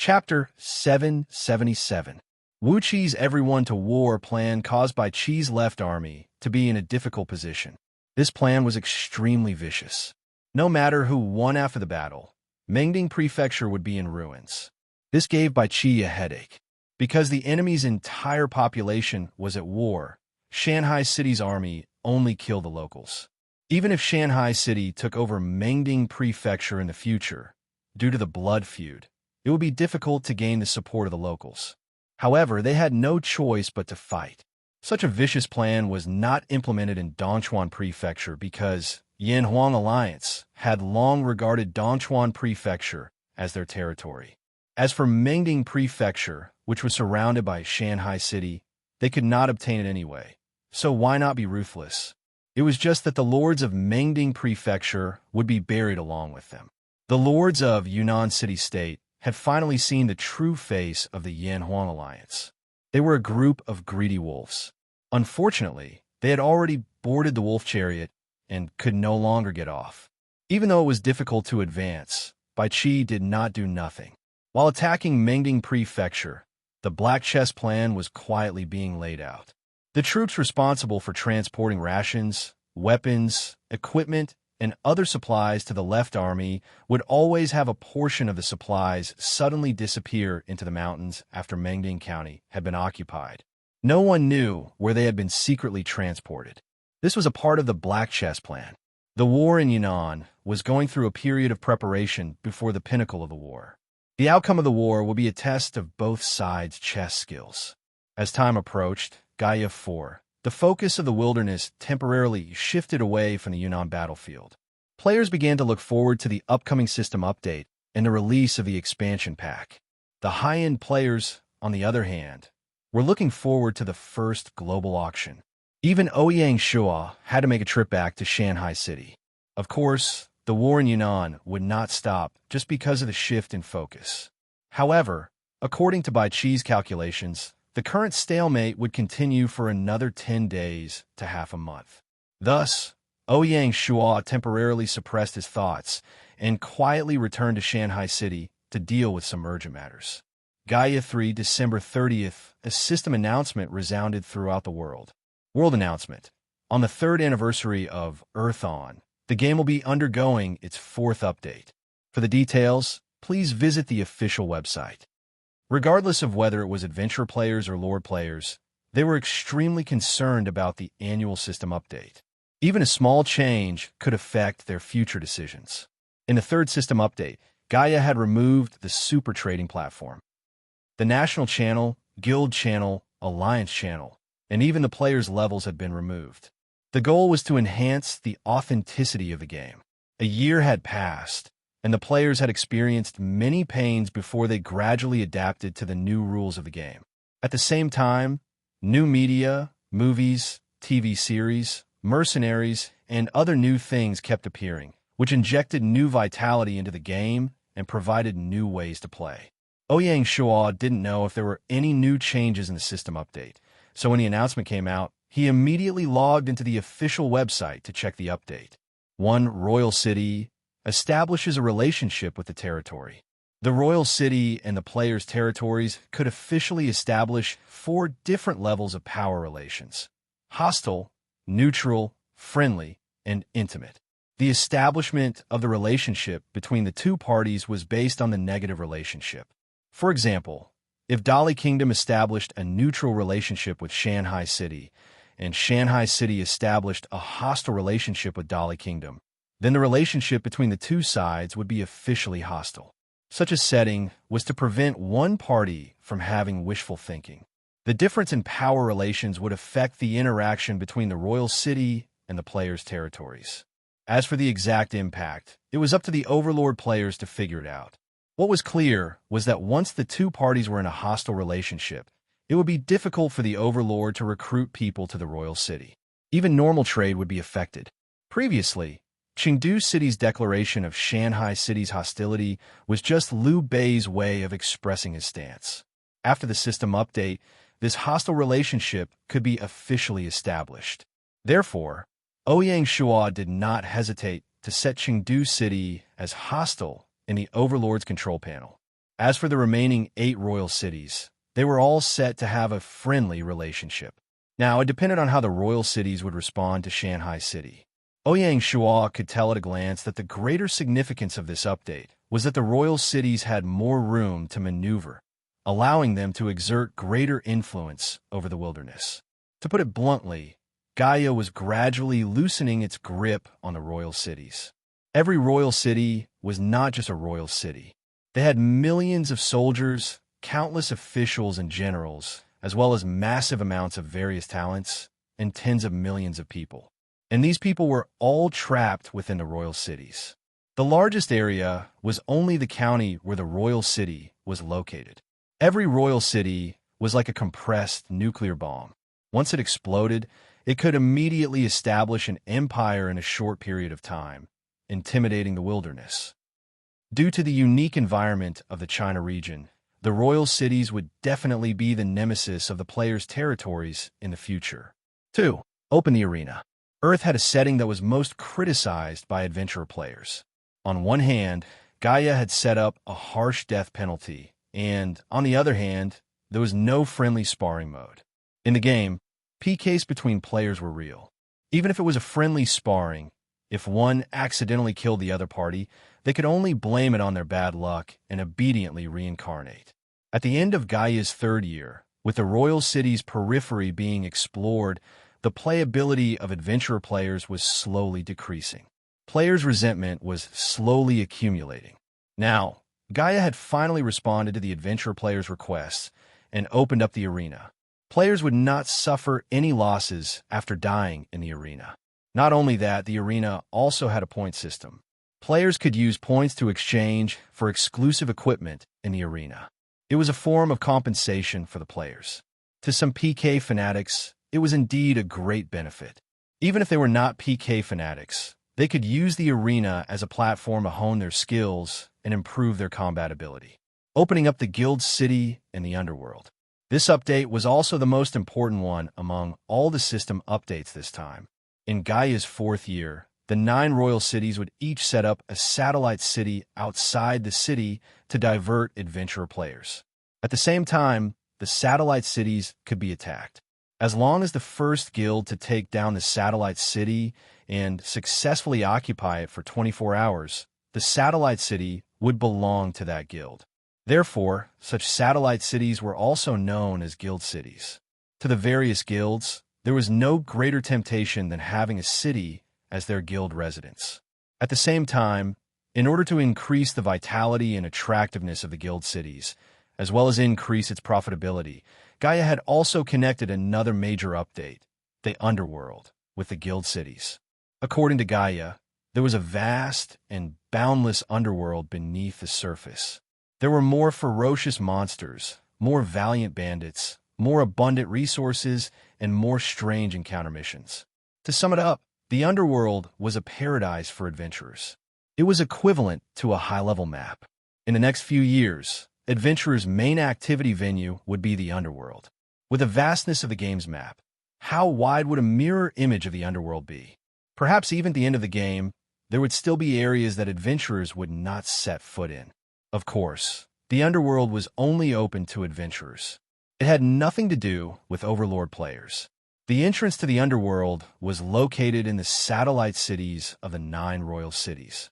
Chapter 777. Wu Qi's everyone to war plan caused by Qi's left army to be in a difficult position. This plan was extremely vicious. No matter who won after the battle, Mengding Prefecture would be in ruins. This gave Bai Qi a headache. Because the enemy's entire population was at war, Shanghai City's army only killed the locals. Even if Shanghai City took over Mengding Prefecture in the future, due to the blood feud, it would be difficult to gain the support of the locals. However, they had no choice but to fight. Such a vicious plan was not implemented in Dongchuan Prefecture because Yanhuang Alliance had long regarded Dongchuan Prefecture as their territory. As for Mengding Prefecture, which was surrounded by Shanghai City, they could not obtain it anyway. So why not be ruthless? It was just that the lords of Mengding Prefecture would be buried along with them. The lords of Yunnan City-State had finally seen the true face of the Yanhuang Alliance. They were a group of greedy wolves. Unfortunately, they had already boarded the wolf chariot and could no longer get off. Even though it was difficult to advance, Bai Qi did not do nothing. While attacking Mengding Prefecture, the Black Chess plan was quietly being laid out. The troops responsible for transporting rations, weapons, equipment, and other supplies to the left army would always have a portion of the supplies suddenly disappear into the mountains after Mengding County had been occupied. No one knew where they had been secretly transported. This was a part of the Black Chess plan. The war in Yunnan was going through a period of preparation before the pinnacle of the war. The outcome of the war will be a test of both sides' chess skills. As time approached, Gaia 4, the focus of the wilderness temporarily shifted away from the Yunnan battlefield. Players began to look forward to the upcoming system update and the release of the expansion pack. The high-end players, on the other hand, were looking forward to the first global auction. Even Ouyang Shua had to make a trip back to Shanghai City. Of course, the war in Yunnan would not stop just because of the shift in focus. However, according to Bai Qi's calculations, the current stalemate would continue for another 10 days to half a month. Thus, Ouyang Shua temporarily suppressed his thoughts and quietly returned to Shanghai City to deal with some urgent matters. Gaia 3, December 30th, a system announcement resounded throughout the world. World announcement. On the 3rd anniversary of Earth On, the game will be undergoing its 4th update. For the details, please visit the official website. Regardless of whether it was adventure players or lore players, they were extremely concerned about the annual system update. Even a small change could affect their future decisions. In the 3rd system update, Gaia had removed the super trading platform. The National Channel, Guild Channel, Alliance Channel, and even the players' levels had been removed. The goal was to enhance the authenticity of the game. A year had passed, and the players had experienced many pains before they gradually adapted to the new rules of the game. At the same time, new media, movies, TV series, mercenaries, and other new things kept appearing, which injected new vitality into the game and provided new ways to play. Ouyang Shua didn't know if there were any new changes in the system update, so when the announcement came out, he immediately logged into the official website to check the update. 1. Royal City establishes a relationship with the territory. The Royal City and the players' territories could officially establish 4 different levels of power relations: hostile, neutral, friendly, and intimate. The establishment of the relationship between the two parties was based on the negative relationship. For example, if Dali Kingdom established a neutral relationship with Shanghai City, and Shanghai City established a hostile relationship with Dali Kingdom, then the relationship between the two sides would be officially hostile. Such a setting was to prevent one party from having wishful thinking. The difference in power relations would affect the interaction between the royal city and the players' territories. As for the exact impact, it was up to the overlord players to figure it out. What was clear was that once the two parties were in a hostile relationship, it would be difficult for the overlord to recruit people to the royal city. Even normal trade would be affected. Previously, Chengdu City's declaration of Shanghai City's hostility was just Liu Bei's way of expressing his stance. After the system update, this hostile relationship could be officially established. Therefore, Ouyang Shua did not hesitate to set Chengdu City as hostile in the overlord's control panel. As for the remaining 8 royal cities, they were all set to have a friendly relationship. Now, it depended on how the royal cities would respond to Shanghai City. Ouyang Shuo could tell at a glance that the greater significance of this update was that the royal cities had more room to maneuver, allowing them to exert greater influence over the wilderness. To put it bluntly, Gaia was gradually loosening its grip on the royal cities. Every royal city was not just a royal city. They had millions of soldiers, countless officials and generals, as well as massive amounts of various talents, and tens of millions of people. And these people were all trapped within the royal cities. The largest area was only the county where the royal city was located. Every royal city was like a compressed nuclear bomb. Once it exploded, it could immediately establish an empire in a short period of time, intimidating the wilderness. Due to the unique environment of the China region, the royal cities would definitely be the nemesis of the players' territories in the future. 2. Open the arena. Earth had a setting that was most criticized by adventurer players. On one hand, Gaia had set up a harsh death penalty, and on the other hand, there was no friendly sparring mode. In the game, PKs between players were real. Even if it was a friendly sparring, if one accidentally killed the other party, they could only blame it on their bad luck and obediently reincarnate. At the end of Gaia's 3rd year, with the royal city's periphery being explored, the playability of adventurer players was slowly decreasing. Players' resentment was slowly accumulating. Now, Gaia had finally responded to the adventurer players' requests and opened up the arena. Players would not suffer any losses after dying in the arena. Not only that, the arena also had a point system. Players could use points to exchange for exclusive equipment in the arena. It was a form of compensation for the players. To some PK fanatics, it was indeed a great benefit. Even if they were not PK fanatics, they could use the arena as a platform to hone their skills and improve their combat ability. Opening up the guild city and the underworld. This update was also the most important one among all the system updates this time. In Gaia's 4th year, the 9 royal cities would each set up a satellite city outside the city to divert adventurer players. At the same time, the satellite cities could be attacked. As long as the first guild to take down the satellite city and successfully occupy it for 24 hours, the satellite city would belong to that guild. Therefore, such satellite cities were also known as guild cities. To the various guilds, there was no greater temptation than having a city as their guild residence. At the same time, in order to increase the vitality and attractiveness of the guild cities, as well as increase its profitability, Gaia had also connected another major update, the underworld, with the guild cities. According to Gaia, there was a vast and boundless underworld beneath the surface. There were more ferocious monsters, more valiant bandits, more abundant resources, and more strange encounter missions. To sum it up, the underworld was a paradise for adventurers. It was equivalent to a high-level map. In the next few years, adventurers' main activity venue would be the underworld. With the vastness of the game's map, how wide would a mirror image of the underworld be? Perhaps even at the end of the game, there would still be areas that adventurers would not set foot in. Of course, the underworld was only open to adventurers. It had nothing to do with Overlord players. The entrance to the underworld was located in the satellite cities of the 9 royal cities.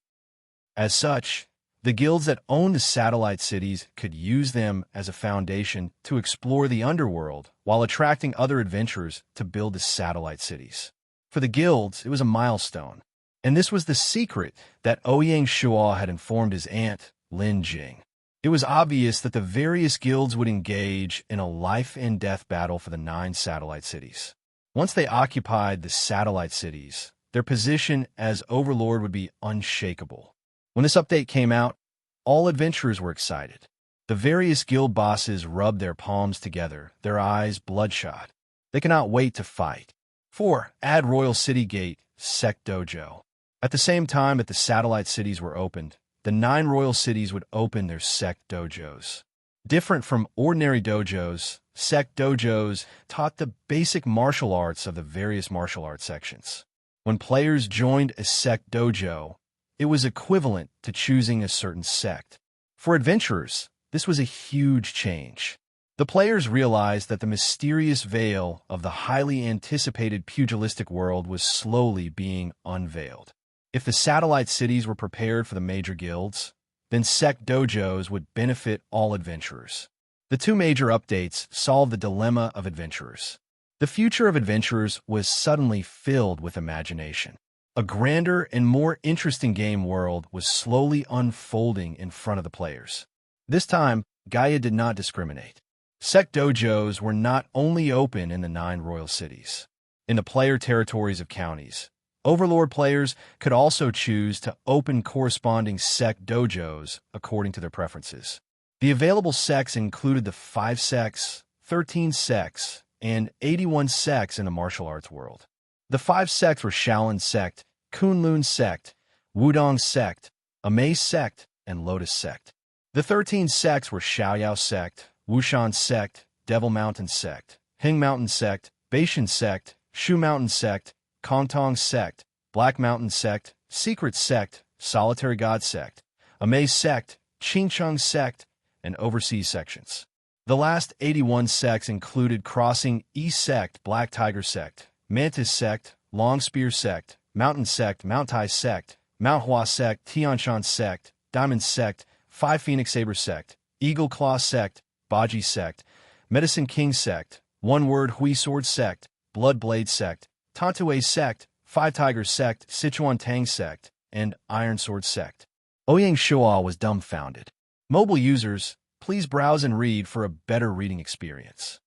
As such, the guilds that owned the satellite cities could use them as a foundation to explore the underworld while attracting other adventurers to build the satellite cities. For the guilds, it was a milestone, and this was the secret that Ouyang Shuo had informed his aunt, Lin Jing. It was obvious that the various guilds would engage in a life-and-death battle for the 9 satellite cities. Once they occupied the satellite cities, their position as Overlord would be unshakable. When this update came out, all adventurers were excited. The various guild bosses rubbed their palms together, their eyes bloodshot. They cannot wait to fight. 4. Add Royal City Gate, Sect Dojo. At the same time that the satellite cities were opened, the 9 royal cities would open their sect dojos. Different from ordinary dojos, sect dojos taught the basic martial arts of the various martial arts sections. When players joined a sect dojo, it was equivalent to choosing a certain sect. For adventurers, This was a huge change. The players realized that the mysterious veil of the highly anticipated pugilistic world was slowly being unveiled. If the satellite cities were prepared for the major guilds, then sect dojos would benefit all adventurers. The two major updates solved the dilemma of adventurers. The future of adventurers was suddenly filled with imagination. A grander and more interesting game world was slowly unfolding in front of the players. This time, Gaia did not discriminate. Sect dojos were not only open in the 9 royal cities. In the player territories of counties, Overlord players could also choose to open corresponding sect dojos according to their preferences. The available sects included the 5 sects, 13 sects, and 81 sects in the martial arts world. The 5 sects were Shaolin Sect, Kunlun Sect, Wudong Sect, Amaze Sect, and Lotus Sect. The 13 sects were Xiaoyao Sect, Wushan Sect, Devil Mountain Sect, Hing Mountain Sect, Beishan Sect, Shu Mountain Sect, Kongtong Sect, Black Mountain Sect, Secret Sect, Solitary God Sect, Amaze Sect, Qingcheng Sect, and Overseas Sections. The last 81 sects included Crossing East Sect, Black Tiger Sect, Mantis Sect, Long Spear Sect, Mountain Sect, Mount Tai Sect, Mount Hua Sect, Tianshan Sect, Diamond Sect, 5 Phoenix Saber Sect, Eagle Claw Sect, Baji Sect, Medicine King Sect, One Word Hui Sword Sect, Blood Blade Sect, Tantue Sect, 5 Tigers Sect, Sichuan Tang Sect, and Iron Sword Sect. Ouyang Shua was dumbfounded. Mobile users, please browse and read for a better reading experience.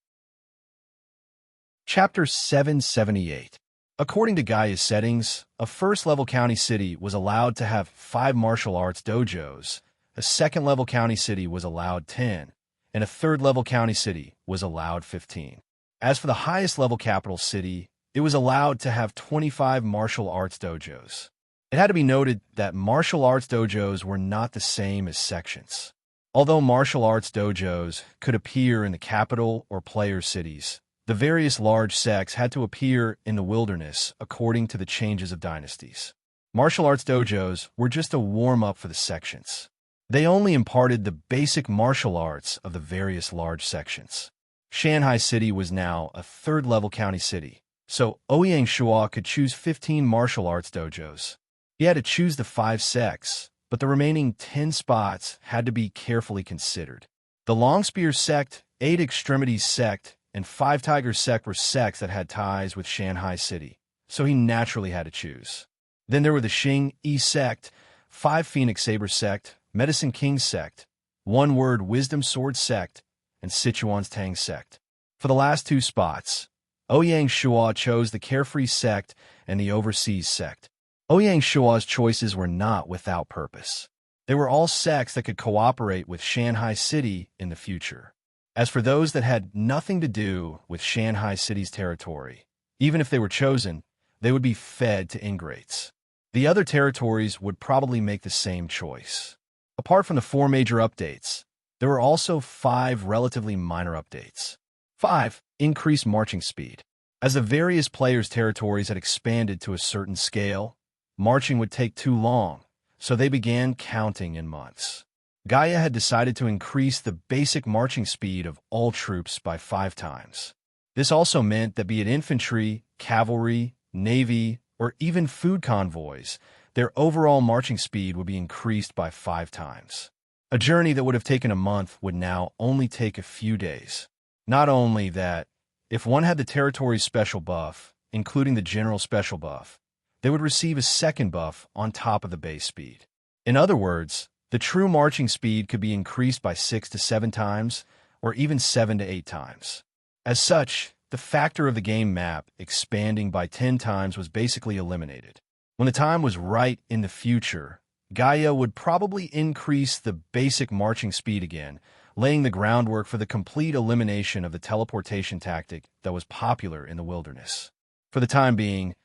Chapter 778. According to Gaia's settings, a first-level county city was allowed to have 5 martial arts dojos, a second-level county city was allowed 10, and a third-level county city was allowed 15. As for the highest-level capital city, it was allowed to have 25 martial arts dojos. It had to be noted that martial arts dojos were not the same as sections. Although martial arts dojos could appear in the capital or player cities, the various large sects had to appear in the wilderness according to the changes of dynasties. Martial arts dojos were just a warm-up for the sections. They only imparted the basic martial arts of the various large sections. Shanghai City was now a third-level county city, so Ouyang Shua could choose 15 martial arts dojos. He had to choose the 5 sects, but the remaining 10 spots had to be carefully considered. The Long Spear Sect, 8 Extremities Sect, and 5 Tiger Sect were sects that had ties with Shanghai City, so he naturally had to choose. Then there were the Xing Yi Sect, 5 Phoenix Saber Sect, Medicine King Sect, One Word Wisdom Sword Sect, and Sichuan's Tang Sect. For the last 2 spots, Ouyang Shua chose the Carefree Sect and the Overseas Sect. Ouyang Shua's choices were not without purpose. They were all sects that could cooperate with Shanghai City in the future. As for those that had nothing to do with Shanghai City's territory, even if they were chosen, they would be fed to ingrates. The other territories would probably make the same choice. Apart from the 4 major updates, there were also 5 relatively minor updates. 5. Increased marching speed. As the various players' territories had expanded to a certain scale, marching would take too long, so they began counting in months. Gaia had decided to increase the basic marching speed of all troops by 5 times. This also meant that be it infantry, cavalry, navy, or even food convoys, their overall marching speed would be increased by 5 times. A journey that would have taken a month would now only take a few days. Not only that, if one had the territory's special buff, including the general special buff, they would receive a second buff on top of the base speed. In other words, the true marching speed could be increased by 6 to 7 times, or even 7 to 8 times. As such, the factor of the game map expanding by 10 times was basically eliminated. When the time was right in the future, Gaia would probably increase the basic marching speed again, laying the groundwork for the complete elimination of the teleportation tactic that was popular in the wilderness. For the time being,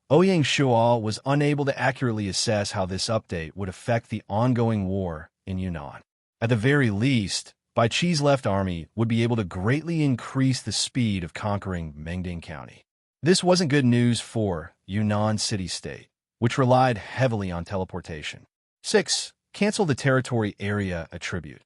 Ouyang Shua was unable to accurately assess how this update would affect the ongoing war in Yunnan. At the very least, Bai Qi's left army would be able to greatly increase the speed of conquering Mengding County. This wasn't good news for Yunnan city-state, which relied heavily on teleportation. 6. Cancel the territory area attribute.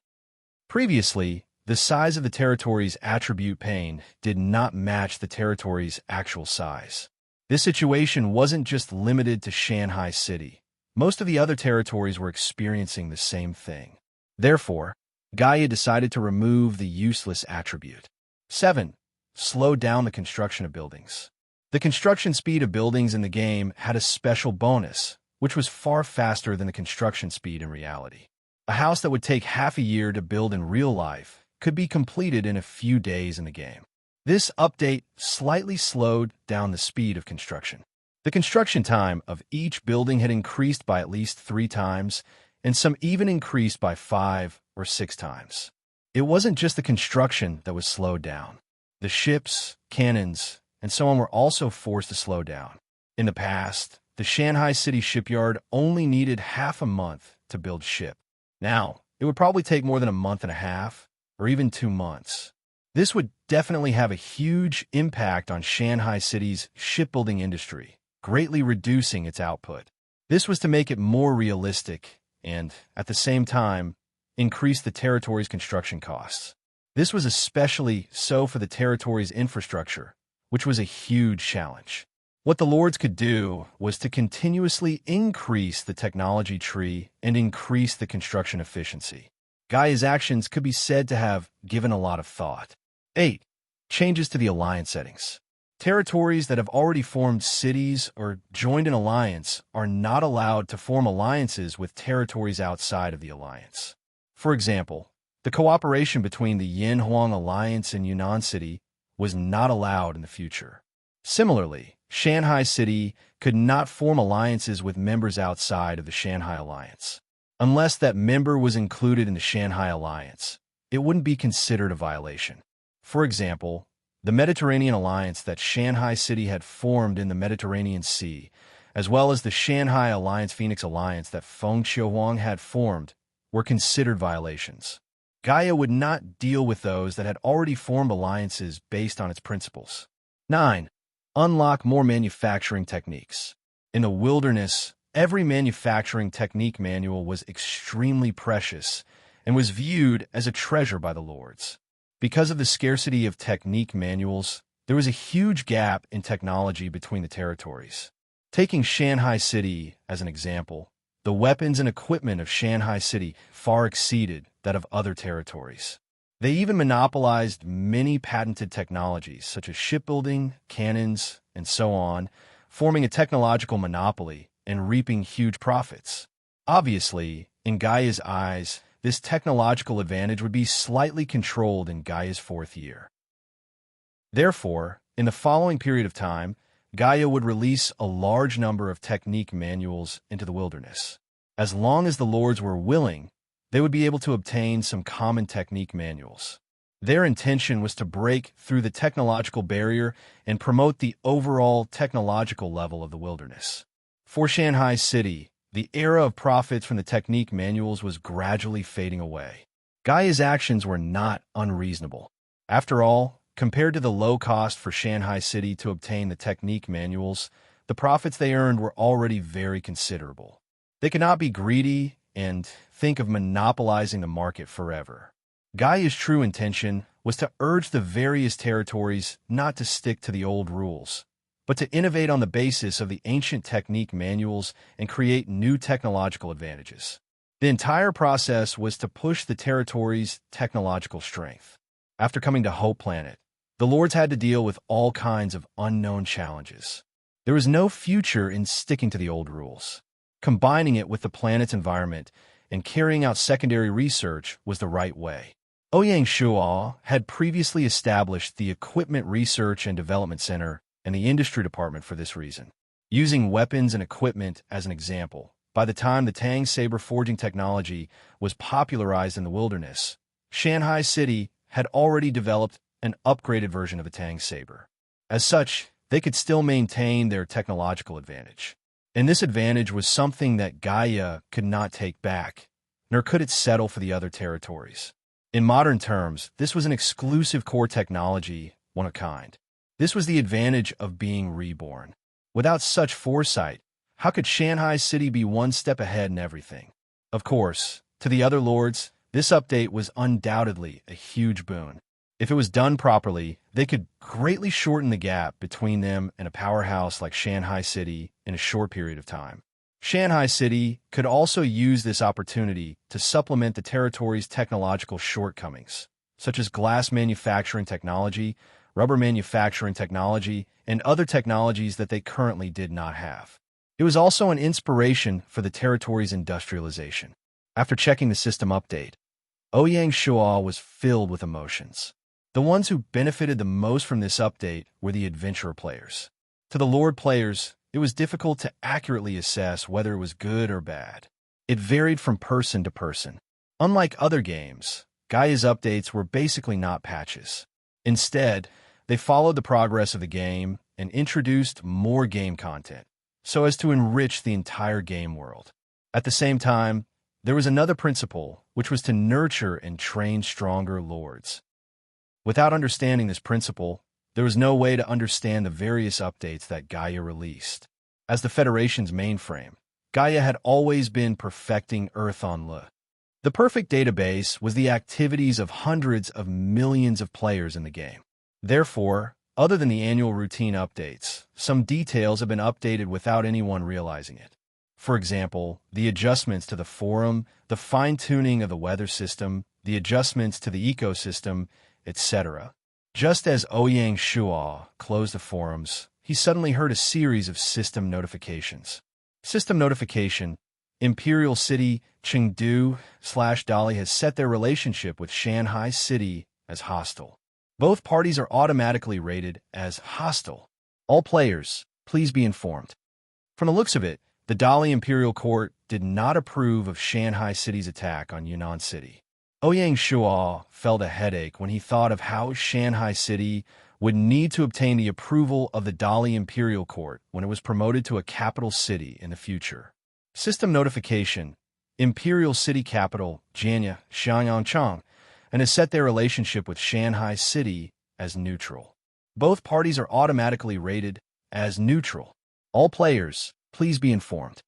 Previously, the size of the territory's attribute pane did not match the territory's actual size. This situation wasn't just limited to Shanghai City. Most of the other territories were experiencing the same thing. Therefore, Gaia decided to remove the useless attribute. 7. Slow down the construction of buildings. The construction speed of buildings in the game had a special bonus, which was far faster than the construction speed in reality. A house that would take half a year to build in real life could be completed in a few days in the game. This update slightly slowed down the speed of construction. The construction time of each building had increased by at least 3 times, and some even increased by 5 or 6 times. It wasn't just the construction that was slowed down. The ships, cannons, and so on were also forced to slow down. In the past, the Shanghai City shipyard only needed half a month to build ship. Now, it would probably take more than a month and a half, or even 2 months. This would definitely have a huge impact on Shanghai City's shipbuilding industry, greatly reducing its output. This was to make it more realistic and, at the same time, increase the territory's construction costs. This was especially so for the territory's infrastructure, which was a huge challenge. What the lords could do was to continuously increase the technology tree and increase the construction efficiency. Gaia's actions could be said to have given a lot of thought. 8. Changes to the alliance settings. Territories that have already formed cities or joined an alliance are not allowed to form alliances with territories outside of the alliance. For example, the cooperation between the Yin-Huang Alliance and Yunnan City was not allowed in the future. Similarly, Shanghai City could not form alliances with members outside of the Shanghai Alliance. Unless that member was included in the Shanghai Alliance, it wouldn't be considered a violation. For example, the Mediterranean Alliance that Shanghai City had formed in the Mediterranean Sea, as well as the Shanghai Alliance Phoenix Alliance that Feng Qiuhuang had formed, were considered violations. Gaia would not deal with those that had already formed alliances based on its principles. 9. Unlock more manufacturing techniques. In the wilderness, every manufacturing technique manual was extremely precious and was viewed as a treasure by the lords. Because of the scarcity of technique manuals, there was a huge gap in technology between the territories. Taking Shanghai City as an example, the weapons and equipment of Shanghai City far exceeded that of other territories. They even monopolized many patented technologies, such as shipbuilding, cannons, and so on, forming a technological monopoly and reaping huge profits. Obviously, in Gaia's eyes, this technological advantage would be slightly controlled in Gaia's 4th year. Therefore, in the following period of time, Gaia would release a large number of technique manuals into the wilderness. As long as the lords were willing, they would be able to obtain some common technique manuals. Their intention was to break through the technological barrier and promote the overall technological level of the wilderness. For Shanghai City, the era of profits from the technique manuals was gradually fading away. Gaia's actions were not unreasonable. After all, compared to the low cost for Shanghai City to obtain the technique manuals, the profits they earned were already very considerable. They could not be greedy and think of monopolizing the market forever. Gaia's true intention was to urge the various territories not to stick to the old rules, but to innovate on the basis of the ancient technique manuals and create new technological advantages. The entire process was to push the territory's technological strength. After coming to Hope Planet, the lords had to deal with all kinds of unknown challenges. There was no future in sticking to the old rules. Combining it with the planet's environment and carrying out secondary research was the right way. Ouyang Shuo had previously established the Equipment Research and Development Center and the Industry Department for this reason. Using weapons and equipment as an example, by the time the Tang saber forging technology was popularized in the wilderness, Shanghai City had already developed an upgraded version of the Tang saber. As such, they could still maintain their technological advantage. And this advantage was something that Gaia could not take back, nor could it settle for the other territories. In modern terms, this was an exclusive core technology, one of a kind. This was the advantage of being reborn. Without such foresight, how could Shanghai City be one step ahead in everything? Of course, to the other lords, This update was undoubtedly a huge boon. If it was done properly, they could greatly shorten the gap between them and a powerhouse like Shanghai City in a short period of time. Shanghai City could also use this opportunity to supplement the territory's technological shortcomings, such as glass manufacturing technology, rubber manufacturing technology, and other technologies that they currently did not have. It was also an inspiration for the territory's industrialization. After checking the system update, Ouyang Shuo was filled with emotions. The ones who benefited the most from this update were the adventurer players. To the Lord players, it was difficult to accurately assess whether it was good or bad. It varied from person to person. Unlike other games, Gaia's updates were basically not patches. Instead, they followed the progress of the game and introduced more game content, so as to enrich the entire game world. At the same time, there was another principle, which was to nurture and train stronger lords. Without understanding this principle, there was no way to understand the various updates that Gaia released. As the Federation's mainframe, Gaia had always been perfecting Earth on Le. The perfect database was the activities of hundreds of millions of players in the game. Therefore, other than the annual routine updates, some details have been updated without anyone realizing it. For example, the adjustments to the forum, the fine-tuning of the weather system, the adjustments to the ecosystem, etc. Just as Ouyang Shuo closed the forums, he suddenly heard a series of system notifications. System notification: Imperial City, Chengdu/Dali has set their relationship with Shanghai City as hostile. Both parties are automatically rated as hostile. All players, please be informed. From the looks of it, the Dali Imperial Court did not approve of Shanghai City's attack on Yunnan City. Ouyang Shuo felt a headache when he thought of how Shanghai City would need to obtain the approval of the Dali Imperial Court when it was promoted to a capital city in the future. System notification: Imperial City Capital, Jianya, Xiangyangchang, and has set their relationship with Shanghai City as neutral. Both parties are automatically rated as neutral. All players, please be informed.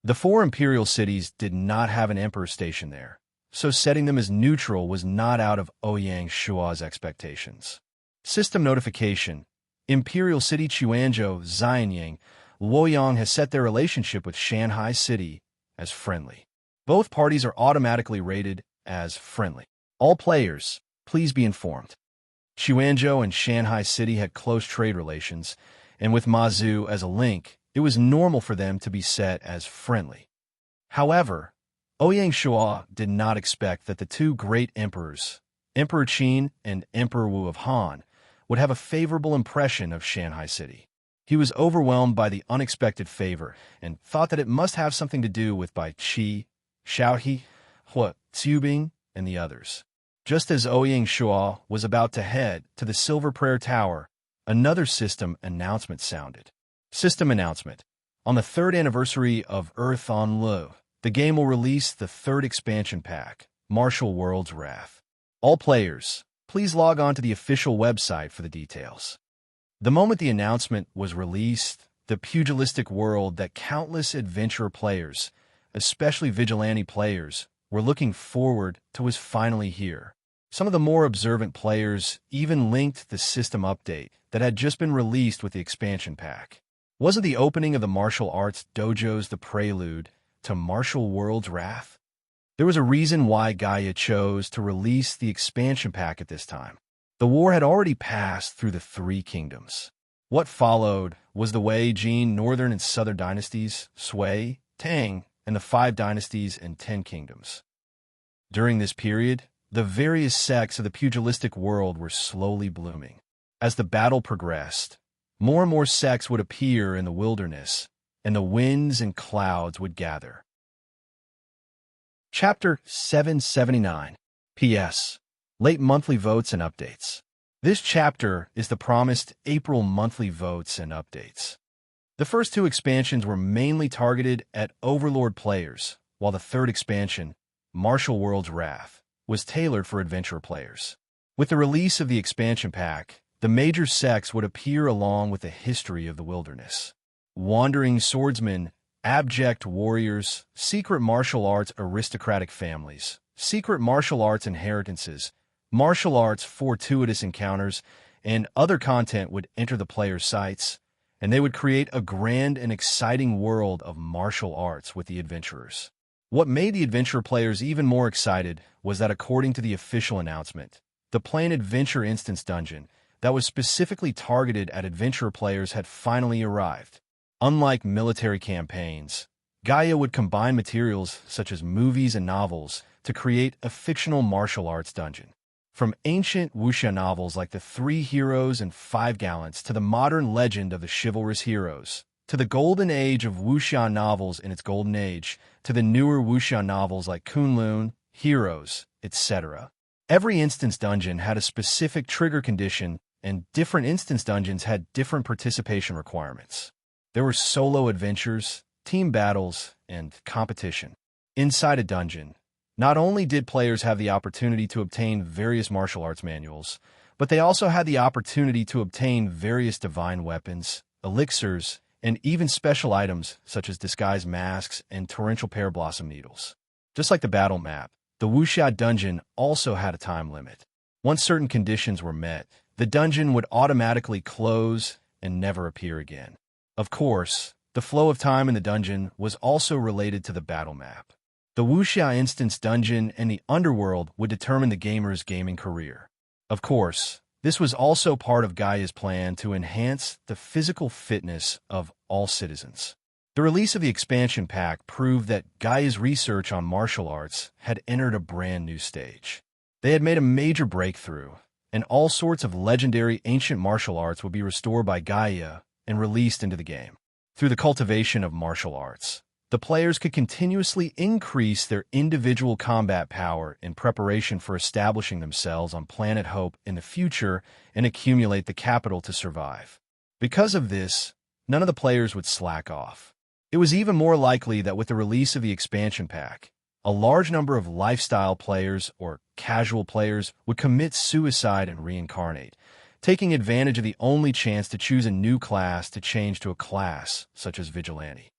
The four imperial cities did not have an emperor station there, so setting them as neutral was not out of Ouyang Shuo's expectations. System notification: Imperial City Chuanzhou, Xianyang, Luoyang has set their relationship with Shanghai City as friendly. Both parties are automatically rated as friendly. All players, please be informed. Chuanzhou and Shanghai City had close trade relations, and with Mazu as a link, it was normal for them to be set as friendly. However, Ouyang Shuo did not expect that the two great emperors, Emperor Qin and Emperor Wu of Han, would have a favorable impression of Shanghai City. He was overwhelmed by the unexpected favor and thought that it must have something to do with Bai Qi, Xiaohe, Hua Zubing, and the others. Just as Ouyang Shuo was about to head to the Silver Prayer Tower, another system announcement sounded. System announcement: On the 3rd anniversary of Earth on Lu, the game will release the 3rd expansion pack, Martial World's Wrath. All players, please log on to the official website for the details. The moment the announcement was released, the pugilistic world that countless adventurer players, especially vigilante players, were looking forward to was finally here. Some of the more observant players even linked the system update that had just been released with the expansion pack. Wasn't the opening of the martial arts dojos the prelude to Martial World's Wrath? There was a reason why Gaia chose to release the expansion pack at this time. The war had already passed through the 3 kingdoms. What followed was the Wei, Jin, Northern and Southern dynasties, Sui, Tang, and the 5 dynasties and 10 kingdoms. During this period, the various sects of the pugilistic world were slowly blooming. As the battle progressed, more and more sects would appear in the wilderness, and the winds and clouds would gather. Chapter 779. P.S. Late monthly votes and updates. This chapter is the promised April monthly votes and updates. The first 2 expansions were mainly targeted at Overlord players, while the 3rd expansion, Martial World's Wrath, was tailored for adventurer players. With the release of the expansion pack, the major sects would appear along with the history of the wilderness. Wandering swordsmen, abject warriors, secret martial arts aristocratic families, secret martial arts inheritances, martial arts fortuitous encounters, and other content would enter the player's sights, and they would create a grand and exciting world of martial arts with the adventurers. What made the adventurer players even more excited was that according to the official announcement, the Plain Adventure Instance Dungeon that was specifically targeted at adventurer players had finally arrived. Unlike military campaigns, Gaia would combine materials such as movies and novels to create a fictional martial arts dungeon. From ancient wuxia novels like The Three Heroes and Five Gallants to the modern legend of the chivalrous heroes, to the golden age of wuxia novels in its golden age, to the newer wuxia novels like Kunlun, Heroes, etc. Every instance dungeon had a specific trigger condition, and different instance dungeons had different participation requirements. There were solo adventures, team battles, and competition. Inside a dungeon, not only did players have the opportunity to obtain various martial arts manuals, but they also had the opportunity to obtain various divine weapons, elixirs, and even special items such as disguised masks and torrential pear blossom needles. Just like the battle map, the wuxia dungeon also had a time limit. Once certain conditions were met, the dungeon would automatically close and never appear again. Of course, the flow of time in the dungeon was also related to the battle map. The wuxia instance dungeon and the underworld would determine the gamer's gaming career. Of course, this was also part of Gaia's plan to enhance the physical fitness of all citizens. The release of the expansion pack proved that Gaia's research on martial arts had entered a brand new stage. They had made a major breakthrough, and all sorts of legendary ancient martial arts would be restored by Gaia and released into the game. Through the cultivation of martial arts, the players could continuously increase their individual combat power in preparation for establishing themselves on Planet Hope in the future and accumulate the capital to survive. Because of this, none of the players would slack off. It was even more likely that with the release of the expansion pack, a large number of lifestyle players or casual players would commit suicide and reincarnate, taking advantage of the only chance to choose a new class to change to a class such as Vigilante.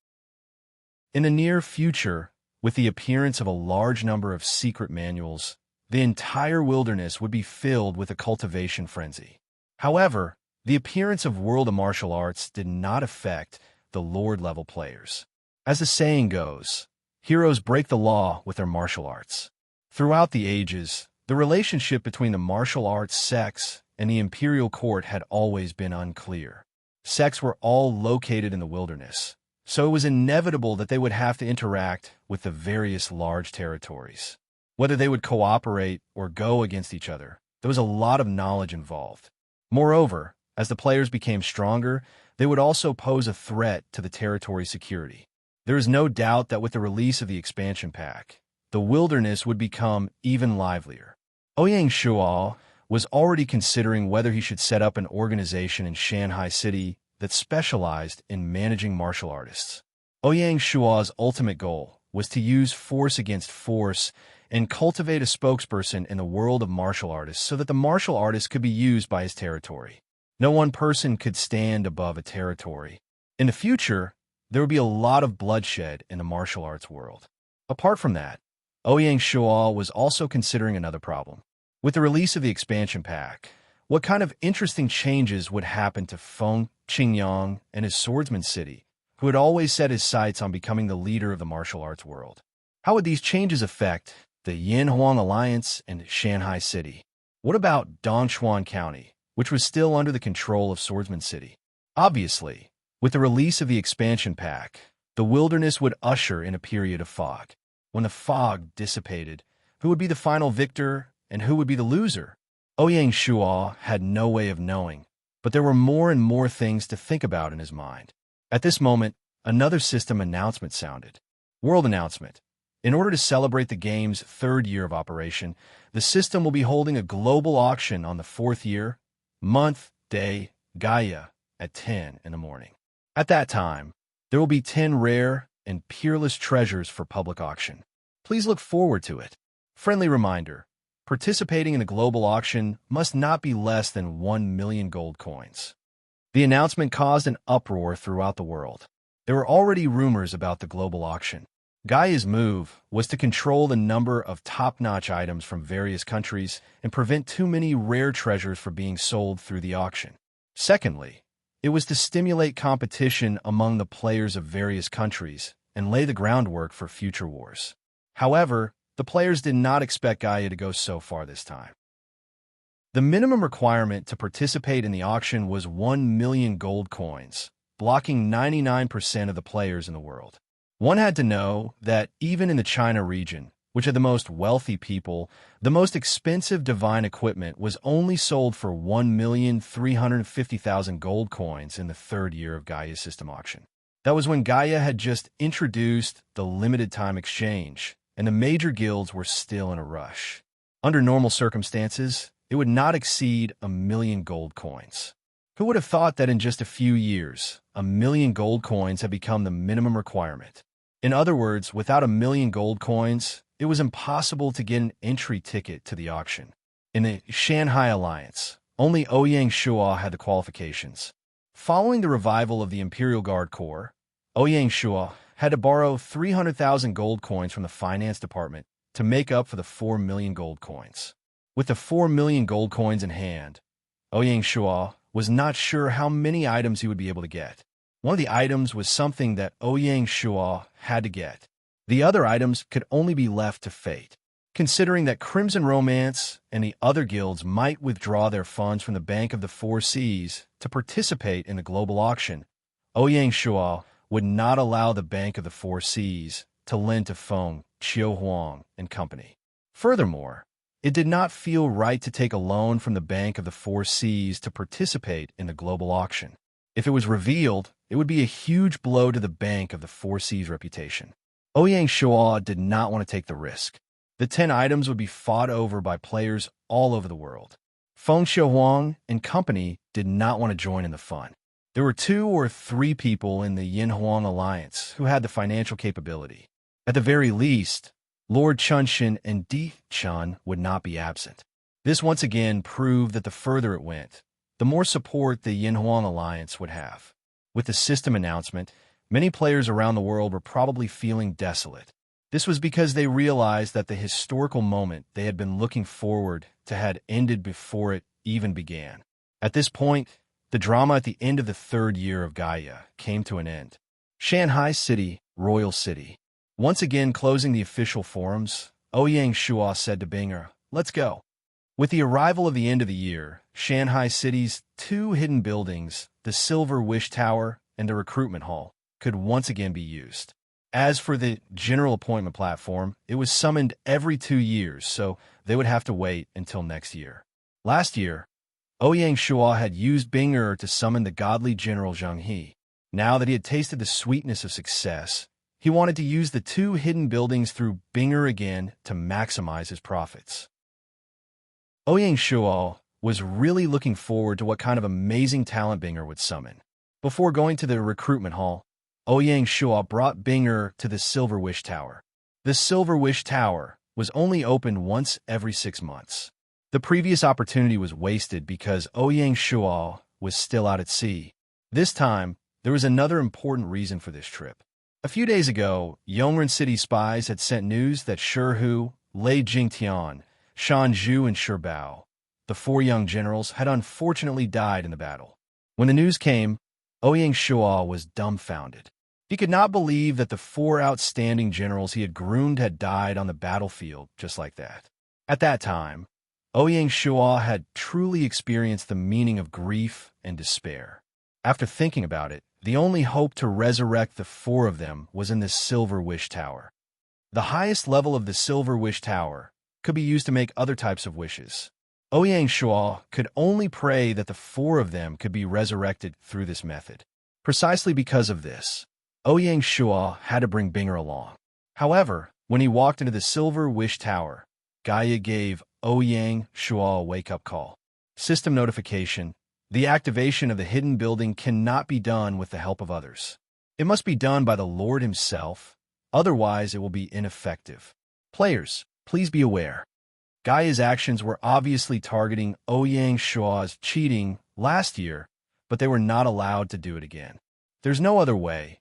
In the near future, with the appearance of a large number of secret manuals, the entire wilderness would be filled with a cultivation frenzy. However, the appearance of World of Martial Arts did not affect the Lord-level players. As the saying goes, heroes break the law with their martial arts. Throughout the ages, the relationship between the martial arts sects and the imperial court had always been unclear. Sects were all located in the wilderness, so it was inevitable that they would have to interact with the various large territories. Whether they would cooperate or go against each other, there was a lot of knowledge involved. Moreover, as the players became stronger, they would also pose a threat to the territory's security. There is no doubt that with the release of the expansion pack, the wilderness would become even livelier. Ouyang Shuo was already considering whether he should set up an organization in Shanghai City that specialized in managing martial artists. Ouyang Shuo's ultimate goal was to use force against force and cultivate a spokesperson in the world of martial artists so that the martial artists could be used by his territory. No one person could stand above a territory. In the future, there would be a lot of bloodshed in the martial arts world. Apart from that, Ouyang Shuo was also considering another problem. With the release of the expansion pack, what kind of interesting changes would happen to Feng Qingyang and his swordsman city, who had always set his sights on becoming the leader of the martial arts world? How would these changes affect the Yanhuang Alliance and Shanghai City? What about Dongchuan County, which was still under the control of Swordsman City? Obviously, with the release of the expansion pack, the wilderness would usher in a period of fog. When the fog dissipated, who would be the final victor and who would be the loser? Ouyang Shuo had no way of knowing, but there were more and more things to think about in his mind. At this moment, another system announcement sounded. World announcement. In order to celebrate the game's third year of operation, the system will be holding a global auction on the fourth year, month, day, Gaia, at 10 in the morning. At that time, there will be 10 rare and peerless treasures for public auction. Please look forward to it. Friendly reminder, participating in the global auction must not be less than 1 million gold coins. The announcement caused an uproar throughout the world. There were already rumors about the global auction. Gaia's move was to control the number of top-notch items from various countries and prevent too many rare treasures from being sold through the auction. Secondly, it was to stimulate competition among the players of various countries and lay the groundwork for future wars. However, the players did not expect Gaia to go so far this time. The minimum requirement to participate in the auction was 1 million gold coins, blocking 99% of the players in the world. One had to know that even in the China region, which had the most wealthy people, the most expensive divine equipment was only sold for 1,350,000 gold coins in the third year of Gaia's system auction. That was when Gaia had just introduced the limited time exchange, and the major guilds were still in a rush. Under normal circumstances, it would not exceed 1 million gold coins. Who would have thought that in just a few years, 1 million gold coins had become the minimum requirement? In other words, without 1 million gold coins, it was impossible to get an entry ticket to the auction. In the Shanghai Alliance, only Ouyang Shuo had the qualifications. Following the revival of the Imperial Guard Corps, Ouyang Shuo had to borrow 300,000 gold coins from the finance department to make up for the 4 million gold coins. With the 4 million gold coins in hand, Ouyang Shuo was not sure how many items he would be able to get. One of the items was something that Ouyang Shuo had to get. The other items could only be left to fate. Considering that Crimson Romance and the other guilds might withdraw their funds from the Bank of the Four Seas to participate in the global auction, Ouyang Shuo would not allow the Bank of the Four Seas to lend to Feng, Qiuhuang, and company. Furthermore, it did not feel right to take a loan from the Bank of the Four Seas to participate in the global auction. If it was revealed, it would be a huge blow to the Bank of the Four Seas' reputation. Ouyang Shuo did not want to take the risk. The 10 items would be fought over by players all over the world. Feng Qiuhuang and company did not want to join in the fun. There were 2 or 3 people in the Yinhuang Alliance who had the financial capability. At the very least, Lord Chunxin and Di Chun would not be absent. This once again proved that the further it went, the more support the Yinhuang Alliance would have. With the system announcement, many players around the world were probably feeling desolate. This was because they realized that the historical moment they had been looking forward to had ended before it even began. At this point, the drama at the end of the third year of Gaia came to an end. Shanghai City, Royal City. Once again closing the official forums, Ouyang Shuo said to Binger, "Let's go." With the arrival of the end of the year, Shanghai City's 2 hidden buildings, the Silver Wish Tower and the Recruitment Hall, could once again be used. As for the general appointment platform, it was summoned every 2 years, so they would have to wait until next year. Last year, Ouyang Shuo had used Binger to summon the godly General Zheng He. Now that he had tasted the sweetness of success, he wanted to use the 2 hidden buildings through Binger again to maximize his profits. Ouyang Shuo was really looking forward to what kind of amazing talent Binger would summon. Before going to the recruitment hall, Ouyang Shuo brought Binger to the Silver Wish Tower. The Silver Wish Tower was only opened once every 6 months. The previous opportunity was wasted because Ouyang Shuo was still out at sea. This time, there was another important reason for this trip. A few days ago, Yongren City spies had sent news that Shihu, Lei Jingtian, Shan Zhu, and Shirbao, the 4 young generals, had unfortunately died in the battle. When the news came, Ouyang Shuo was dumbfounded. He could not believe that the 4 outstanding generals he had groomed had died on the battlefield just like that. At that time, Ouyang Shuo had truly experienced the meaning of grief and despair. After thinking about it, the only hope to resurrect the 4 of them was in the Silver Wish Tower. The highest level of the Silver Wish Tower could be used to make other types of wishes. Ouyang Shuo could only pray that the 4 of them could be resurrected through this method. Precisely because of this, Ouyang Shuo had to bring Binger along. However, when he walked into the Silver Wish Tower, Gaia gave Ouyang Shuo a wake-up call. System notification: the activation of the hidden building cannot be done with the help of others. It must be done by the Lord himself, otherwise it will be ineffective. Players, please be aware. Gaia's actions were obviously targeting Ouyang Shuo's cheating last year, but they were not allowed to do it again. There's no other way.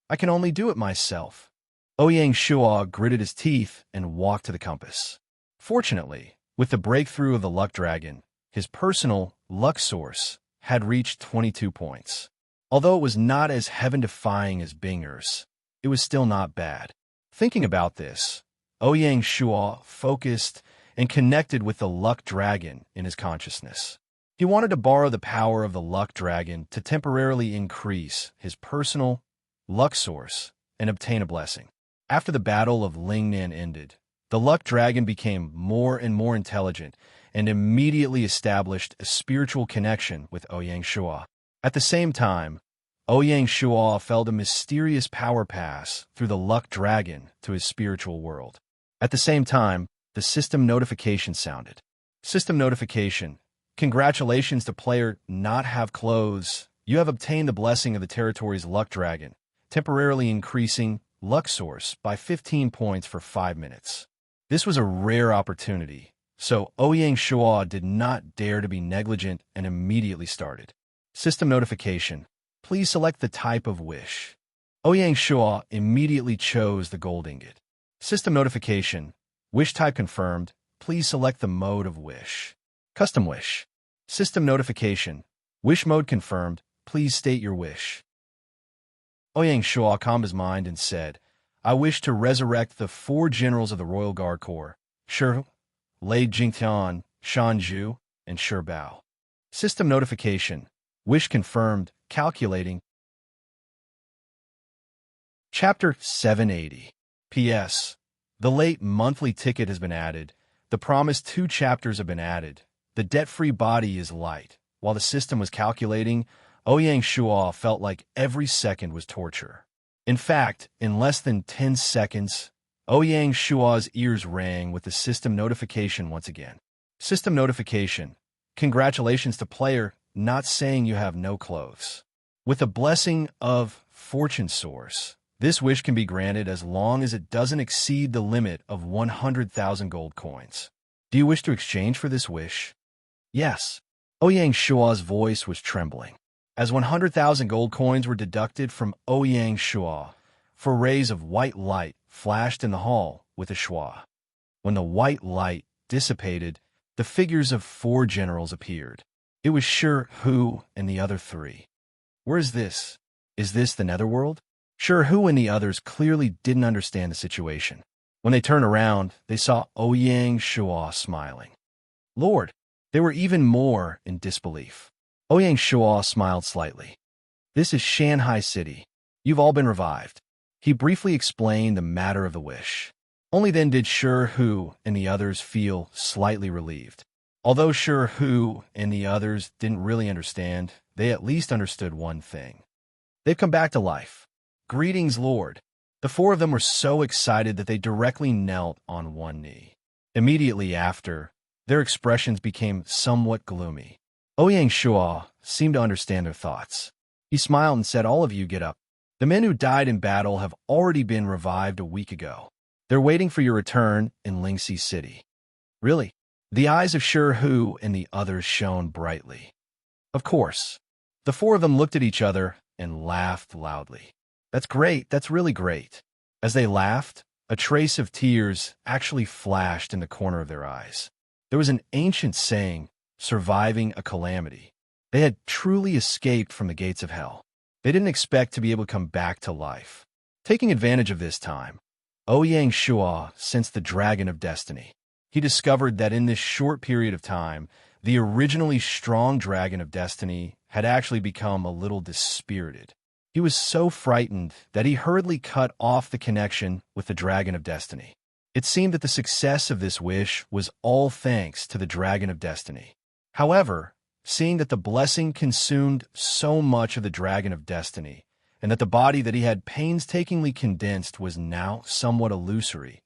I can only do it myself. Ouyang Shuo gritted his teeth and walked to the compass. Fortunately, with the breakthrough of the luck dragon, his personal luck source had reached 22 points. Although it was not as heaven-defying as Binger's, it was still not bad. Thinking about this, Ouyang Shuo focused and connected with the luck dragon in his consciousness. He wanted to borrow the power of the luck dragon to temporarily increase his personal luck source and obtain a blessing. After the Battle of Lingnan ended, the luck dragon became more and more intelligent and immediately established a spiritual connection with Ouyang Shuo. At the same time, Ouyang Shuo felt a mysterious power pass through the luck dragon to his spiritual world. At the same time, the system notification sounded. System notification. Congratulations to player not have clothes. You have obtained the blessing of the territory's luck dragon, temporarily increasing luck source by 15 points for 5 minutes. This was a rare opportunity, so Ouyang Shuo did not dare to be negligent and immediately started. System notification. Please select the type of wish. Ouyang Shuo immediately chose the gold ingot. System notification. Wish type confirmed. Please select the mode of wish. Custom wish. System notification. Wish mode confirmed. Please state your wish. Ouyang Shuo calmed his mind and said, I wish to resurrect the 4 generals of the Royal Guard Corps, Shi, Lei Jingtian, Shan Zhu, and Shi Bao. System notification. Wish confirmed. Calculating. Chapter 780. P.S. The late monthly ticket has been added. The promised 2 chapters have been added. The debt-free body is light. While the system was calculating, Ouyang Shuo felt like every second was torture. In fact, in less than 10 seconds, Ouyang Shuo's ears rang with the system notification once again. System notification. Congratulations to player, not saying you have no clothes. With a blessing of fortune source, this wish can be granted as long as it doesn't exceed the limit of 100,000 gold coins. Do you wish to exchange for this wish? Yes. Ouyang Shuo's voice was trembling. As 100,000 gold coins were deducted from Ouyang Shuo, 4 rays of white light flashed in the hall with a schwa. When the white light dissipated, the figures of 4 generals appeared. It was Shi, Hu, and the other 3. Where is this? Is this the netherworld? Shi, Hu, and the others clearly didn't understand the situation. When they turned around, they saw Ouyang Shuo smiling. Lord, they were even more in disbelief. Ouyang Shuo smiled slightly. This is Shanghai City. You've all been revived. He briefly explained the matter of the wish. Only then did Shi, Hu, and the others feel slightly relieved. Although Shi, Hu, and the others didn't really understand, they at least understood one thing. They've come back to life. Greetings, Lord. The 4 of them were so excited that they directly knelt on one knee. Immediately after, their expressions became somewhat gloomy. Ouyang Shuo seemed to understand their thoughts. He smiled and said, All of you get up. The men who died in battle have already been revived a week ago. They're waiting for your return in Lingxi City. Really? The eyes of Shi, Hu, and the others shone brightly. Of course. The 4 of them looked at each other and laughed loudly. That's great. That's really great. As they laughed, a trace of tears actually flashed in the corner of their eyes. There was an ancient saying, surviving a calamity. They had truly escaped from the gates of hell. They didn't expect to be able to come back to life. Taking advantage of this time, Ouyang Shuo sensed the dragon of destiny. He discovered that in this short period of time, the originally strong dragon of destiny had actually become a little dispirited. He was so frightened that he hurriedly cut off the connection with the dragon of destiny. It seemed that the success of this wish was all thanks to the dragon of destiny. However, seeing that the blessing consumed so much of the dragon of destiny, and that the body that he had painstakingly condensed was now somewhat illusory,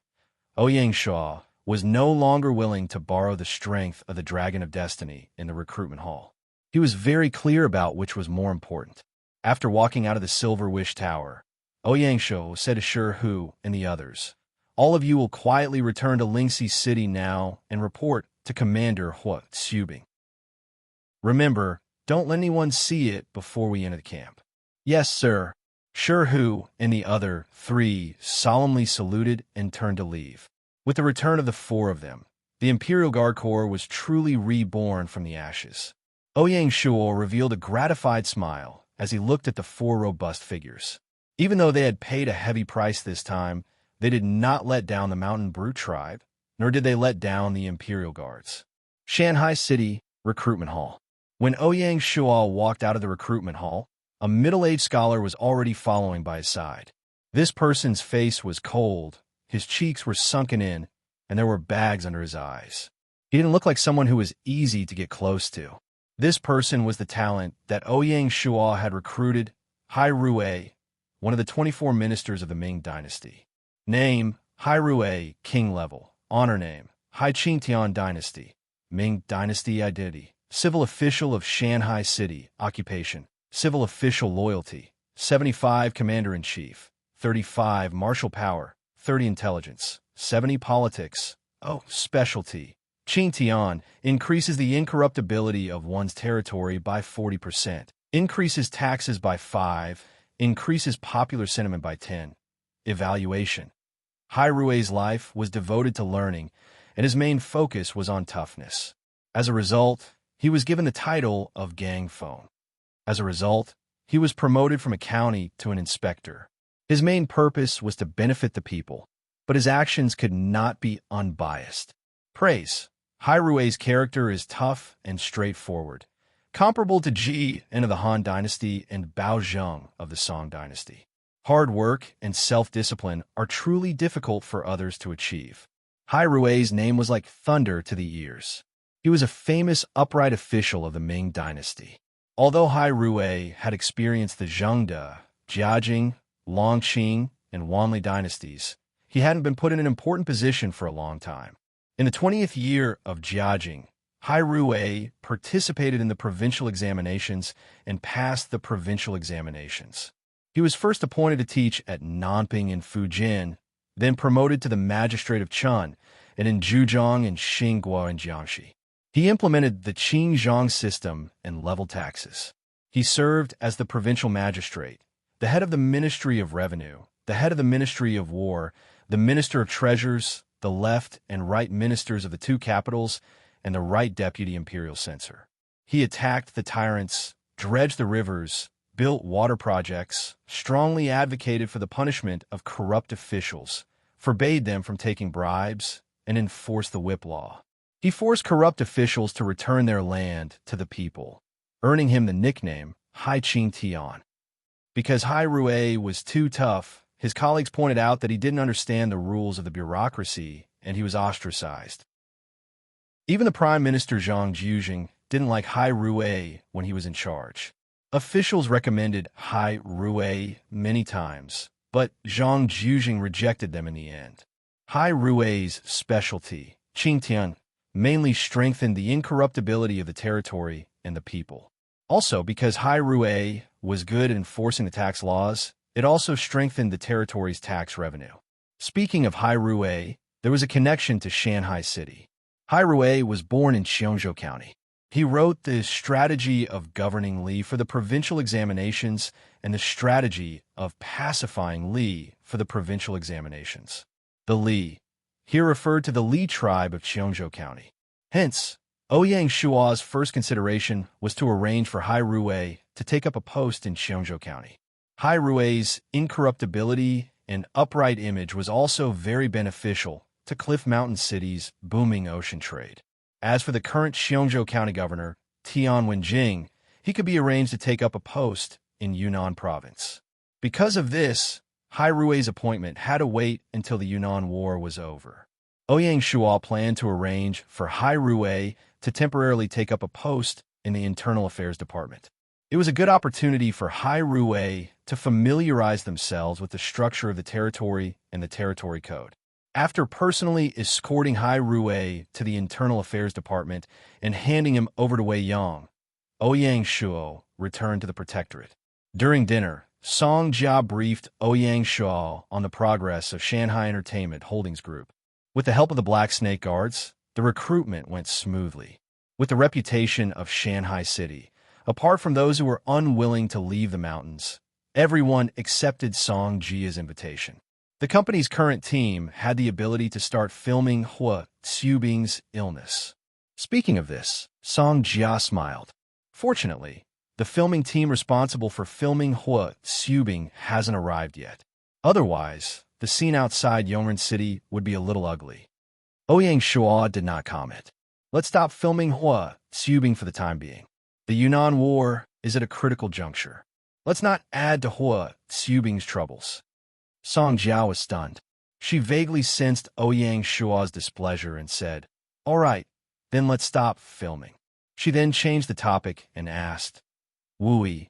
Ouyang Shuo was no longer willing to borrow the strength of the dragon of destiny in the recruitment hall. He was very clear about which was more important. After walking out of the Silver Wish Tower, Ouyang Shuo said to Shi, Hu, and the others, All of you will quietly return to Lingxi City now and report to Commander Hua Xubing. Remember, don't let anyone see it before we enter the camp. Yes, sir. Hu and the other 3 solemnly saluted and turned to leave. With the return of the 4 of them, the Imperial Guard Corps was truly reborn from the ashes. Ouyang Shuo revealed a gratified smile as he looked at the 4 robust figures. Even though they had paid a heavy price this time, they did not let down the Mountain Brute tribe, nor did they let down the Imperial Guards. Shanghai City Recruitment Hall. When Ouyang Shuo walked out of the recruitment hall, a middle-aged scholar was already following by his side. This person's face was cold, his cheeks were sunken in, and there were bags under his eyes. He didn't look like someone who was easy to get close to. This person was the talent that Ouyang Shuo had recruited, Hai Rui, one of the 24 ministers of the Ming Dynasty. Name, Hai Rui, King level. Honor name, Hai Qingtian Dynasty. Ming Dynasty identity. Civil official of Shanghai City. Occupation, civil official loyalty. 75 commander-in-chief. 35 martial power. 30 intelligence. 70 politics. Specialty. Qingtian increases the incorruptibility of one's territory by 40%. Increases taxes by 5. Increases popular sentiment by 10. Evaluation. Hai Rui's life was devoted to learning, and his main focus was on toughness. As a result, he was given the title of Gang Phone. As a result, he was promoted from a county to an inspector. His main purpose was to benefit the people, but his actions could not be unbiased. Praise. Hai Rui's character is tough and straightforward, comparable to Ji of the Han Dynasty and Bao Zheng of the Song Dynasty. Hard work and self-discipline are truly difficult for others to achieve. Hai Rui's name was like thunder to the ears. He was a famous upright official of the Ming Dynasty. Although Hai Rui had experienced the Zhengde, Jiajing, Longqing, and Wanli dynasties, he hadn't been put in an important position for a long time. In the 20th year of Jiajing, Hai Rui participated in the provincial examinations and passed the provincial examinations. He was first appointed to teach at Nanping and Fujian, then promoted to the magistrate of Chun, and in Zhujiang and Xinghua and Jiangxi. He implemented the Qingzhang system and leveled taxes. He served as the provincial magistrate, the head of the Ministry of Revenue, the head of the Ministry of War, the Minister of Treasures, the left and right ministers of the 2 capitals, and the right deputy imperial censor. He attacked the tyrants, dredged the rivers, built water projects, strongly advocated for the punishment of corrupt officials, forbade them from taking bribes, and enforced the whip law. He forced corrupt officials to return their land to the people, earning him the nickname Hai Qingtian. Because Hai Rui was too tough, his colleagues pointed out that he didn't understand the rules of the bureaucracy, and he was ostracized. Even the Prime Minister Zhang Jiujing didn't like Hai Rui when he was in charge. Officials recommended Hai Rui many times, but Zhang Jiujing rejected them in the end. Hai Rui's specialty, Qingtian, mainly strengthened the incorruptibility of the territory and the people. Also, because Hai Rui was good at enforcing the tax laws, it also strengthened the territory's tax revenue. Speaking of Hai Rui, there was a connection to Shanghai City. Hai Rui was born in Xiongzhou County. He wrote the strategy of governing Li for the provincial examinations and the strategy of pacifying Li for the provincial examinations. The Li, here referred to the Li tribe of Xiongzhou County. Hence, Ouyang Shuo's first consideration was to arrange for Hai Rui to take up a post in Xiongzhou County. Hai Rui's incorruptibility and upright image was also very beneficial to Cliff Mountain City's booming ocean trade. As for the current Xiongzhou County governor, Tian Wenjing, he could be arranged to take up a post in Yunnan province. Because of this, Hai Rui's appointment had to wait until the Yunnan War was over. Ouyang Shuo planned to arrange for Hai Rui to temporarily take up a post in the Internal Affairs Department. It was a good opportunity for Hai Rui to familiarize themselves with the structure of the territory and the territory code. After personally escorting Hai Rui to the Internal Affairs Department and handing him over to Wei Yang, Ouyang Shuo returned to the Protectorate. During dinner, Song Jia briefed Ouyang Shuo on the progress of Shanghai Entertainment Holdings Group. With the help of the Black Snake Guards, the recruitment went smoothly. With the reputation of Shanghai City, apart from those who were unwilling to leave the mountains, Everyone accepted Song Jia's invitation. The company's current team had the ability to start filming Hua Xiubing's illness. Speaking of this, Song Jia smiled. Fortunately, the filming team responsible for filming Hua Xiubing hasn't arrived yet. Otherwise, the scene outside Yongren City would be a little ugly. Ouyang Shua did not comment. Let's stop filming Hua Xiubing for the time being. The Yunnan War is at a critical juncture. Let's not add to Hua Xiubing's troubles. Song Jiao was stunned. She vaguely sensed Ouyang Shua's displeasure and said, "All right, then let's stop filming." She then changed the topic and asked, "Wu Yi,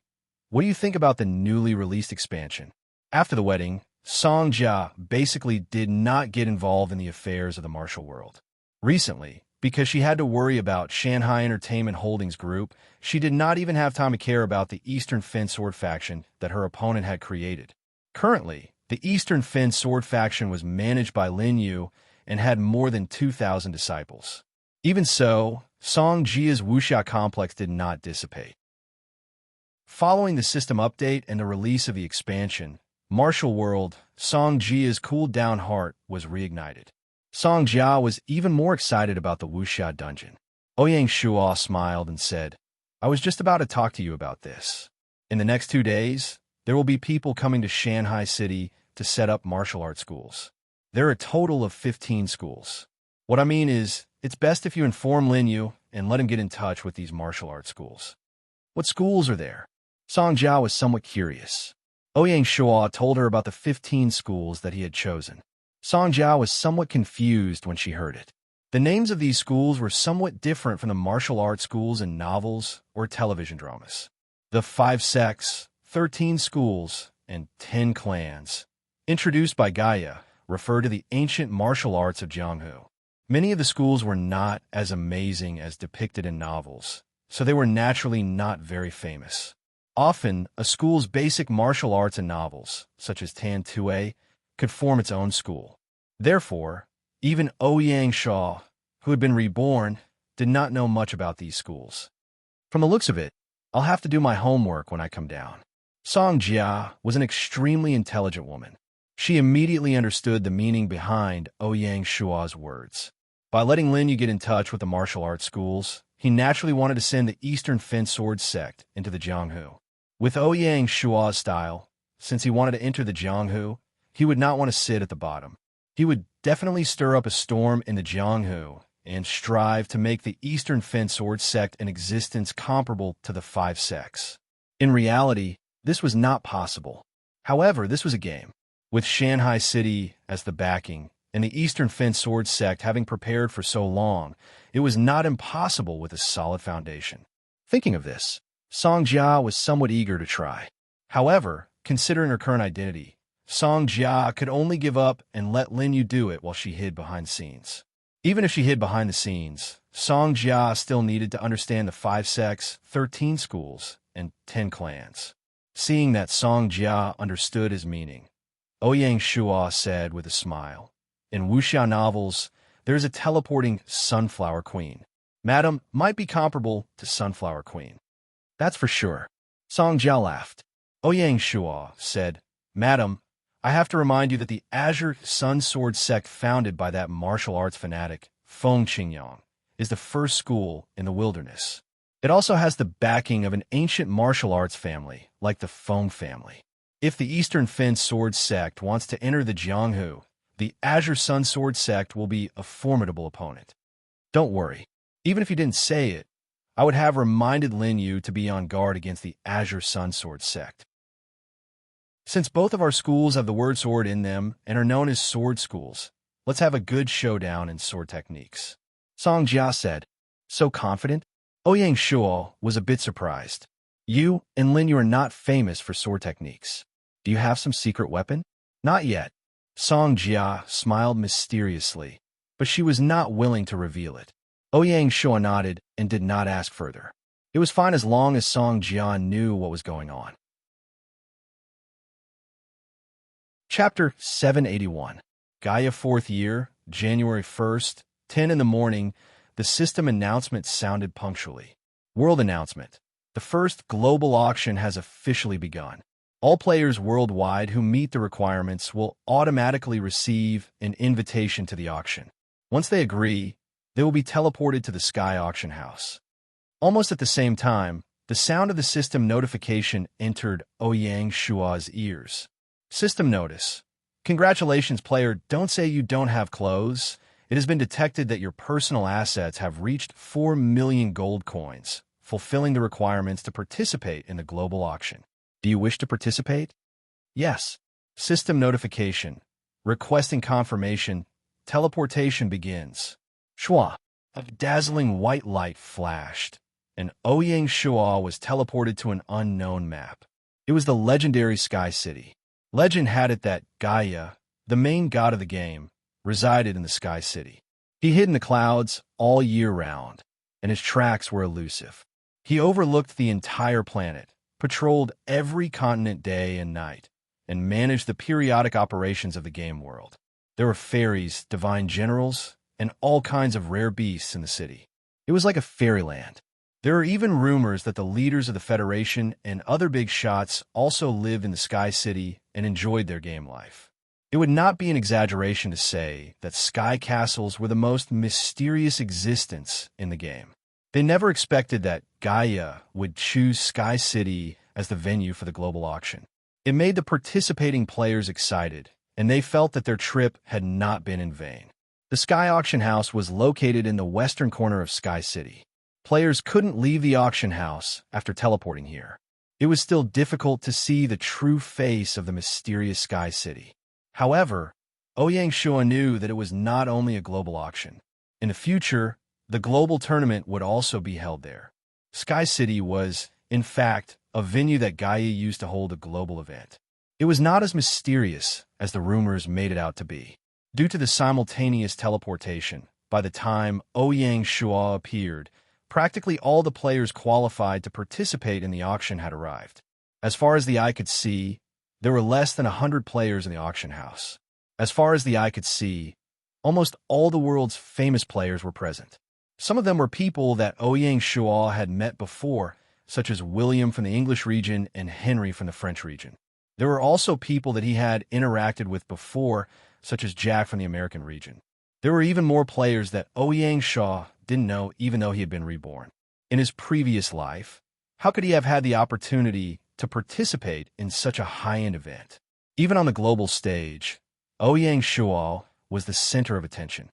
what do you think about the newly released expansion?" After the wedding, Song Jia basically did not get involved in the affairs of the martial world. Recently, because she had to worry about Shanghai Entertainment Holdings Group, she did not even have time to care about the Eastern Fen Sword faction that her opponent had created. Currently, the Eastern Fen Sword faction was managed by Lin Yu and had more than 2,000 disciples. Even so, Song Jia's wuxia complex did not dissipate. Following the system update and the release of the expansion, Martial World, Song Jia's cooled-down heart was reignited. Song Jia was even more excited about the wuxia dungeon. Ouyang Shua smiled and said, "I was just about to talk to you about this. In the next 2 days, there will be people coming to Shanghai City to set up martial arts schools. There are a total of 15 schools. What I mean is, it's best if you inform Lin Yu and let him get in touch with these martial arts schools." "What schools are there?" Song Jia was somewhat curious. Ouyang Shua told her about the 15 schools that he had chosen. Song Jia was somewhat confused when she heard it. The names of these schools were somewhat different from the martial arts schools in novels or television dramas. The 5 sects, 13 schools, and 10 clans, introduced by Gaia, refer to the ancient martial arts of Jianghu. Many of the schools were not as amazing as depicted in novels, so they were naturally not very famous. Often, a school's basic martial arts in novels, such as Tan Tue, could form its own school. Therefore, even Ouyang Shua, who had been reborn, did not know much about these schools. From the looks of it, I'll have to do my homework when I come down. Song Jia was an extremely intelligent woman. She immediately understood the meaning behind Ouyang Shua's words. By letting Lin Yu get in touch with the martial arts schools, he naturally wanted to send the Eastern Fen Sword sect into the Jianghu. With Ouyang Shua's style, since he wanted to enter the Jianghu, he would not want to sit at the bottom. He would definitely stir up a storm in the Jianghu and strive to make the Eastern Fen Sword sect an existence comparable to the 5 sects. In reality, this was not possible. However, this was a game. With Shanghai City as the backing, and the Eastern Fen Sword sect having prepared for so long, it was not impossible with a solid foundation. Thinking of this, Song Jia was somewhat eager to try. However, considering her current identity, Song Jia could only give up and let Lin Yu do it while she hid behind the scenes. Even if she hid behind the scenes, Song Jia still needed to understand the 5 sects, 13 schools, and 10 clans. Seeing that Song Jia understood his meaning, Ouyang Shua said with a smile, "In wuxia novels, there is a teleporting Sunflower Queen. Madam might be comparable to Sunflower Queen." "That's for sure." Song Jia laughed. Ouyang Shua said, "Madam, I have to remind you that the Azure Sun Sword sect founded by that martial arts fanatic, Feng Qingyang, is the first school in the wilderness. It also has the backing of an ancient martial arts family, like the Feng family. If the Eastern Fen Sword sect wants to enter the Jianghu, the Azure Sun Sword sect will be a formidable opponent. Don't worry, even if you didn't say it, I would have reminded Lin Yu to be on guard against the Azure Sun Sword sect. Since both of our schools have the word sword in them and are known as sword schools, let's have a good showdown in sword techniques." Song Jia said. "So confident?" Ouyang Shua was a bit surprised. "You and Lin Yu are not famous for sword techniques. Do you have some secret weapon?" "Not yet." Song Jia smiled mysteriously, but she was not willing to reveal it. Ouyang Shua nodded and did not ask further. It was fine as long as Song Jia knew what was going on. Chapter 781. Gaia 4th Year, January 1st, 10 in the morning, the system announcement sounded punctually. World announcement. The first global auction has officially begun. All players worldwide who meet the requirements will automatically receive an invitation to the auction. Once they agree, they will be teleported to the Sky Auction House. Almost at the same time, the sound of the system notification entered Ouyang Shua's ears. System notice. Congratulations, player. Don't say you don't have clothes. It has been detected that your personal assets have reached 4 million gold coins, fulfilling the requirements to participate in the global auction. Do you wish to participate? Yes. System notification. Requesting confirmation. Teleportation begins. Shua. A dazzling white light flashed, and Ouyang Shua was teleported to an unknown map. It was the legendary Sky City. Legend had it that Gaia, the main god of the game, resided in the Sky City. He hid in the clouds all year round, and his tracks were elusive. He overlooked the entire planet, patrolled every continent day and night, and managed the periodic operations of the game world. There were fairies, divine generals, and all kinds of rare beasts in the city. It was like a fairyland. There are even rumors that the leaders of the Federation and other big shots also lived in the Sky City and enjoyed their game life. It would not be an exaggeration to say that Sky Castles were the most mysterious existence in the game. They never expected that Gaia would choose Sky City as the venue for the global auction. It made the participating players excited, and they felt that their trip had not been in vain. The Sky Auction House was located in the western corner of Sky City. Players couldn't leave the auction house after teleporting here. It was still difficult to see the true face of the mysterious Sky City. However, Ouyang Shua knew that it was not only a global auction. In the future, the global tournament would also be held there. Sky City was, in fact, a venue that Gaia used to hold a global event. It was not as mysterious as the rumors made it out to be. Due to the simultaneous teleportation, by the time Ouyang Shua appeared, practically all the players qualified to participate in the auction had arrived. As far as the eye could see, there were less than 100 players in the auction house. As far as the eye could see, almost all the world's famous players were present. Some of them were people that Ouyang Shua had met before, such as William from the English region and Henry from the French region. There were also people that he had interacted with before, such as Jack from the American region. There were even more players that Ouyang Shua didn't know even though he had been reborn. In his previous life, how could he have had the opportunity to participate in such a high-end event? Even on the global stage, Ouyang Shua was the center of attention.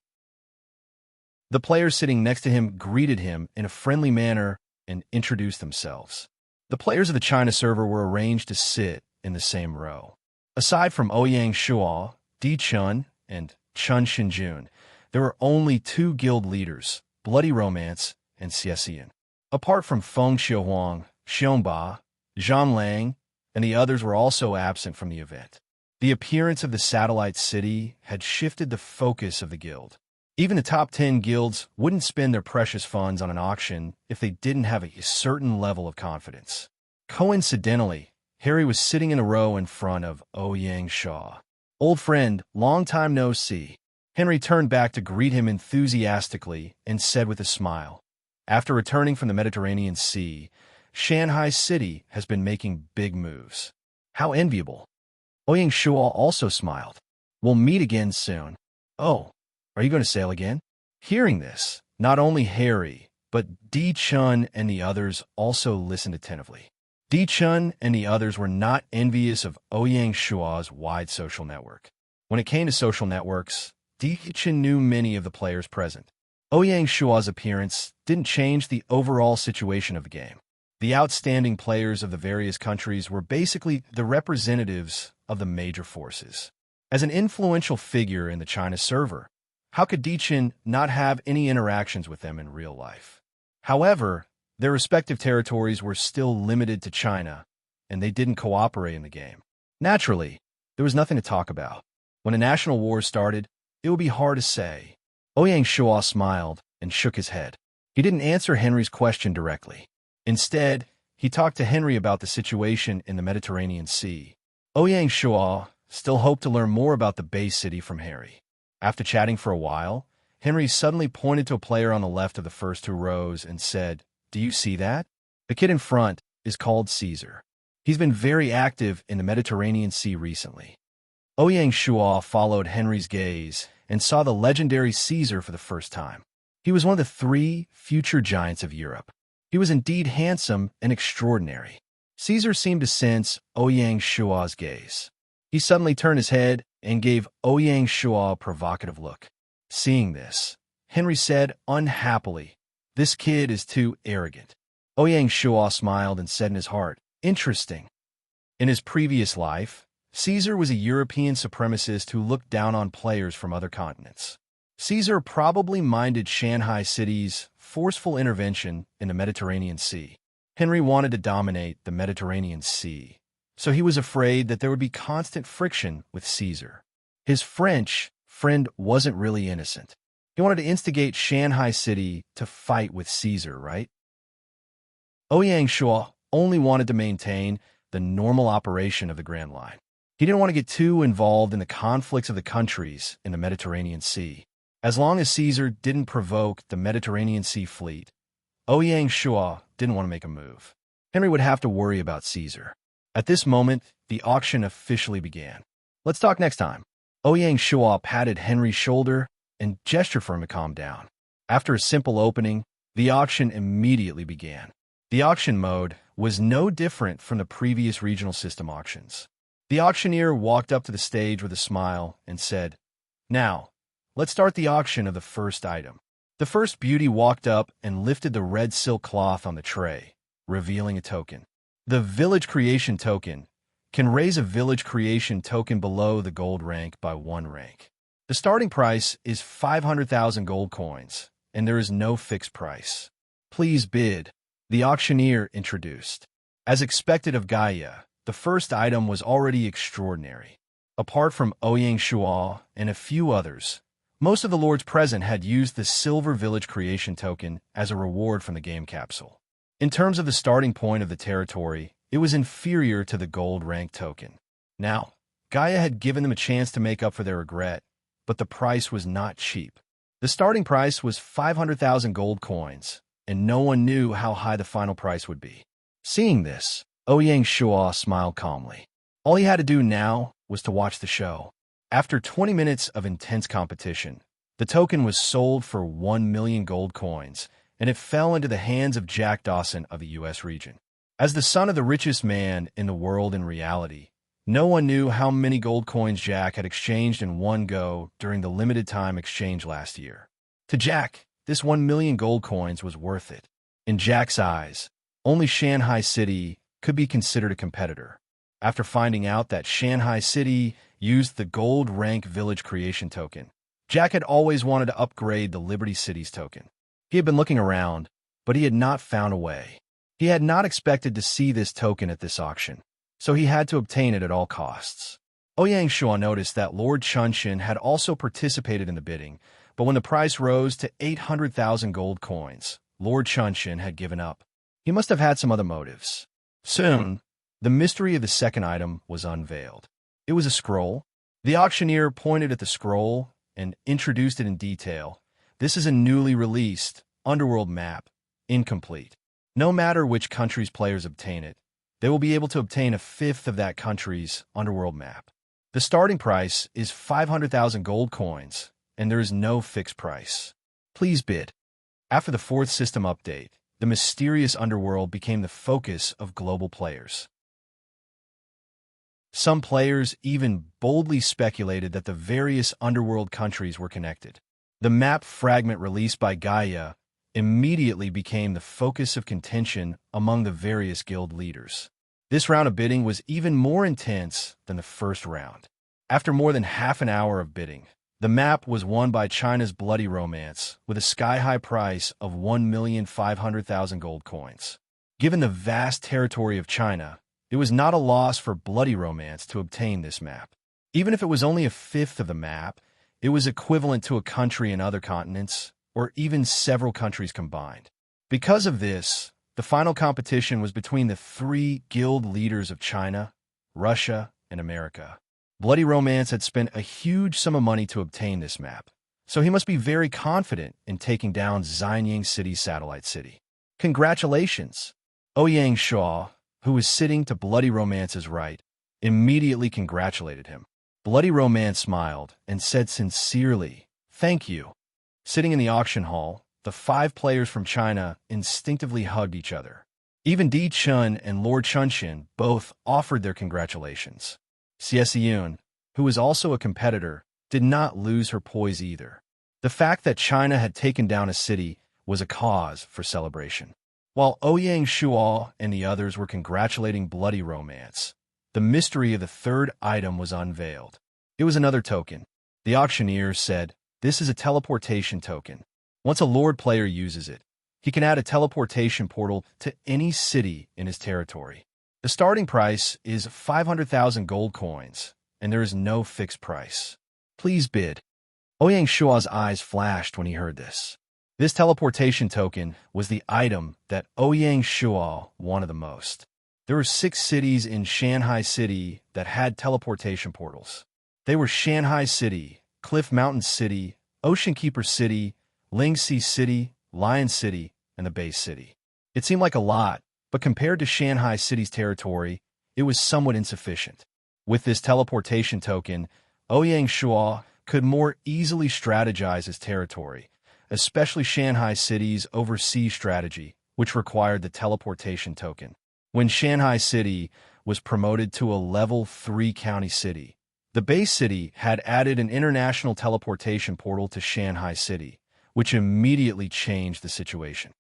The players sitting next to him greeted him in a friendly manner and introduced themselves. The players of the China server were arranged to sit in the same row. Aside from Ouyang Shua, Di Chun, and Chun Shinjun, there were only 2 guild leaders, Bloody Romance and Xiesian. Apart from Feng Xiaohuang, Xiongba, Zhang Lang, and the others were also absent from the event. The appearance of the satellite city had shifted the focus of the guild. Even the top 10 guilds wouldn't spend their precious funds on an auction if they didn't have a certain level of confidence. Coincidentally, Harry was sitting in a row in front of Ouyang Shua. Old friend, long time no see. Henry turned back to greet him enthusiastically and said with a smile, after returning from the Mediterranean Sea, Shanghai City has been making big moves. How enviable. Ouyang Shua also smiled. We'll meet again soon. Oh, are you going to sail again? Hearing this, not only Harry, but Di Chun and the others also listened attentively. Di Chun and the others were not envious of Ouyang Shua's wide social network. When it came to social networks, Di Chun knew many of the players present. Ouyang Shua's appearance didn't change the overall situation of the game. The outstanding players of the various countries were basically the representatives of the major forces. As an influential figure in the China server, how could Di Chun not have any interactions with them in real life? However, their respective territories were still limited to China, and they didn't cooperate in the game. Naturally, there was nothing to talk about. When a national war started, it would be hard to say. Ouyang Shua smiled and shook his head. He didn't answer Henry's question directly. Instead, he talked to Henry about the situation in the Mediterranean Sea. Ouyang Shua still hoped to learn more about the Bay City from Harry. After chatting for a while, Henry suddenly pointed to a player on the left of the first 2 rows and said, "Do you see that? The kid in front is called Caesar. He's been very active in the Mediterranean Sea recently. Ouyang Shua followed Henry's gaze and saw the legendary Caesar for the first time. He was one of the three future giants of Europe. He was indeed handsome and extraordinary. Caesar seemed to sense Ouyang Shua's gaze. He suddenly turned his head and gave Ouyang Shua a provocative look. Seeing this, Henry said unhappily, "This kid is too arrogant." Ouyang Shua smiled and said in his heart, "Interesting." In his previous life, Caesar was a European supremacist who looked down on players from other continents. Caesar probably minded Shanghai City's forceful intervention in the Mediterranean Sea. Henry wanted to dominate the Mediterranean Sea, so he was afraid that there would be constant friction with Caesar. His French friend wasn't really innocent. He wanted to instigate Shanghai City to fight with Caesar, right? Ouyang Shua only wanted to maintain the normal operation of the Grand Line. He didn't want to get too involved in the conflicts of the countries in the Mediterranean Sea. As long as Caesar didn't provoke the Mediterranean Sea fleet, Ouyang Shua didn't want to make a move. Henry would have to worry about Caesar. At this moment, the auction officially began. Let's talk next time. Ouyang Shua patted Henry's shoulder and gestured for him to calm down. After a simple opening, the auction immediately began. The auction mode was no different from the previous regional system auctions. The auctioneer walked up to the stage with a smile and said, "Now, let's start the auction of the first item." The first beauty walked up and lifted the red silk cloth on the tray, revealing a token. The Village Creation token can raise a Village Creation token below the gold rank by 1 rank. The starting price is 500,000 gold coins, and there is no fixed price. Please bid, the auctioneer introduced. As expected of Gaia, the first item was already extraordinary. Apart from Ouyang Shua and a few others, most of the lords present had used the Silver Village Creation token as a reward from the game capsule. In terms of the starting point of the territory, it was inferior to the gold rank token. Now, Gaia had given them a chance to make up for their regret, but the price was not cheap. The starting price was 500,000 gold coins, and no one knew how high the final price would be. Seeing this, Ouyang Shua smiled calmly. All he had to do now was to watch the show. After 20 minutes of intense competition, the token was sold for 1 million gold coins, and it fell into the hands of Jack Dawson of the U.S. region. As the son of the richest man in the world in reality, no one knew how many gold coins Jack had exchanged in one go during the limited time exchange last year. To Jack, this 1 million gold coins was worth it. In Jack's eyes, only Shanghai City could be considered a competitor. After finding out that Shanghai City used the gold rank Village Creation token, Jack had always wanted to upgrade the Liberty Cities token. He had been looking around, but he had not found a way. He had not expected to see this token at this auction, so he had to obtain it at all costs. Ouyang Shua noticed that Lord Chunshin had also participated in the bidding, but when the price rose to 800,000 gold coins, Lord Chunshin had given up. He must have had some other motives. Soon, the mystery of the second item was unveiled. It was a scroll. The auctioneer pointed at the scroll and introduced it in detail. This is a newly released Underworld map, incomplete. No matter which country's players obtain it, they will be able to obtain a fifth of that country's Underworld map. The starting price is 500,000 gold coins, and there is no fixed price. Please bid. After the fourth system update, the mysterious Underworld became the focus of global players. Some players even boldly speculated that the various Underworld countries were connected. The map fragment released by Gaia immediately became the focus of contention among the various guild leaders. This round of bidding was even more intense than the first round. After more than half an hour of bidding, the map was won by China's Bloody Romance with a sky-high price of 1,500,000 gold coins. Given the vast territory of China, it was not a loss for Bloody Romance to obtain this map. Even if it was only a fifth of the map, it was equivalent to a country in other continents, or even several countries combined. Because of this, the final competition was between the three guild leaders of China, Russia, and America. Bloody Romance had spent a huge sum of money to obtain this map, so he must be very confident in taking down Xianying City's satellite city. Congratulations! Ouyang Shua, who was sitting to Bloody Romance's right, immediately congratulated him. Bloody Romance smiled and said sincerely, "Thank you." Sitting in the auction hall, the 5 players from China instinctively hugged each other. Even Di Chun and Lord Chunxin both offered their congratulations. Xie Yun, who was also a competitor, did not lose her poise either. The fact that China had taken down a city was a cause for celebration. While Ouyang Shuo and the others were congratulating Bloody Romance, the mystery of the third item was unveiled. It was another token. The auctioneer said, "This is a teleportation token. Once a Lord player uses it, he can add a teleportation portal to any city in his territory. The starting price is 500,000 gold coins, and there is no fixed price. Please bid." Ouyang Shuo's eyes flashed when he heard this. This teleportation token was the item that Ouyang Shuo wanted the most. There were 6 cities in Shanghai City that had teleportation portals. They were Shanghai City, Cliff Mountain City, Ocean Keeper City, Lingxi City, Lion City, and the Bay City. It seemed like a lot, but compared to Shanghai City's territory, it was somewhat insufficient. With this teleportation token, Ouyang Shuo could more easily strategize his territory, especially Shanghai City's overseas strategy, which required the teleportation token. When Shanghai City was promoted to a level 3 county city, the Bay City had added an international teleportation portal to Shanghai City, which immediately changed the situation.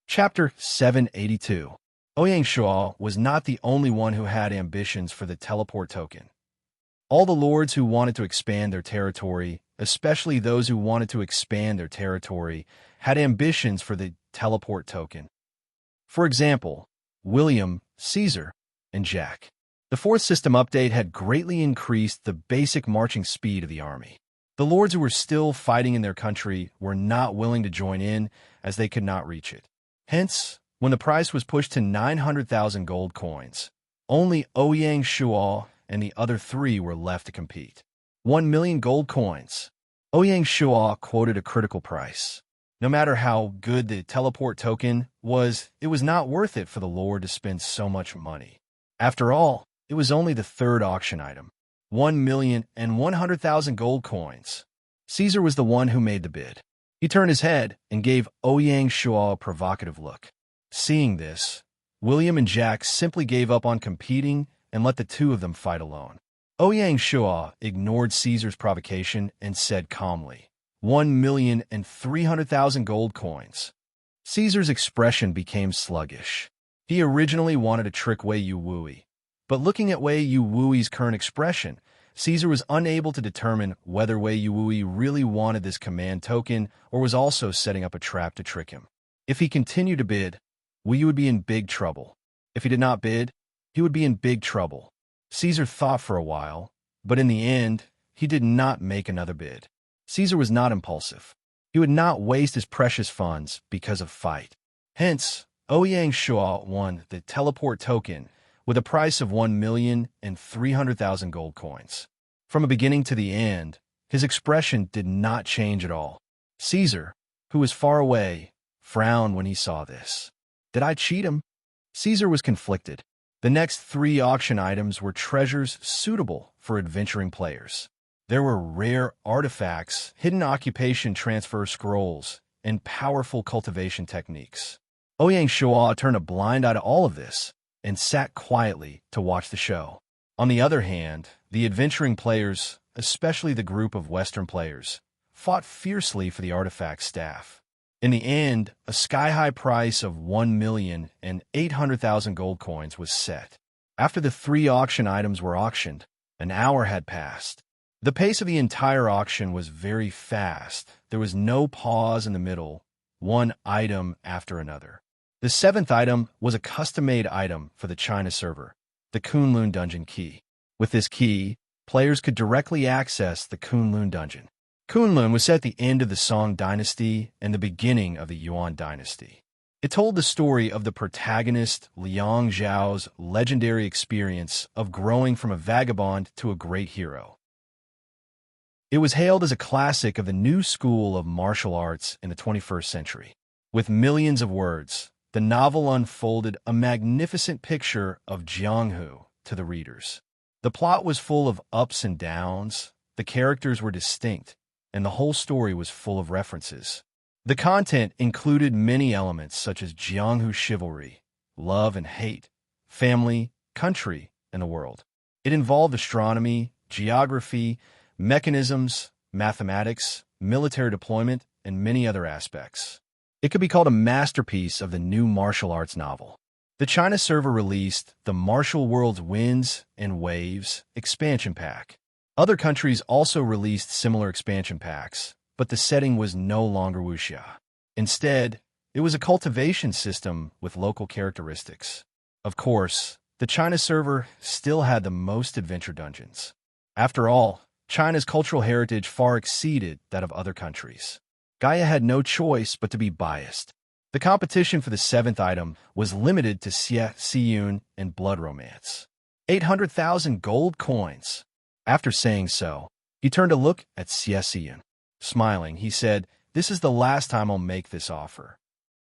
Chapter 782. Ouyang Shuo was not the only one who had ambitions for the teleport token. All the lords who wanted to expand their territory, especially those who wanted to expand their territory, had ambitions for the teleport token. For example, William, Caesar, and Jack. The 4th system update had greatly increased the basic marching speed of the army. The lords who were still fighting in their country were not willing to join in as they could not reach it. Hence, when the price was pushed to 900,000 gold coins, only Ouyang Shuo and the other 3 were left to compete. 1 million gold coins. Ouyang Shuo quoted a critical price. No matter how good the teleport token was, it was not worth it for the lord to spend so much money. After all, it was only the 3rd auction item. 1,100,000 gold coins. Caesar was the one who made the bid. He turned his head and gave Ouyang Shuo a provocative look. Seeing this, William and Jack simply gave up on competing and let the 2 of them fight alone. Ouyang Shuo ignored Caesar's provocation and said calmly, 1,300,000 gold coins. Caesar's expression became sluggish. He originally wanted to trick Wei Yu Wui, but looking at Wei Yu Wui's current expression, Caesar was unable to determine whether Wei Yu Wui really wanted this command token or was also setting up a trap to trick him. If he continued to bid, Wei Yu would be in big trouble. If he did not bid, he would be in big trouble. Caesar thought for a while, but in the end, he did not make another bid. Caesar was not impulsive. He would not waste his precious funds because of fight. Hence, Ouyang Shuo won the teleport token with a price of 1,300,000 gold coins. From the beginning to the end, his expression did not change at all. Caesar, who was far away, frowned when he saw this. Did I cheat him? Caesar was conflicted. The next 3 auction items were treasures suitable for adventuring players. There were rare artifacts, hidden occupation transfer scrolls, and powerful cultivation techniques. Ouyang Shuo turned a blind eye to all of this and sat quietly to watch the show. On the other hand, the adventuring players, especially the group of Western players, fought fiercely for the artifact staff. In the end, a sky-high price of 1,800,000 gold coins was set. After the 3 auction items were auctioned, an hour had passed. The pace of the entire auction was very fast. There was no pause in the middle, one item after another. The 7th item was a custom-made item for the China server, the Kunlun Dungeon Key. With this key, players could directly access the Kunlun Dungeon. Kunlun was set at the end of the Song Dynasty and the beginning of the Yuan Dynasty. It told the story of the protagonist Liang Zhao's legendary experience of growing from a vagabond to a great hero. It was hailed as a classic of the new school of martial arts in the 21st century. With millions of words, the novel unfolded a magnificent picture of Jianghu to the readers. The plot was full of ups and downs, the characters were distinct, and the whole story was full of references. The content included many elements such as Jianghu chivalry, love and hate, family, country, and the world. It involved astronomy, geography, mechanisms, mathematics, military deployment, and many other aspects. It could be called a masterpiece of the new martial arts novel. The China server released the Martial Worlds Winds and Waves expansion pack. Other countries also released similar expansion packs, but the setting was no longer wuxia. Instead, it was a cultivation system with local characteristics. Of course, the China server still had the most adventure dungeons. After all, China's cultural heritage far exceeded that of other countries. Gaia had no choice but to be biased. The competition for the 7th item was limited to Xie Xiyun and Blood Romance. 800,000 gold coins. After saying so, he turned to look at Xie Xiyun. Smiling, he said, "This is the last time I'll make this offer."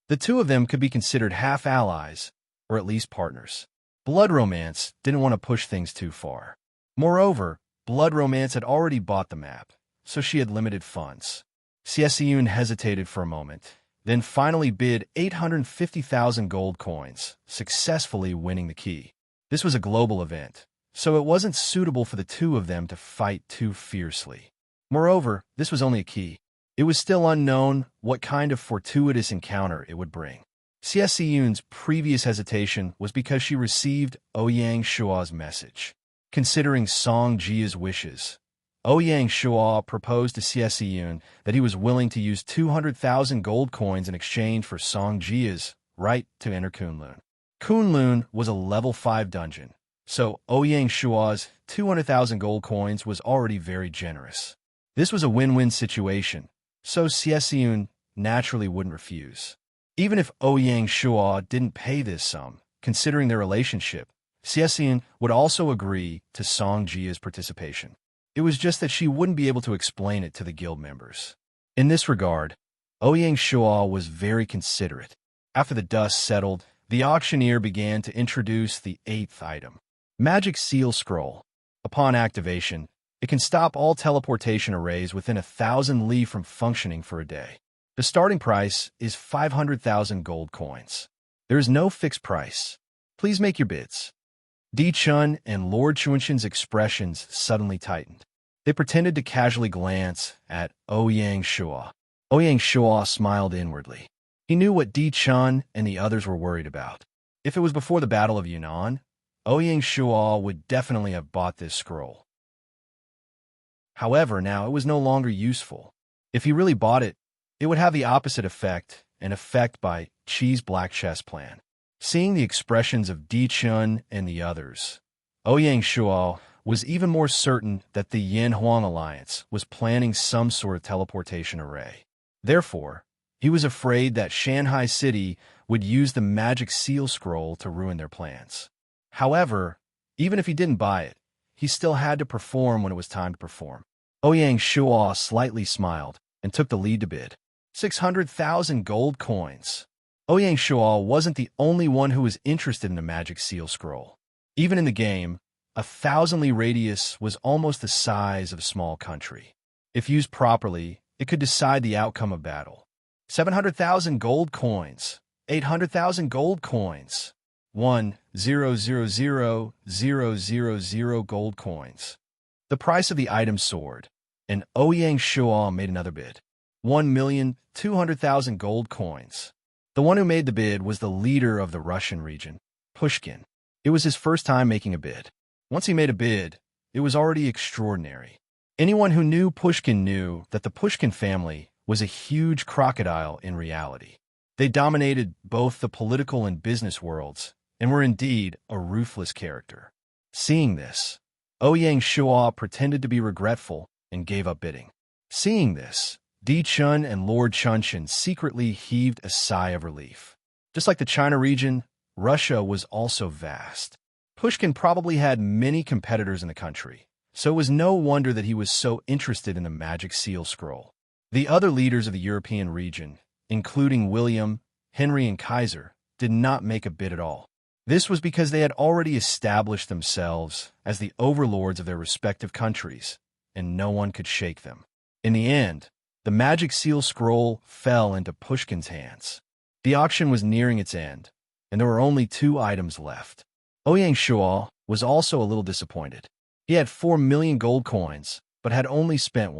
The two of them could be considered half-allies, or at least partners. Blood Romance didn't want to push things too far. Moreover, Blood Romance had already bought the map, so she had limited funds. Xie Xiyun hesitated for a moment, then finally bid 850,000 gold coins, successfully winning the key. This was a global event, so it wasn't suitable for the two of them to fight too fiercely. Moreover, this was only a key. It was still unknown what kind of fortuitous encounter it would bring. Xie Xiyun's previous hesitation was because she received Ouyang Shua's message. Considering Song Jia's wishes, Ouyang Shua proposed to Xie Xiyun that he was willing to use 200,000 gold coins in exchange for Song Jia's right to enter Kunlun. Kunlun was a level 5 dungeon, so Ouyang Shua's 200,000 gold coins was already very generous. This was a win-win situation, so Xie Xiyun naturally wouldn't refuse. Even if Ouyang Shua didn't pay this sum, considering their relationship, Xie Xiyun would also agree to Song Jia's participation. It was just that she wouldn't be able to explain it to the guild members. In this regard, Ouyang Shua was very considerate. After the dust settled, the auctioneer began to introduce the 8th item, Magic Seal Scroll. Upon activation, it can stop all teleportation arrays within 1,000 li from functioning for a day. The starting price is 500,000 gold coins. There is no fixed price. Please make your bids. Di Chun and Lord Chunshin's expressions suddenly tightened. They pretended to casually glance at Ouyang Shua. Ouyang Shua smiled inwardly. He knew what Di Chun and the others were worried about. If it was before the Battle of Yunnan, Ouyang Shua would definitely have bought this scroll. However, now it was no longer useful. If he really bought it, it would have the opposite effect, an effect by Qi's Black Chess plan. Seeing the expressions of Di Chun and the others, Ouyang Shua was even more certain that the Yan-Huang alliance was planning some sort of teleportation array. Therefore, he was afraid that Shanghai City would use the magic seal scroll to ruin their plans. However, even if he didn't buy it, he still had to perform when it was time to perform. Ouyang Shua slightly smiled and took the lead to bid. 600,000 gold coins. Ouyang Shua wasn't the only one who was interested in the magic seal scroll. Even in the game, 1,000 li radius was almost the size of a small country. If used properly, it could decide the outcome of battle. 700,000 gold coins. 800,000 gold coins. 1,000,000 gold coins. The price of the item soared, and Ouyang Shua made another bid. 1,200,000 gold coins. The one who made the bid was the leader of the Russian region, Pushkin. It was his first time making a bid. Once he made a bid, it was already extraordinary. Anyone who knew Pushkin knew that the Pushkin family was a huge crocodile in reality. They dominated both the political and business worlds, and were indeed a ruthless character. Seeing this, Ouyang Shua pretended to be regretful and gave up bidding. Seeing this, Di Chun and Lord Chunshin secretly heaved a sigh of relief. Just like the China region, Russia was also vast. Pushkin probably had many competitors in the country, so it was no wonder that he was so interested in the magic seal scroll. The other leaders of the European region, including William, Henry, and Kaiser, did not make a bid at all. This was because they had already established themselves as the overlords of their respective countries, and no one could shake them. In the end, the magic seal scroll fell into Pushkin's hands. The auction was nearing its end, and there were only 2 items left. Ouyang Shuo was also a little disappointed. He had 4 million gold coins, but had only spent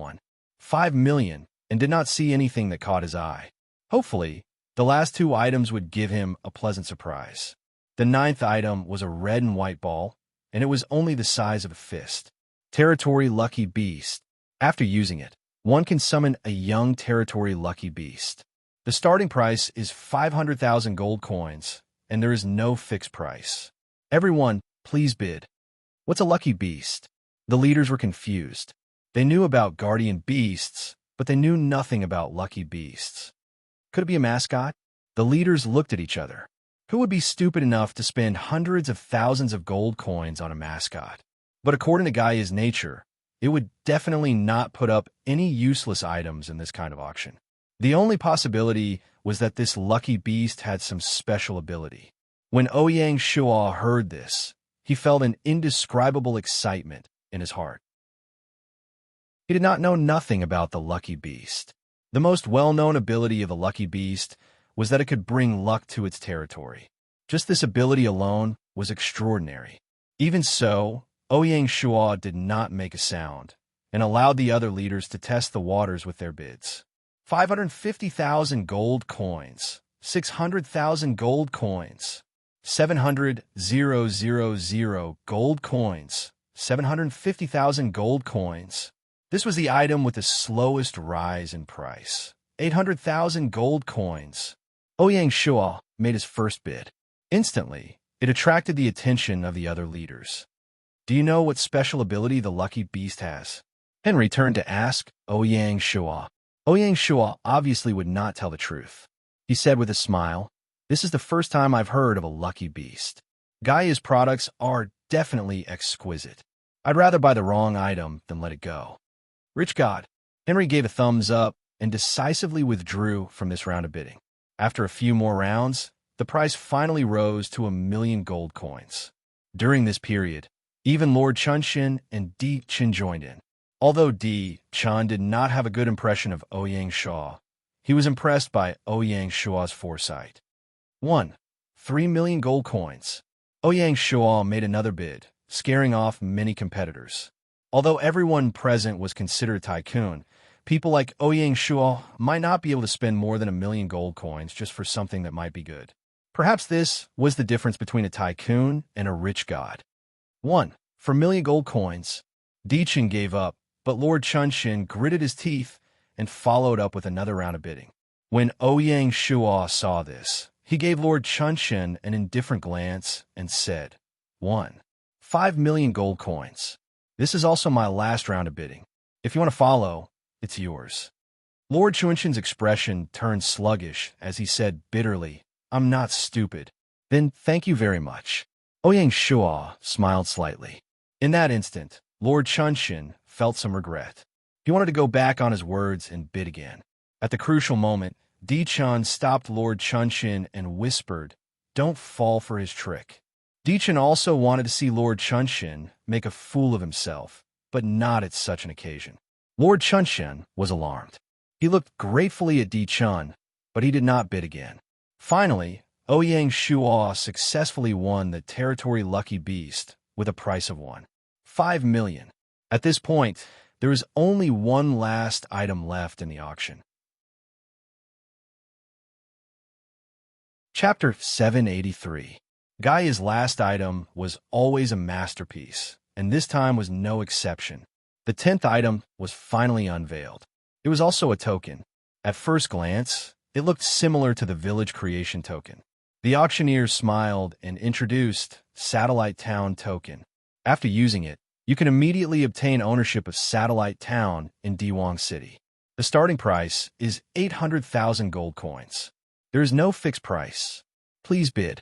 5 million, and did not see anything that caught his eye. Hopefully, the last 2 items would give him a pleasant surprise. The 9th item was a red and white ball, and it was only the size of a fist. Territory Lucky Beast. After using it, one can summon a young Territory Lucky Beast. The starting price is 500,000 gold coins, and there is no fixed price. Everyone, please bid. What's a lucky beast? The leaders were confused. They knew about guardian beasts, but they knew nothing about lucky beasts. Could it be a mascot? The leaders looked at each other. Who would be stupid enough to spend hundreds of thousands of gold coins on a mascot? But according to Gaia's nature, it would definitely not put up any useless items in this kind of auction. The only possibility was that this lucky beast had some special ability. When Ouyang Shuo heard this, he felt an indescribable excitement in his heart. He did not know nothing about the lucky beast. The most well-known ability of the lucky beast was that it could bring luck to its territory. Just this ability alone was extraordinary. Even so, Ouyang Shuo did not make a sound, and allowed the other leaders to test the waters with their bids. 550,000 gold coins, 600,000 gold coins, 700,000 gold coins, 750,000 gold coins. This was the item with the slowest rise in price. 800,000 gold coins. Ouyang Shuo made his first bid. Instantly, it attracted the attention of the other leaders. Do you know what special ability the lucky beast has? Henry turned to ask Ouyang Shuo. Ouyang Shuo obviously would not tell the truth. He said with a smile, "This is the first time I've heard of a lucky beast. Gaia's products are definitely exquisite. I'd rather buy the wrong item than let it go." Rich God. Henry gave a thumbs up and decisively withdrew from this round of bidding. After a few more rounds, the price finally rose to 1,000,000 gold coins. During this period, even Lord Chunshin and Di Chen joined in. Although Di Chen did not have a good impression of Ouyang Shuo, he was impressed by Ouyang Shuo's foresight. 3 million gold coins. Ouyang Shuo made another bid, scaring off many competitors. Although everyone present was considered a tycoon, people like Ouyang Shuo might not be able to spend more than 1,000,000 gold coins just for something that might be good. Perhaps this was the difference between a tycoon and a rich god. 4 million gold coins. Di Chen gave up, but Lord Chunshin gritted his teeth and followed up with another round of bidding. When Ouyang Shuo saw this, he gave Lord Chunshin an indifferent glance and said, 5 million gold coins. This is also my last round of bidding. If you want to follow, it's yours. Lord Chunshin's expression turned sluggish as he said bitterly, "I'm not stupid." "Then thank you very much." Ouyang Shuo smiled slightly. In that instant, Lord Chunshin felt some regret. He wanted to go back on his words and bid again. At the crucial moment, Di Chen stopped Lord Chunshin and whispered, "Don't fall for his trick." Di Chen also wanted to see Lord Chunshin make a fool of himself, but not at such an occasion. Lord Chunshin was alarmed. He looked gratefully at Di Chen, but he did not bid again. Finally, Ouyang Shuo successfully won the Territory Lucky Beast with a price of 5 million. At this point, there is only one last item left in the auction. Chapter 783. Gaia's last item was always a masterpiece, and this time was no exception. The 10th item was finally unveiled. It was also a token. At first glance, it looked similar to the village creation token. The auctioneer smiled and introduced Satellite Town Token. After using it, you can immediately obtain ownership of Satellite Town in Diwang City. The starting price is 800,000 gold coins. There is no fixed price. Please bid.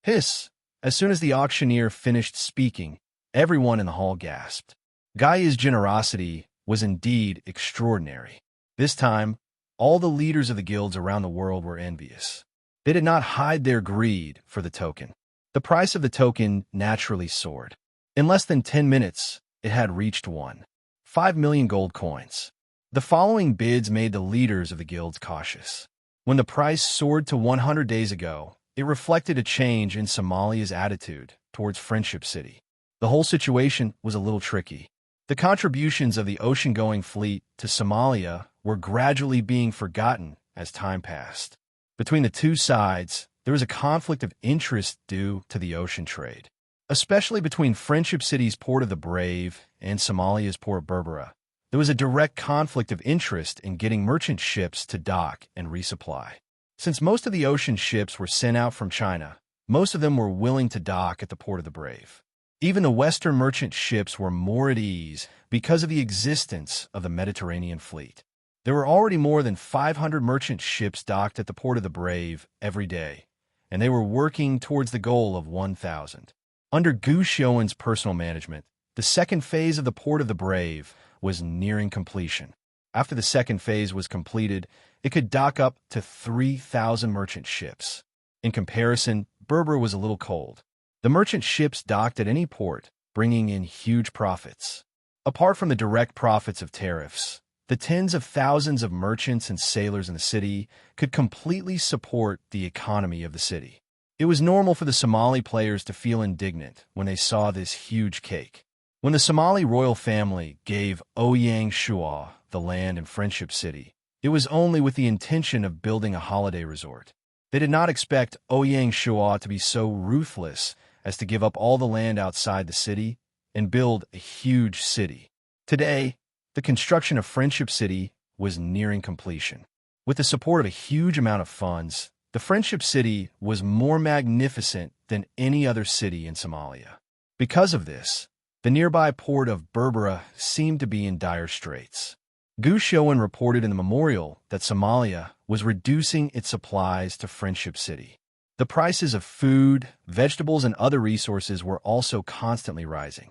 Hiss! As soon as the auctioneer finished speaking, everyone in the hall gasped. Gaia's generosity was indeed extraordinary. This time, all the leaders of the guilds around the world were envious. They did not hide their greed for the token. The price of the token naturally soared. In less than 10 minutes, it had reached 1.5 million gold coins. The following bids made the leaders of the guilds cautious. When the price soared to 100 days ago, it reflected a change in Somalia's attitude towards Friendship City. The whole situation was a little tricky. The contributions of the ocean-going fleet to Somalia were gradually being forgotten as time passed. Between the two sides, there was a conflict of interest due to the ocean trade, especially between Friendship City's Port of the Brave and Somalia's Port of Berbera. There was a direct conflict of interest in getting merchant ships to dock and resupply. Since most of the ocean ships were sent out from China, most of them were willing to dock at the Port of the Brave. Even the Western merchant ships were more at ease because of the existence of the Mediterranean fleet. There were already more than 500 merchant ships docked at the Port of the Brave every day, and they were working towards the goal of 1,000. Under Gu Xiuan's personal management, the second phase of the Port of the Brave was nearing completion. After the second phase was completed, it could dock up to 3,000 merchant ships. In comparison, Berbera was a little cold. The merchant ships docked at any port, bringing in huge profits. Apart from the direct profits of tariffs, the tens of thousands of merchants and sailors in the city could completely support the economy of the city. It was normal for the Somali players to feel indignant when they saw this huge cake. When the Somali royal family gave Ouyang Shua the land in Friendship City, it was only with the intention of building a holiday resort. They did not expect Ouyang Shua to be so ruthless as to give up all the land outside the city and build a huge city. Today, the construction of Friendship City was nearing completion. With the support of a huge amount of funds, the Friendship City was more magnificent than any other city in Somalia. Because of this, the nearby port of Berbera seemed to be in dire straits. Gu Xiuan reported in the memorial that Somalia was reducing its supplies to Friendship City. The prices of food, vegetables, and other resources were also constantly rising.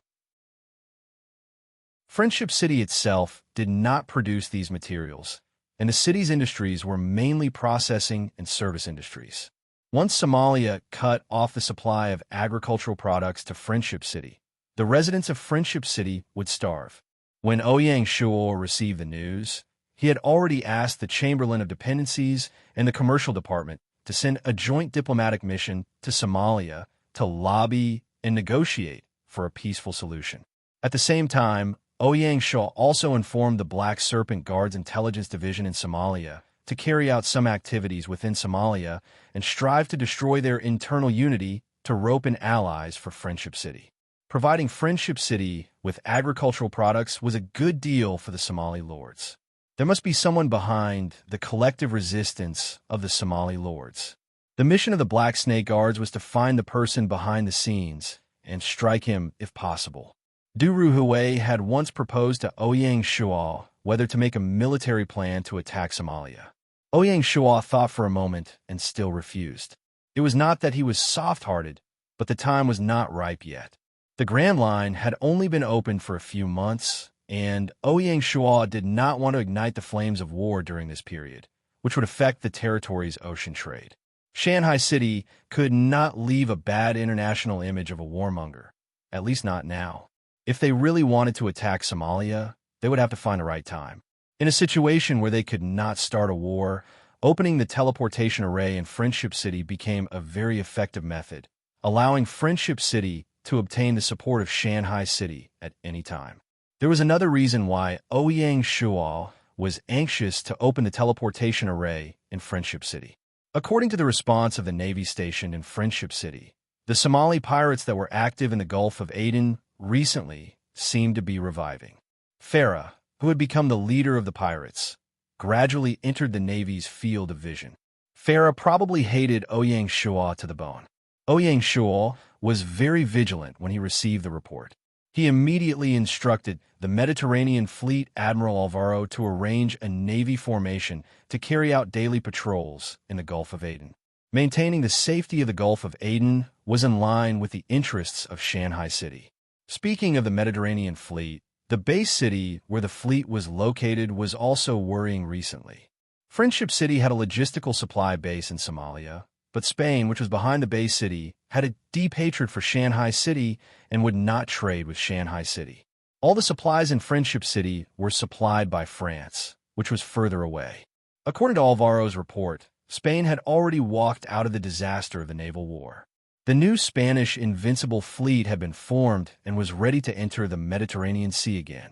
Friendship City itself did not produce these materials, and the city's industries were mainly processing and service industries. Once Somalia cut off the supply of agricultural products to Friendship City, the residents of Friendship City would starve. When Ouyang Shua received the news, he had already asked the Chamberlain of Dependencies and the Commercial Department to send a joint diplomatic mission to Somalia to lobby and negotiate for a peaceful solution. At the same time, Ouyang Shua also informed the Black Serpent Guards Intelligence Division in Somalia to carry out some activities within Somalia and strive to destroy their internal unity to rope in allies for Friendship City. Providing Friendship City with agricultural products was a good deal for the Somali lords. There must be someone behind the collective resistance of the Somali lords. The mission of the Black Snake Guards was to find the person behind the scenes and strike him if possible. Duru Huey had once proposed to Ouyang Shua whether to make a military plan to attack Somalia. Ouyang Shua thought for a moment and still refused. It was not that he was soft-hearted, but the time was not ripe yet. The Grand Line had only been opened for a few months, and Ouyang Shua did not want to ignite the flames of war during this period, which would affect the territory's ocean trade. Shanghai City could not leave a bad international image of a warmonger, at least not now. If they really wanted to attack Somalia, they would have to find the right time. In a situation where they could not start a war, opening the teleportation array in Friendship City became a very effective method, allowing Friendship City to obtain the support of Shanghai City at any time. There was another reason why Ouyang Shua was anxious to open the teleportation array in Friendship City. According to the response of the Navy stationed in Friendship City, the Somali pirates that were active in the Gulf of Aden recently seemed to be reviving. Farah, who had become the leader of the pirates, gradually entered the Navy's field of vision. Farah probably hated Ouyang Shua to the bone. Ouyang Shua was very vigilant when he received the report. He immediately instructed the Mediterranean Fleet Admiral Alvaro to arrange a Navy formation to carry out daily patrols in the Gulf of Aden. Maintaining the safety of the Gulf of Aden was in line with the interests of Shanghai City. Speaking of the Mediterranean Fleet, the base city where the fleet was located was also worrying recently. Friendship City had a logistical supply base in Somalia, But Spain, which was behind the Bay City, had a deep hatred for Shanghai City and would not trade with Shanghai City. All the supplies in Friendship City were supplied by France, which was further away. According to Alvaro's report, Spain had already walked out of the disaster of the naval war. The new Spanish Invincible Fleet had been formed and was ready to enter the Mediterranean Sea again.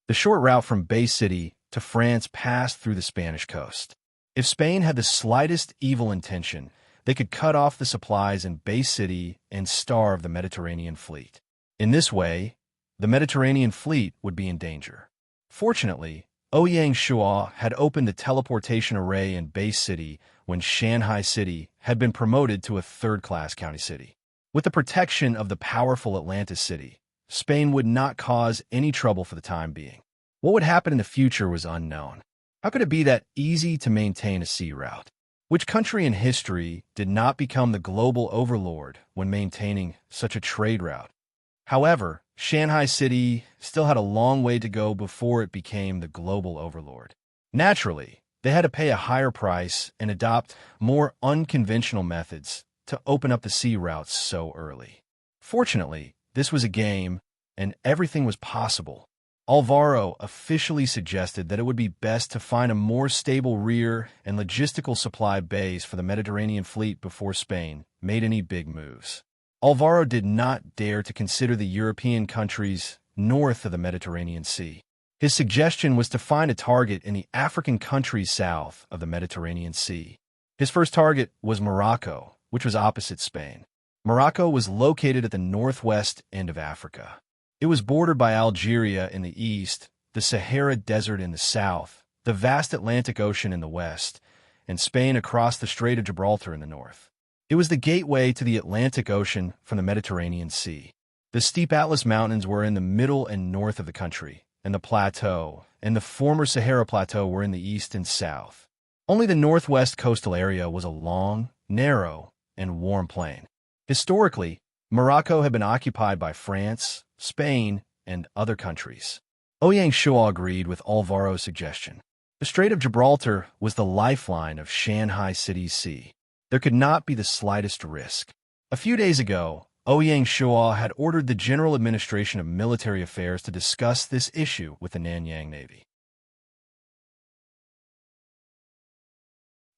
The short route from Bay City to France passed through the Spanish coast. If Spain had the slightest evil intention, they could cut off the supplies in Bay City and starve the Mediterranean fleet. In this way, the Mediterranean fleet would be in danger. Fortunately, Ouyang Shua had opened a teleportation array in Bay City when Shanghai City had been promoted to a third-class county city. With the protection of the powerful Atlantis City, Spain would not cause any trouble for the time being. What would happen in the future was unknown. How could it be that easy to maintain a sea route? Which country in history did not become the global overlord when maintaining such a trade route? However, Shanghai City still had a long way to go before it became the global overlord. Naturally, they had to pay a higher price and adopt more unconventional methods to open up the sea routes so early. Fortunately, this was a game, and everything was possible. Alvaro officially suggested that it would be best to find a more stable rear and logistical supply base for the Mediterranean fleet before Spain made any big moves. Alvaro did not dare to consider the European countries north of the Mediterranean Sea. His suggestion was to find a target in the African countries south of the Mediterranean Sea. His first target was Morocco, which was opposite Spain. Morocco was located at the northwest end of Africa. It was bordered by Algeria in the east, the Sahara Desert in the south, the vast Atlantic Ocean in the west, and Spain across the Strait of Gibraltar in the north. It was the gateway to the Atlantic Ocean from the Mediterranean Sea. The steep Atlas Mountains were in the middle and north of the country, and the plateau and the former Sahara Plateau were in the east and south. Only the northwest coastal area was a long, narrow, and warm plain. Historically, Morocco had been occupied by France, Spain, and other countries. Ouyang Shua agreed with Alvaro's suggestion. The Strait of Gibraltar was the lifeline of Shanghai City's sea. There could not be the slightest risk. A few days ago, Ouyang Shua had ordered the General Administration of Military Affairs to discuss this issue with the Nanyang Navy.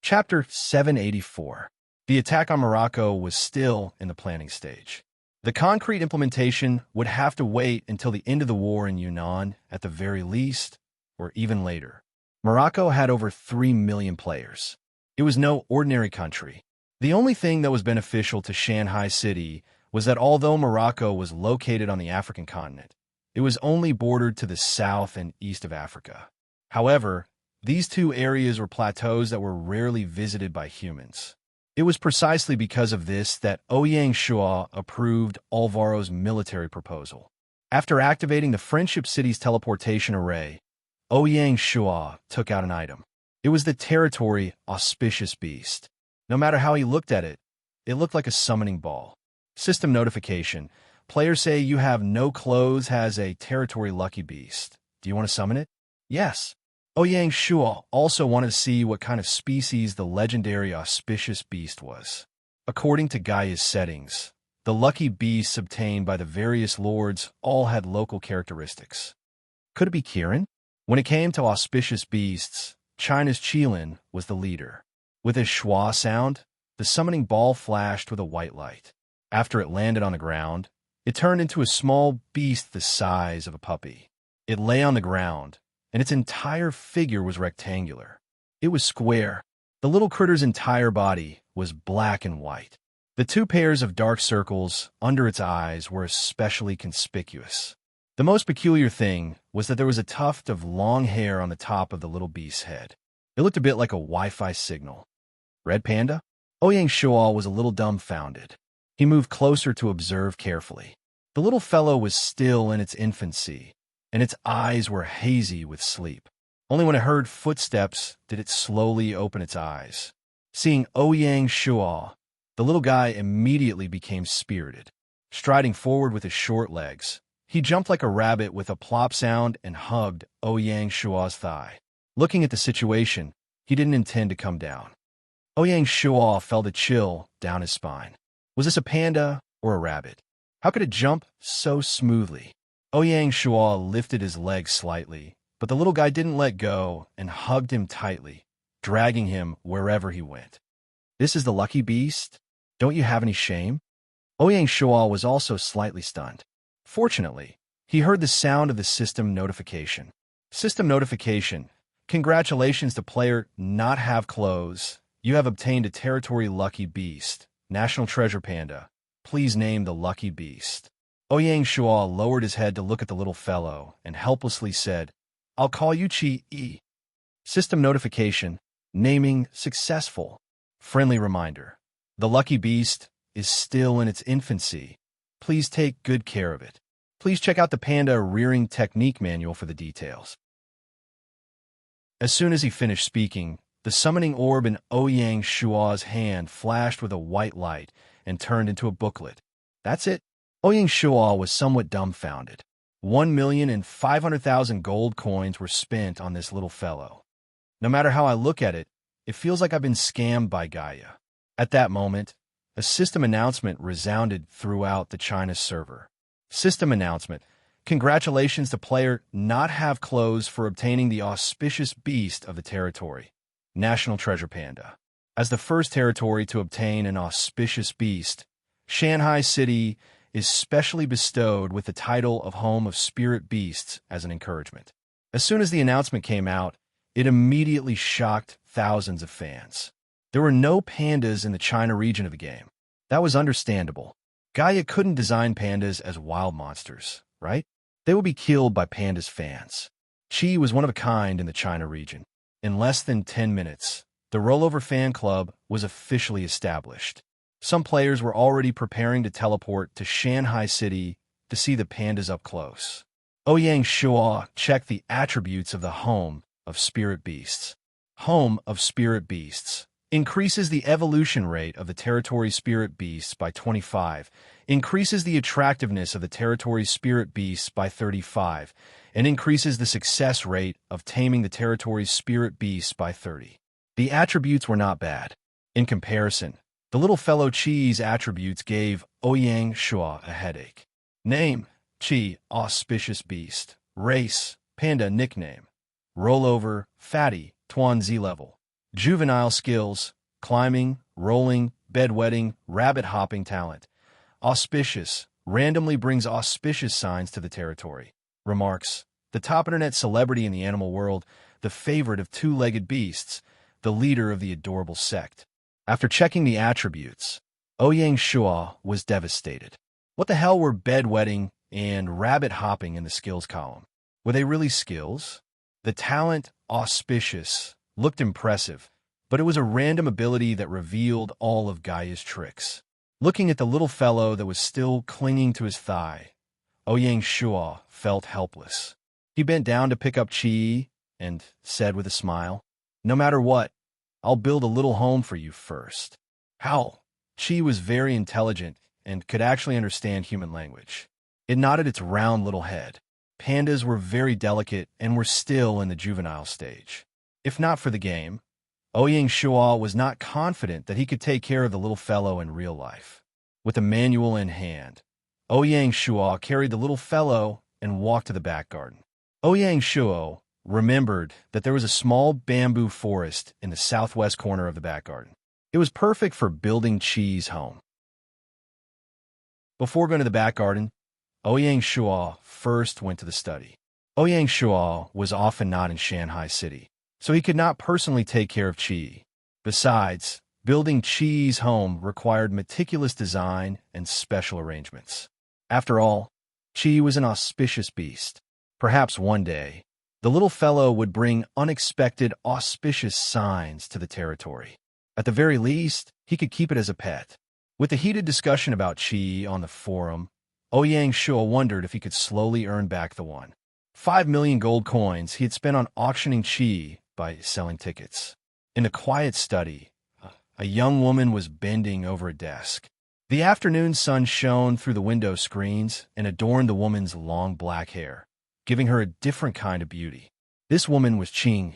Chapter 784. The attack on Morocco was still in the planning stage. The concrete implementation would have to wait until the end of the war in Yunnan at the very least, or even later. Morocco had over 3 million players. It was no ordinary country. The only thing that was beneficial to Shanghai City was that although Morocco was located on the African continent, it was only bordered to the south and east of Africa. However, these two areas were plateaus that were rarely visited by humans. It was precisely because of this that Ouyang Shua approved Alvaro's military proposal. After activating the Friendship City's teleportation array, Ouyang Shua took out an item. It was the territory Auspicious Beast. No matter how he looked at it, it looked like a summoning ball. System notification. Players say you have no clothes has a territory lucky beast. Do you want to summon it? Yes. Ouyang Shua also wanted to see what kind of species the legendary Auspicious Beast was. According to Gaia's settings, the lucky beasts obtained by the various lords all had local characteristics. Could it be Kirin? When it came to Auspicious Beasts, China's Qilin was the leader. With his schwa sound, the summoning ball flashed with a white light. After it landed on the ground, it turned into a small beast the size of a puppy. It lay on the ground, and its entire figure was rectangular. It was square. The little critter's entire body was black and white. The two pairs of dark circles under its eyes were especially conspicuous. The most peculiar thing was that there was a tuft of long hair on the top of the little beast's head. It looked a bit like a Wi-Fi signal. Red Panda? Ouyang Shua was a little dumbfounded. He moved closer to observe carefully. The little fellow was still in its infancy, and its eyes were hazy with sleep. Only when it heard footsteps did it slowly open its eyes. Seeing Ouyang Shua, the little guy immediately became spirited. Striding forward with his short legs, he jumped like a rabbit with a plop sound and hugged Ouyang Shua's thigh. Looking at the situation, he didn't intend to come down. Ouyang Shuo felt a chill down his spine. Was this a panda or a rabbit? How could it jump so smoothly? Ouyang Shuo lifted his legs slightly, but the little guy didn't let go and hugged him tightly, dragging him wherever he went. This is the lucky beast? Don't you have any shame? Ouyang Shuo was also slightly stunned. Fortunately, he heard the sound of the system notification. System notification. Congratulations to player not have clothes. You have obtained a territory lucky beast. National treasure panda. Please name the lucky beast. Ouyang Shuo lowered his head to look at the little fellow and helplessly said, I'll call you Chi-E. System notification. Naming successful. Friendly reminder. The lucky beast is still in its infancy. Please take good care of it. Please check out the panda rearing technique manual for the details. As soon as he finished speaking, the summoning orb in Ouyang Shuo's hand flashed with a white light and turned into a booklet. That's it. Ouyang Shuo was somewhat dumbfounded. 1,500,000 gold coins were spent on this little fellow. No matter how I look at it, it feels like I've been scammed by Gaia. At that moment, a system announcement resounded throughout the China server. System announcement. Congratulations to player not have clothes for obtaining the auspicious beast of the territory. National treasure panda. As the first territory to obtain an auspicious beast, Shanghai City is specially bestowed with the title of Home of Spirit Beasts as an encouragement. As soon as the announcement came out, it immediately shocked thousands of fans. There were no pandas in the China region of the game. That was understandable. Gaia couldn't design pandas as wild monsters, right? They would be killed by pandas fans. Chi was one of a kind in the China region. In less than 10 minutes, the Rollover Fan Club was officially established. Some players were already preparing to teleport to Shanghai City to see the pandas up close. Ouyang Shuo checked the attributes of the Home of Spirit Beasts. Home of Spirit Beasts increases the evolution rate of the territory spirit beasts by 25, increases the attractiveness of the territory spirit beasts by 35, and increases the success rate of taming the territory's spirit beasts by 30. The attributes were not bad. In comparison, the little fellow Chi's attributes gave Ouyang Shuo a headache. Name, Chi, auspicious beast. Race, panda nickname. Rollover, fatty, Tuan Z level. Juvenile skills, climbing, rolling, bedwetting, rabbit hopping talent. Auspicious, randomly brings auspicious signs to the territory. Remarks, the top internet celebrity in the animal world, the favorite of two-legged beasts, the leader of the adorable sect. After checking the attributes, Ouyang Shuo was devastated. What the hell were bedwetting and rabbit hopping in the skills column? Were they really skills? The talent, auspicious, looked impressive, but it was a random ability that revealed all of Gaia's tricks. Looking at the little fellow that was still clinging to his thigh, Ouyang Shuo felt helpless. He bent down to pick up Chi and said with a smile, No matter what, I'll build a little home for you first. How? Chi was very intelligent and could actually understand human language. It nodded its round little head. Pandas were very delicate and were still in the juvenile stage. If not for the game, Ouyang Shuo was not confident that he could take care of the little fellow in real life. With a manual in hand, Ouyang Shuo carried the little fellow and walked to the back garden. Ouyang Shuo remembered that there was a small bamboo forest in the southwest corner of the back garden. It was perfect for building Chi's home. Before going to the back garden, Ouyang Shuo first went to the study. Ouyang Shuo was often not in Shanghai City, so he could not personally take care of Chi. Besides, building Chi's home required meticulous design and special arrangements. After all, Chi was an auspicious beast. Perhaps one day, the little fellow would bring unexpected auspicious signs to the territory. At the very least, he could keep it as a pet. With the heated discussion about Chi on the forum, Ouyang Shuo wondered if he could slowly earn back the 5 million gold coins he had spent on auctioning Chi by selling tickets. In a quiet study, a young woman was bending over a desk. The afternoon sun shone through the window screens and adorned the woman's long black hair, giving her a different kind of beauty. This woman was Qing.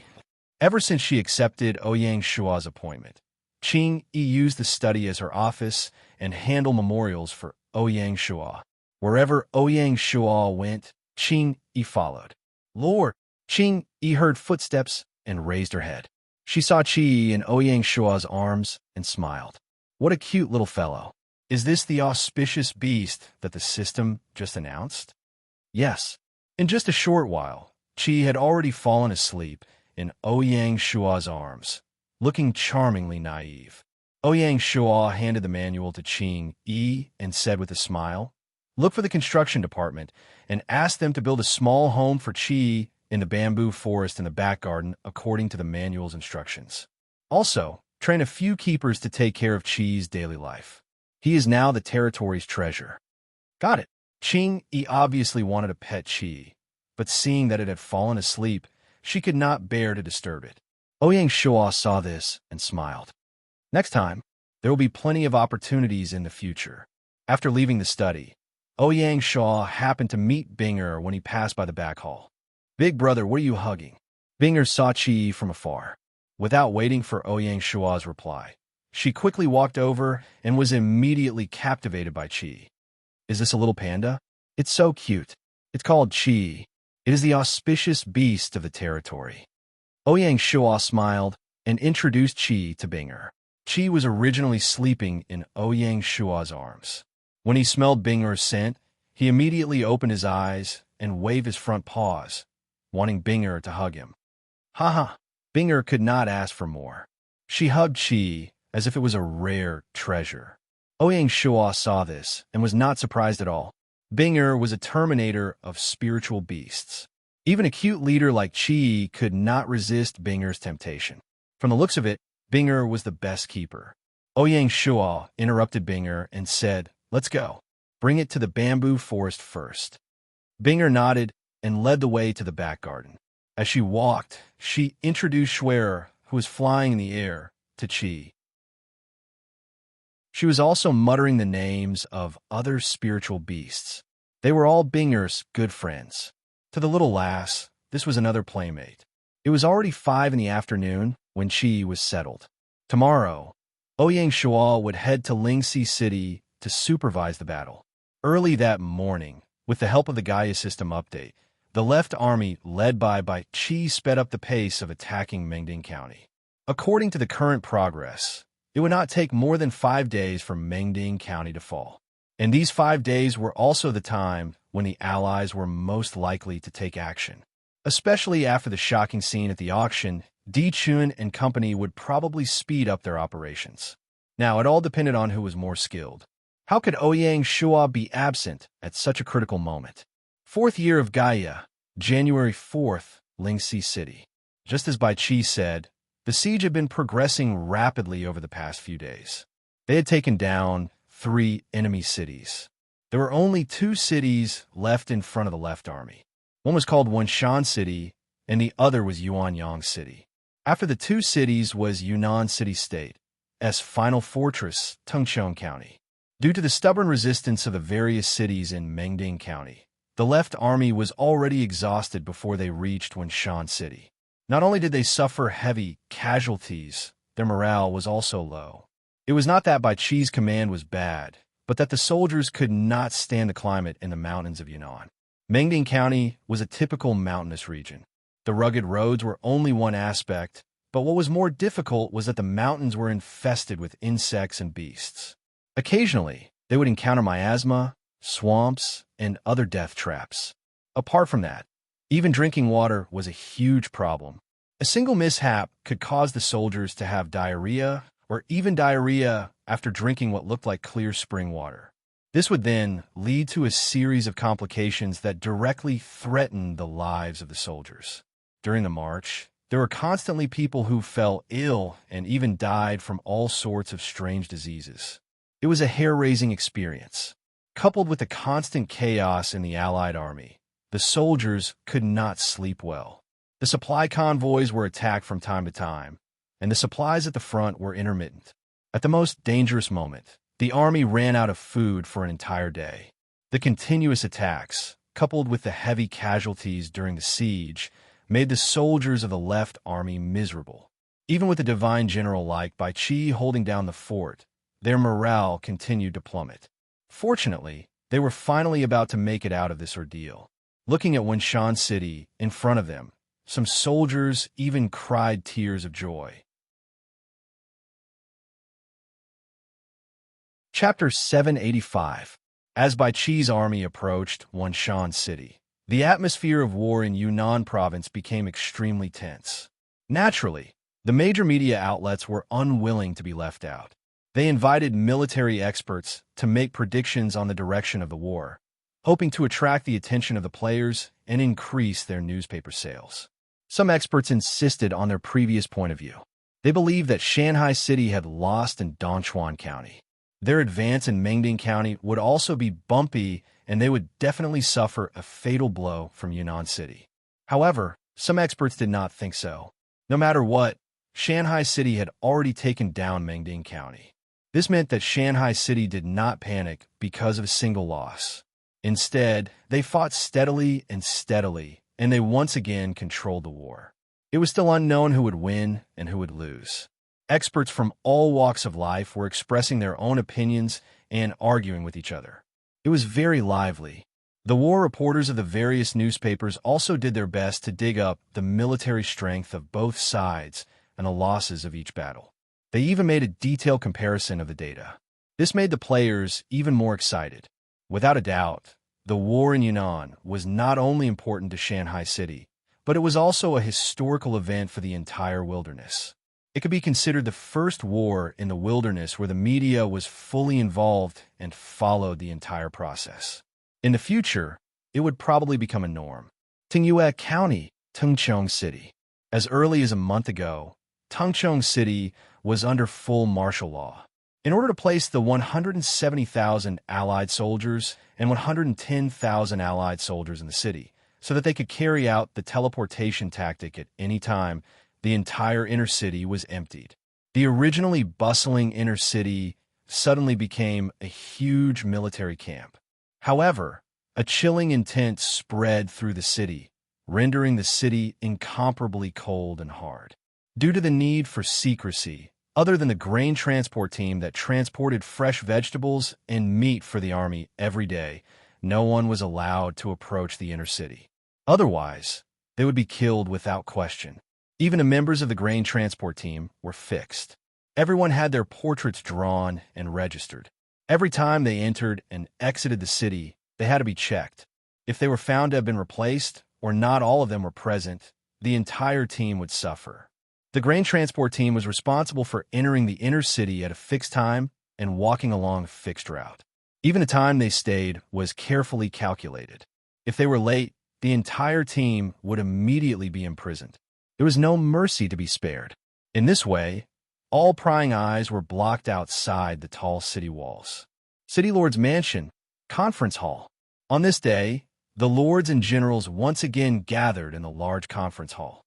Ever since she accepted Ouyang Shuo's appointment, Qing Yi used the study as her office and handled memorials for Ouyang Shua. Wherever Ouyang Shua went, Qing Yi followed. Lord, Qing Yi heard footsteps and raised her head. She saw Qi in Ouyang Shua's arms and smiled. What a cute little fellow. Is this the auspicious beast that the system just announced? Yes. In just a short while, Qi had already fallen asleep in Ouyang Shua's arms, looking charmingly naive. Ouyang Shua handed the manual to Qing Yi and said with a smile, "Look for the construction department and ask them to build a small home for Qi in the bamboo forest in the back garden according to the manual's instructions. Also, train a few keepers to take care of Qi's daily life. He is now the territory's treasure." Got it. Qing Yi obviously wanted to pet Qi, but seeing that it had fallen asleep, she could not bear to disturb it. Ouyang Shua saw this and smiled. Next time, there will be plenty of opportunities in the future. After leaving the study, Ouyang Shua happened to meet Binger when he passed by the back hall. "Big brother, what are you hugging?" Binger saw Qi from afar. Without waiting for Ouyang Shua's reply, she quickly walked over and was immediately captivated by Qi. "Is this a little panda? It's so cute. It's called Qi. It is the auspicious beast of the territory." Ouyang Shua smiled and introduced Qi to Binger. Qi was originally sleeping in Ouyang Shua's arms. When he smelled Binger's scent, he immediately opened his eyes and waved his front paws, wanting Binger to hug him. Haha, Binger could not ask for more. She hugged Qi as if it was a rare treasure. Ouyang Shua saw this and was not surprised at all. Binger was a terminator of spiritual beasts. Even a cute leader like Qi could not resist Binger's temptation. From the looks of it, Binger was the best keeper. Ouyang Shua interrupted Binger and said, "Let's go. Bring it to the bamboo forest first." Binger nodded and led the way to the back garden. As she walked, she introduced Schwerer, who was flying in the air, to Qi. She was also muttering the names of other spiritual beasts. They were all Binger's good friends. To the little lass, this was another playmate. It was already 5 in the afternoon when Qi was settled. Tomorrow, Ouyang Shua would head to Lingxi City to supervise the battle. Early that morning, with the help of the Gaia system update, the left army, led by Qi, sped up the pace of attacking Mengding County. According to the current progress, it would not take more than 5 days for Mengding County to fall. And these 5 days were also the time when the Allies were most likely to take action. Especially after the shocking scene at the auction, Di Chun and company would probably speed up their operations. Now, it all depended on who was more skilled. How could Ouyang Shua be absent at such a critical moment? 4th year of Gaia, January 4th, Lingxi City. Just as Bai Qi said, the siege had been progressing rapidly over the past few days. They had taken down 3 enemy cities. There were only 2 cities left in front of the left army. One was called Wenshan City, and the other was Yuanyang City. After the 2 cities was Yunnan City-State's final fortress, Tengchong County. Due to the stubborn resistance of the various cities in Mengding County, the left army was already exhausted before they reached Wenshan City. Not only did they suffer heavy casualties, their morale was also low. It was not that Bai Qi's command was bad, but that the soldiers could not stand the climate in the mountains of Yunnan. Mengding County was a typical mountainous region. The rugged roads were only one aspect, but what was more difficult was that the mountains were infested with insects and beasts. Occasionally, they would encounter miasma, swamps, and other death traps. Apart from that, even drinking water was a huge problem. A single mishap could cause the soldiers to have diarrhea, or even diarrhea after drinking what looked like clear spring water. This would then lead to a series of complications that directly threatened the lives of the soldiers. During the march, there were constantly people who fell ill and even died from all sorts of strange diseases. It was a hair-raising experience. Coupled with the constant chaos in the Allied army, the soldiers could not sleep well. The supply convoys were attacked from time to time, and the supplies at the front were intermittent. At the most dangerous moment, the army ran out of food for an entire day. The continuous attacks, coupled with the heavy casualties during the siege, made the soldiers of the left army miserable. Even with a divine general like Bai Qi holding down the fort, their morale continued to plummet. Fortunately, they were finally about to make it out of this ordeal. Looking at Wenshan City in front of them, some soldiers even cried tears of joy. Chapter 785. As Bai Qi's army approached Wenshan City, the atmosphere of war in Yunnan province became extremely tense. Naturally, the major media outlets were unwilling to be left out. They invited military experts to make predictions on the direction of the war, hoping to attract the attention of the players and increase their newspaper sales. Some experts insisted on their previous point of view. They believed that Shanghai City had lost in Dongchuan County. Their advance in Mengding County would also be bumpy, and they would definitely suffer a fatal blow from Yunnan City. However, some experts did not think so. No matter what, Shanghai City had already taken down Mengding County. This meant that Shanghai City did not panic because of a single loss. Instead, they fought steadily, and they once again controlled the war. It was still unknown who would win and who would lose. Experts from all walks of life were expressing their own opinions and arguing with each other. It was very lively. The war reporters of the various newspapers also did their best to dig up the military strength of both sides and the losses of each battle. They even made a detailed comparison of the data. This made the players even more excited. Without a doubt, the war in Yunnan was not only important to Shanghai City, but it was also a historical event for the entire wilderness. It could be considered the first war in the wilderness where the media was fully involved and followed the entire process. In the future, it would probably become a norm. Tingyue County, Tengchong City. As early as a month ago, Tengchong City was under full martial law. In order to place the 170,000 Allied soldiers and 110,000 Allied soldiers in the city, so that they could carry out the teleportation tactic at any time, the entire inner city was emptied. The originally bustling inner city suddenly became a huge military camp. However, a chilling intent spread through the city, rendering the city incomparably cold and hard. Due to the need for secrecy, other than the grain transport team that transported fresh vegetables and meat for the army every day, no one was allowed to approach the inner city. Otherwise, they would be killed without question. Even the members of the grain transport team were fixed. Everyone had their portraits drawn and registered. Every time they entered and exited the city, they had to be checked. If they were found to have been replaced, or not all of them were present, the entire team would suffer. The grain transport team was responsible for entering the inner city at a fixed time and walking along a fixed route. Even the time they stayed was carefully calculated. If they were late, the entire team would immediately be imprisoned. There was no mercy to be spared. In this way, all prying eyes were blocked outside the tall city walls. City Lord's Mansion, Conference Hall. On this day, the lords and generals once again gathered in the large conference hall.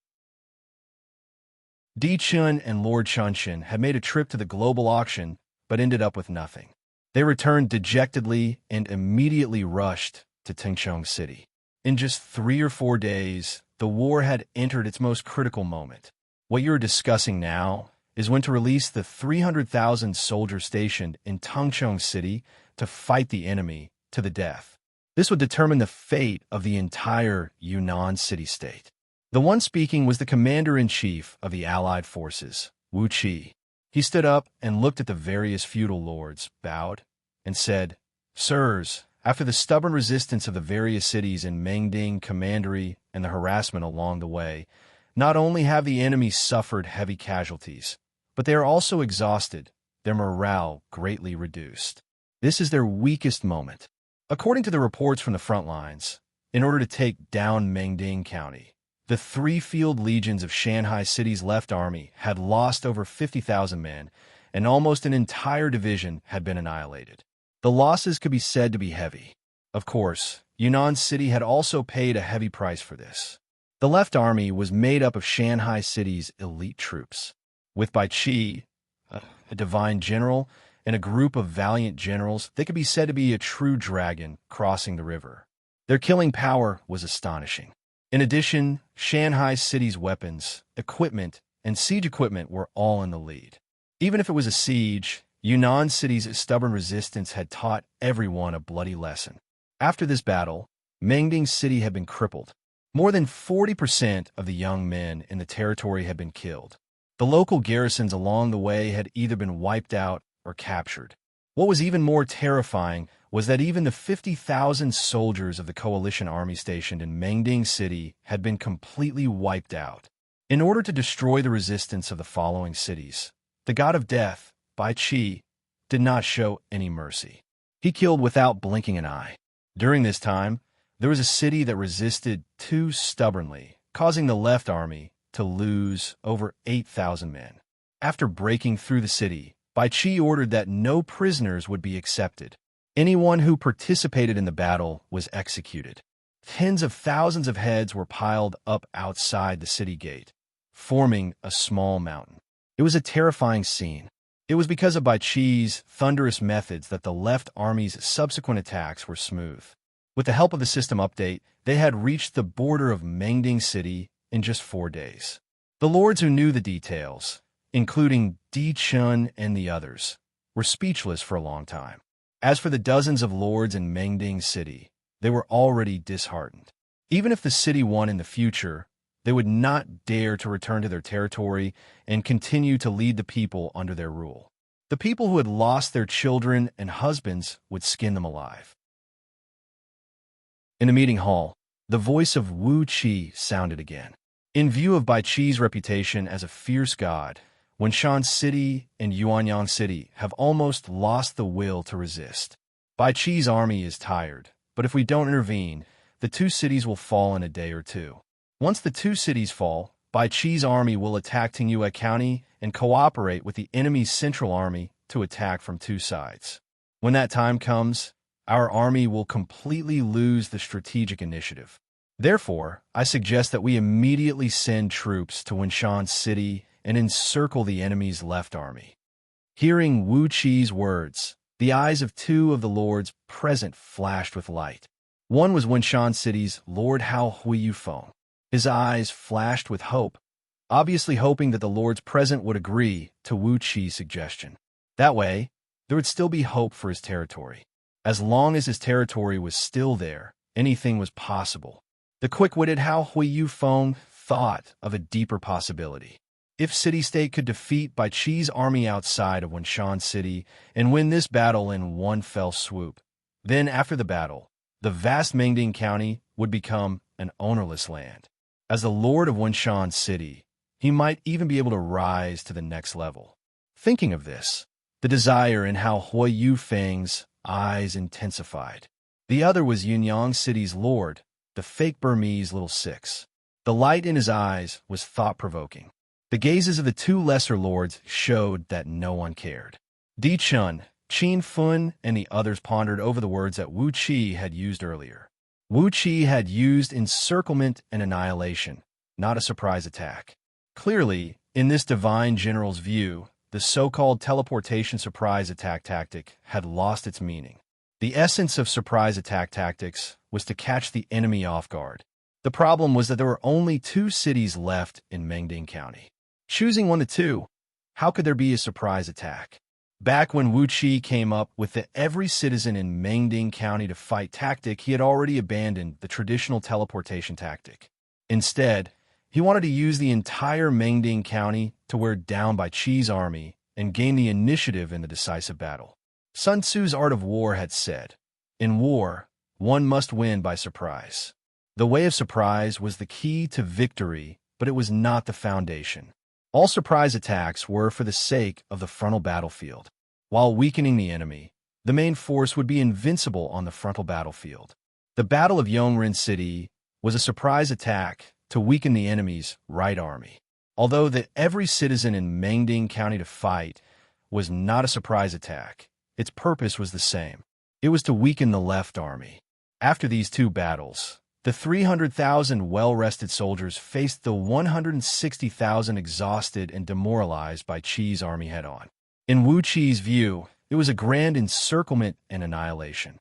Di Chun and Lord Chunshin had made a trip to the global auction, but ended up with nothing. They returned dejectedly and immediately rushed to Tengchong City. In just 3 or 4 days, the war had entered its most critical moment. What you're discussing now is when to release the 300,000 soldiers stationed in Tengchong City to fight the enemy to the death. This would determine the fate of the entire Yunnan city-state. The one speaking was the commander-in-chief of the Allied forces, Wu Qi. He stood up and looked at the various feudal lords, bowed, and said, "Sirs, after the stubborn resistance of the various cities in Mengding Commandery and the harassment along the way, not only have the enemy suffered heavy casualties, but they are also exhausted, their morale greatly reduced. This is their weakest moment. According to the reports from the front lines, in order to take down Mengding County, the 3 field legions of Shanghai City's left army had lost over 50,000 men, and almost an entire division had been annihilated. The losses could be said to be heavy. Of course, Yunnan City had also paid a heavy price for this. The left army was made up of Shanghai City's elite troops, with Bai Qi, a divine general, and a group of valiant generals that could be said to be a true dragon crossing the river. Their killing power was astonishing. In addition, Shanghai City's weapons, equipment, and siege equipment were all in the lead. Even if it was a siege, Yunnan City's stubborn resistance had taught everyone a bloody lesson. After this battle, Mengding City had been crippled. More than 40% of the young men in the territory had been killed. The local garrisons along the way had either been wiped out or captured. What was even more terrifying was that even the 50,000 soldiers of the coalition army stationed in Mengding City had been completely wiped out. In order to destroy the resistance of the following cities, the god of death, Bai Qi, did not show any mercy. He killed without blinking an eye. During this time, there was a city that resisted too stubbornly, causing the left army to lose over 8,000 men. After breaking through the city, Bai Qi ordered that no prisoners would be accepted. Anyone who participated in the battle was executed. Tens of thousands of heads were piled up outside the city gate, forming a small mountain. It was a terrifying scene. It was because of Bai Qi's thunderous methods that the left army's subsequent attacks were smooth. With the help of the system update, they had reached the border of Mengding City in just 4 days. The lords who knew the details, including Di Chun and the others, were speechless for a long time. As for the dozens of lords in Mengding City, they were already disheartened. Even if the city won in the future, they would not dare to return to their territory and continue to lead the people under their rule. The people who had lost their children and husbands would skin them alive. In the meeting hall, the voice of Wu Qi sounded again. In view of Bai Qi's reputation as a fierce god, Wenshan City and Yuanyang City have almost lost the will to resist. Bai Qi's army is tired, but if we don't intervene, the two cities will fall in a day or two. Once the two cities fall, Bai Qi's army will attack Tingyue County and cooperate with the enemy's central army to attack from two sides. When that time comes, our army will completely lose the strategic initiative. Therefore, I suggest that we immediately send troops to Wenshan City and encircle the enemy's left army. Hearing Wu Qi's words, the eyes of two of the lords present flashed with light. One was Wenshan City's Lord Hao Huiyufeng. His eyes flashed with hope, obviously hoping that the lords present would agree to Wu Qi's suggestion. That way, there would still be hope for his territory. As long as his territory was still there, anything was possible. The quick-witted Hao Huiyufeng thought of a deeper possibility. If city-state could defeat Bai Qi's army outside of Wenshan City and win this battle in one fell swoop, then after the battle, the vast Mengding County would become an ownerless land. As the lord of Wenshan City, he might even be able to rise to the next level. Thinking of this, the desire in Hao Huiyufeng's eyes intensified. The other was Yuanyang City's lord, the fake Burmese Little Six. The light in his eyes was thought-provoking. The gazes of the two lesser lords showed that no one cared. Di Chun, Qin Fun, and the others pondered over the words that Wu Qi had used earlier. Wu Qi had used encirclement and annihilation, not a surprise attack. Clearly, in this divine general's view, the so-called teleportation surprise attack tactic had lost its meaning. The essence of surprise attack tactics was to catch the enemy off guard. The problem was that there were only two cities left in Mengding County. Choosing one of the two, how could there be a surprise attack? Back when Wu Qi came up with the every citizen in Mengding County to fight tactic, he had already abandoned the traditional teleportation tactic. Instead, he wanted to use the entire Mengding County to wear down Bai Qi's army and gain the initiative in the decisive battle. Sun Tzu's Art of War had said, "In war, one must win by surprise." The way of surprise was the key to victory, but it was not the foundation. All surprise attacks were for the sake of the frontal battlefield. While weakening the enemy, the main force would be invincible on the frontal battlefield. The Battle of Yongren City was a surprise attack to weaken the enemy's right army. Although the every citizen in Mengding County to fight was not a surprise attack, its purpose was the same. It was to weaken the left army. After these two battles, the 300,000 well-rested soldiers faced the 160,000 exhausted and demoralized Bai Qi's army head-on. In Wu Qi's view, it was a grand encirclement and annihilation.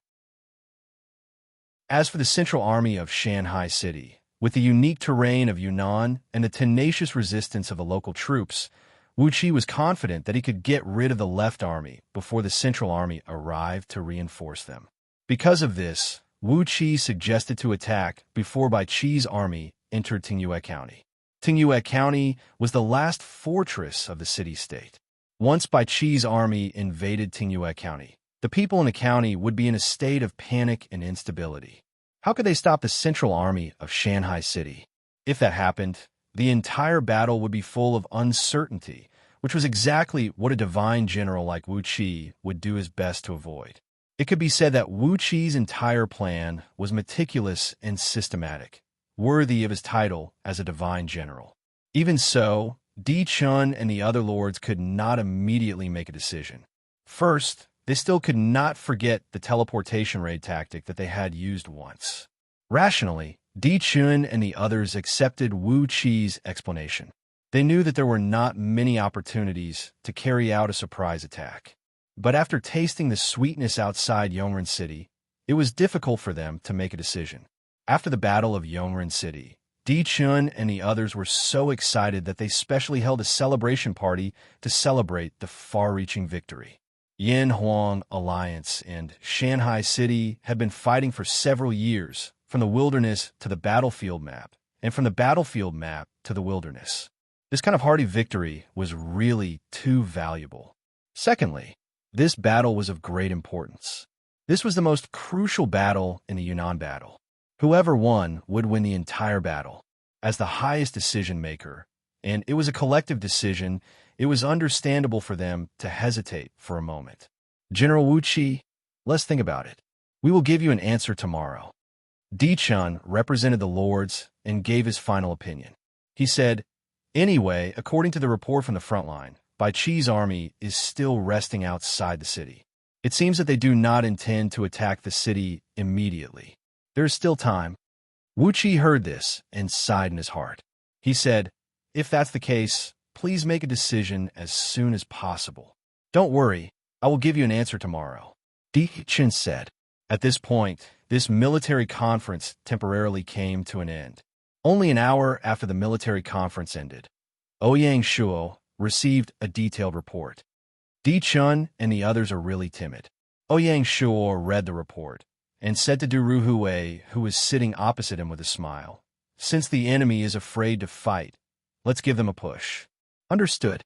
As for the central army of Shanghai City, With the unique terrain of Yunnan and the tenacious resistance of the local troops, Wu Qi was confident that he could get rid of the left army before the central army arrived to reinforce them. Because of this, Wu Qi suggested to attack before Bai Qi's army entered Tingyue County. Tingyue County was the last fortress of the city-state. Once Bai Qi's army invaded Tingyue County, the people in the county would be in a state of panic and instability. How could they stop the central army of Shanghai City? If that happened, the entire battle would be full of uncertainty, which was exactly what a divine general like Wu Qi would do his best to avoid. It could be said that Wu Qi's entire plan was meticulous and systematic, worthy of his title as a divine general. Even so, Di Chun and the other lords could not immediately make a decision. First, they still could not forget the teleportation raid tactic that they had used once. Rationally, Di Chun and the others accepted Wu Qi's explanation. They knew that there were not many opportunities to carry out a surprise attack. But after tasting the sweetness outside Yongren City, it was difficult for them to make a decision. After the Battle of Yongren City, Di Chun and the others were so excited that they specially held a celebration party to celebrate the far-reaching victory. Yan Huang Alliance and Shanghai City had been fighting for several years, from the wilderness to the battlefield map, and from the battlefield map to the wilderness. This kind of hearty victory was really too valuable. Secondly, this battle was of great importance. This was the most crucial battle in the Yunnan battle. Whoever won would win the entire battle. As the highest decision maker, and it was a collective decision, it was understandable for them to hesitate for a moment. General Wu Qi, let's think about it. We will give you an answer tomorrow. Di Chun represented the lords and gave his final opinion. He said, anyway, according to the report from the front line, Bai Qi's army is still resting outside the city. It seems that they do not intend to attack the city immediately. There is still time. Wu Qi heard this and sighed in his heart. He said, if that's the case, please make a decision as soon as possible. Don't worry, I will give you an answer tomorrow. Di Chun said. At this point, this military conference temporarily came to an end. Only an hour after the military conference ended, Ouyang Shuo received a detailed report. Di Chun and the others are really timid. Ouyang Shuo read the report and said to Du Ruhui, who was sitting opposite him with a smile, since the enemy is afraid to fight, let's give them a push. Understood.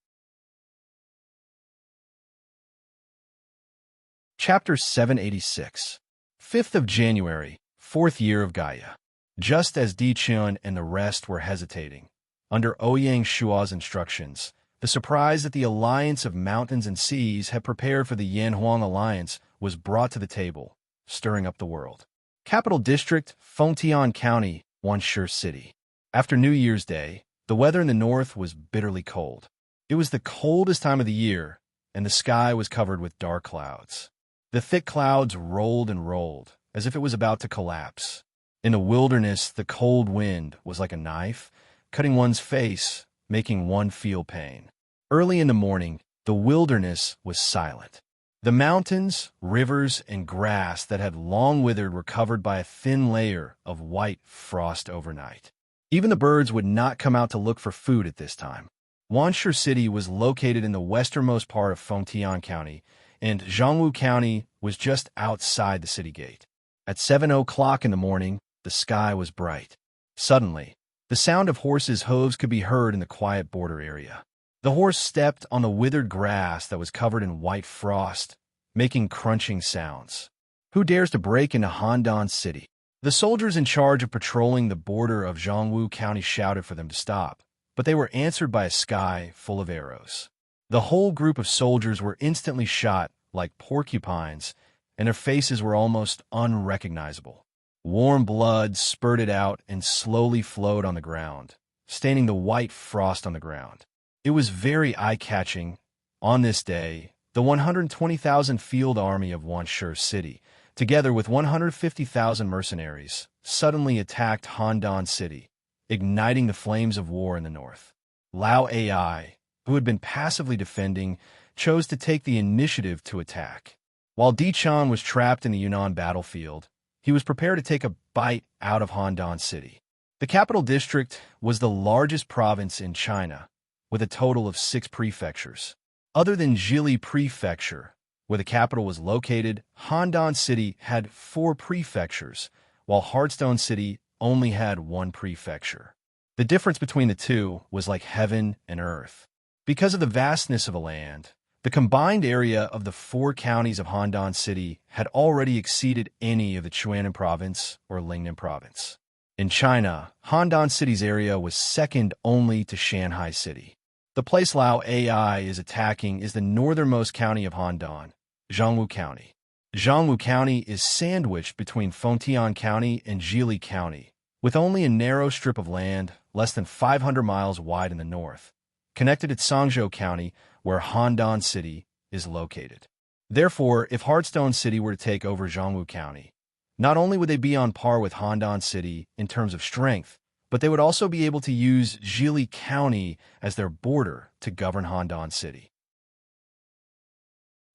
Chapter 786. 5th of January, 4th year of Gaia. Just as Di Chun and the rest were hesitating, under Ouyang Shuo's instructions, the surprise that the alliance of mountains and seas had prepared for the Yan Huang alliance was brought to the table, stirring up the world. Capital District, Fengtian County, Wanshe City. After New Year's Day, the weather in the north was bitterly cold. It was the coldest time of the year, and the sky was covered with dark clouds. The thick clouds rolled and rolled, as if it was about to collapse. In the wilderness, the cold wind was like a knife, cutting one's face, making one feel pain. Early in the morning, the wilderness was silent. The mountains, rivers, and grass that had long withered were covered by a thin layer of white frost overnight. Even the birds would not come out to look for food at this time. Wanshe City was located in the westernmost part of Fengtian County, and Zhongwu County was just outside the city gate. At 7 o'clock in the morning, the sky was bright. Suddenly, the sound of horses' hooves could be heard in the quiet border area. The horse stepped on the withered grass that was covered in white frost, making crunching sounds. Who dares to break into Handan City? The soldiers in charge of patrolling the border of Zhongwu County shouted for them to stop, but they were answered by a sky full of arrows. The whole group of soldiers were instantly shot like porcupines, and their faces were almost unrecognizable. Warm blood spurted out and slowly flowed on the ground, staining the white frost on the ground. It was very eye-catching. On this day, the 120,000 field army of Wanshe City, together with 150,000 mercenaries, suddenly attacked Handan City, igniting the flames of war in the north. Lao Ai, who had been passively defending, chose to take the initiative to attack. While Di Chun was trapped in the Yunnan battlefield, he was prepared to take a bite out of Handan City. The capital district was the largest province in China, with a total of 6 prefectures. Other than Jili Prefecture, where the capital was located, Handan City had 4 prefectures, while Heartstone City only had 1 prefecture. The difference between the two was like heaven and earth. Because of the vastness of the land, the combined area of the 4 counties of Handan City had already exceeded any of the Chuanan Province or Lingnan Province. In China, Handan City's area was second only to Shanghai City. The place Lao AI is attacking is the northernmost county of Handan, Zhongwu County. Zhongwu County is sandwiched between Fengtian County and Jili County, with only a narrow strip of land less than 500 miles wide in the north, connected to Sangzhou County, where Handan City is located. Therefore, if Heartstone City were to take over Zhongwu County, not only would they be on par with Handan City in terms of strength, but they would also be able to use Jili County as their border to govern Handan City.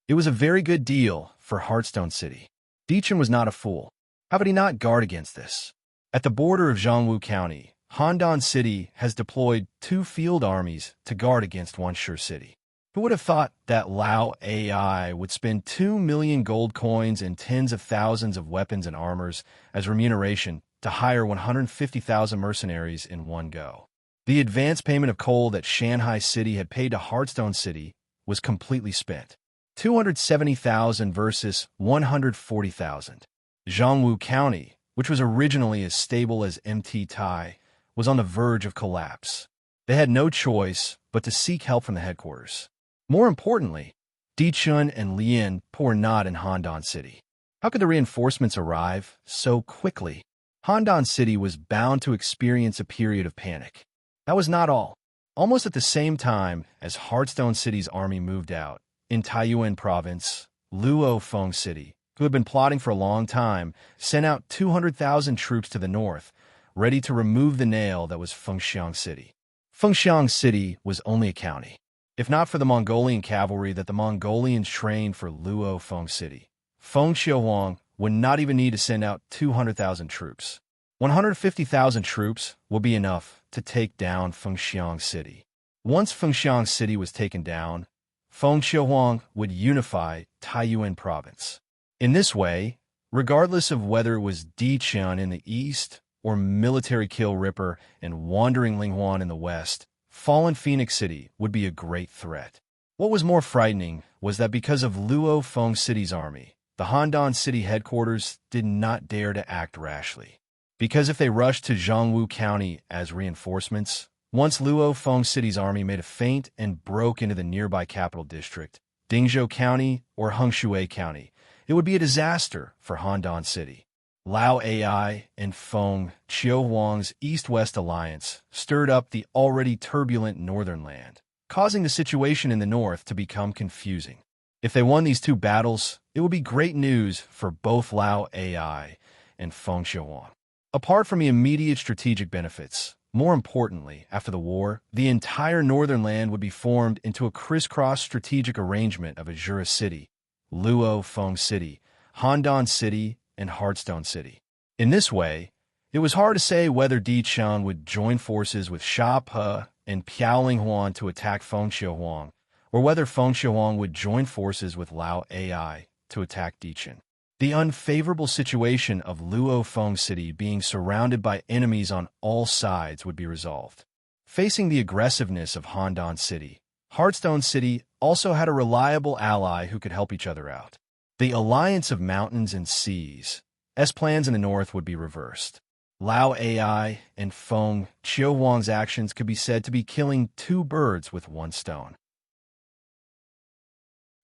It was a very good deal for Heartstone City. Dichen was not a fool. How could he not guard against this? At the border of Zhongwu County, Handan City has deployed 2 field armies to guard against one sure city. Who would have thought that Lao AI would spend 2 million gold coins and tens of thousands of weapons and armors as remuneration to hire 150,000 mercenaries in one go? The advance payment of coal that Shanghai City had paid to Heartstone City was completely spent. 270,000 versus 140,000. Zhongwu County, which was originally as stable as MT Tai, was on the verge of collapse. They had no choice but to seek help from the headquarters. More importantly, Dichun and Lian were not in Handan City. How could the reinforcements arrive so quickly? Handan City was bound to experience a period of panic. That was not all. Almost at the same time as Heartstone City's army moved out, in Taiyuan Province, Luo Feng City, who had been plotting for a long time, sent out 200,000 troops to the north, ready to remove the nail that was Fengxiang City. Fengxiang City was only a county. If not for the Mongolian cavalry that the Mongolians trained for Luo Feng City, Feng Xiaohuang would not even need to send out 200,000 troops. 150,000 troops will be enough to take down Fengxiang City. Once Fengxiang City was taken down, Feng Xiaohuang would unify Taiyuan Province. In this way, regardless of whether it was Dichen in the east or military kill Ripper and wandering Linghuan in the west, fallen Phoenix City would be a great threat. What was more frightening was that because of Luo Feng City's army, the Handan City headquarters did not dare to act rashly. Because if they rushed to Zhongwu County as reinforcements, once Luo Feng City's army made a feint and broke into the nearby capital district, Dingzhou County or Hengshui County, it would be a disaster for Handan City. Lao AI and Feng Xiaohuang's East-West alliance stirred up the already turbulent northern land, causing the situation in the north to become confusing. If they won these 2 battles, it would be great news for both Lao AI and Feng Xiaohuang. Apart from the immediate strategic benefits, more importantly, after the war, the entire northern land would be formed into a crisscross strategic arrangement of Azura City, Luo Feng City, Handan City, and Heartstone City. In this way, it was hard to say whether Dichen would join forces with Sha Pe and Piao Linghuan to attack Feng Xiaohuang, or whether Feng Xiaohuang would join forces with Lao AI to attack Dichen. The unfavorable situation of Luo Feng City being surrounded by enemies on all sides would be resolved. Facing the aggressiveness of Handan City, Heartstone City also had a reliable ally who could help each other out. The alliance of mountains and seas, S plans in the north would be reversed. Lao AI and Feng Xiaohuang's actions could be said to be killing 2 birds with 1 stone.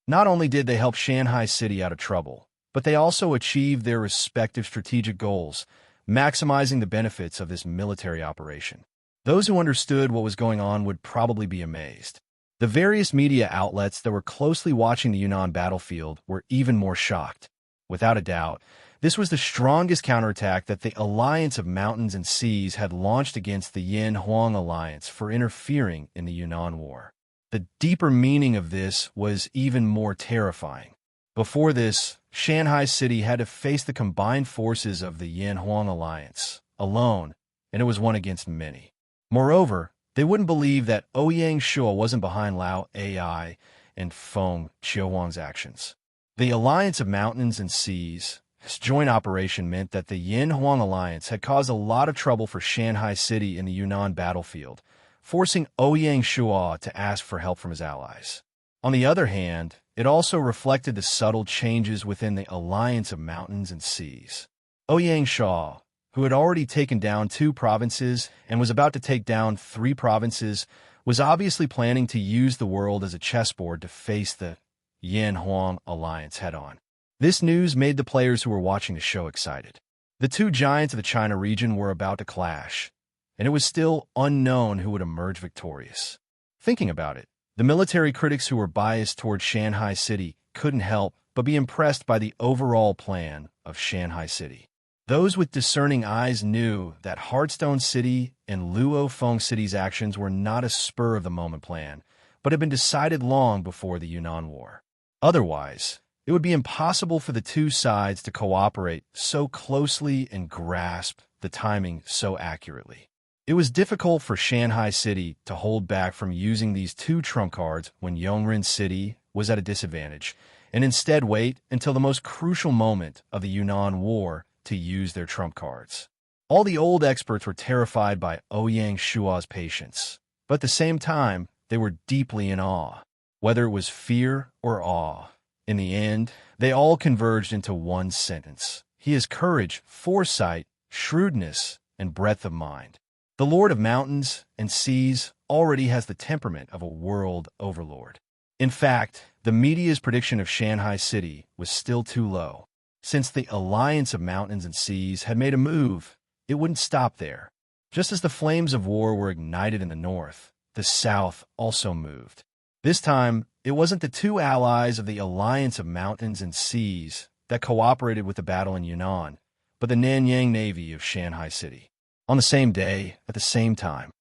Not only did they help Shanghai City out of trouble, but they also achieved their respective strategic goals, maximizing the benefits of this military operation. Those who understood what was going on would probably be amazed. The various media outlets that were closely watching the Yunnan battlefield were even more shocked. Without a doubt, this was the strongest counterattack that the alliance of mountains and seas had launched against the Yin-Huang alliance for interfering in the Yunnan War. The deeper meaning of this was even more terrifying. Before this, Shanghai City had to face the combined forces of the Yin-Huang alliance, alone, and it was one against many. Moreover, they wouldn't believe that Ouyang Shua wasn't behind Lao Ai and Feng Qiuhuang's actions. The alliance of mountains and seas, this joint operation meant that the Yin-Huang alliance had caused a lot of trouble for Shanghai City in the Yunnan battlefield, forcing Ouyang Shua to ask for help from his allies. On the other hand, it also reflected the subtle changes within the alliance of mountains and seas. Ouyang Shua, who had already taken down 2 provinces and was about to take down 3 provinces, was obviously planning to use the world as a chessboard to face the Yin-Huang alliance head-on. This news made the players who were watching the show excited. The 2 giants of the China region were about to clash, and it was still unknown who would emerge victorious. Thinking about it, the military critics who were biased toward Shanghai City couldn't help but be impressed by the overall plan of Shanghai City. Those with discerning eyes knew that Heartstone City and Luofeng City's actions were not a spur-of-the-moment plan, but had been decided long before the Yunnan War. Otherwise, it would be impossible for the 2 sides to cooperate so closely and grasp the timing so accurately. It was difficult for Shanghai City to hold back from using these 2 trump cards when Yongren City was at a disadvantage, and instead wait until the most crucial moment of the Yunnan War to use their trump cards. All the old experts were terrified by Ouyang Shua's patience, but at the same time, they were deeply in awe. Whether it was fear or awe, in the end, they all converged into one sentence. He has courage, foresight, shrewdness, and breadth of mind. The Lord of Mountains and Seas already has the temperament of a world overlord. In fact, the media's prediction of Shanghai City was still too low. Since the alliance of mountains and seas had made a move, it wouldn't stop there. Just as the flames of war were ignited in the north, the south also moved. This time, it wasn't the 2 allies of the alliance of mountains and seas that cooperated with the battle in Yunnan, but the Nanyang Navy of Shanghai City. On the same day, at the same time,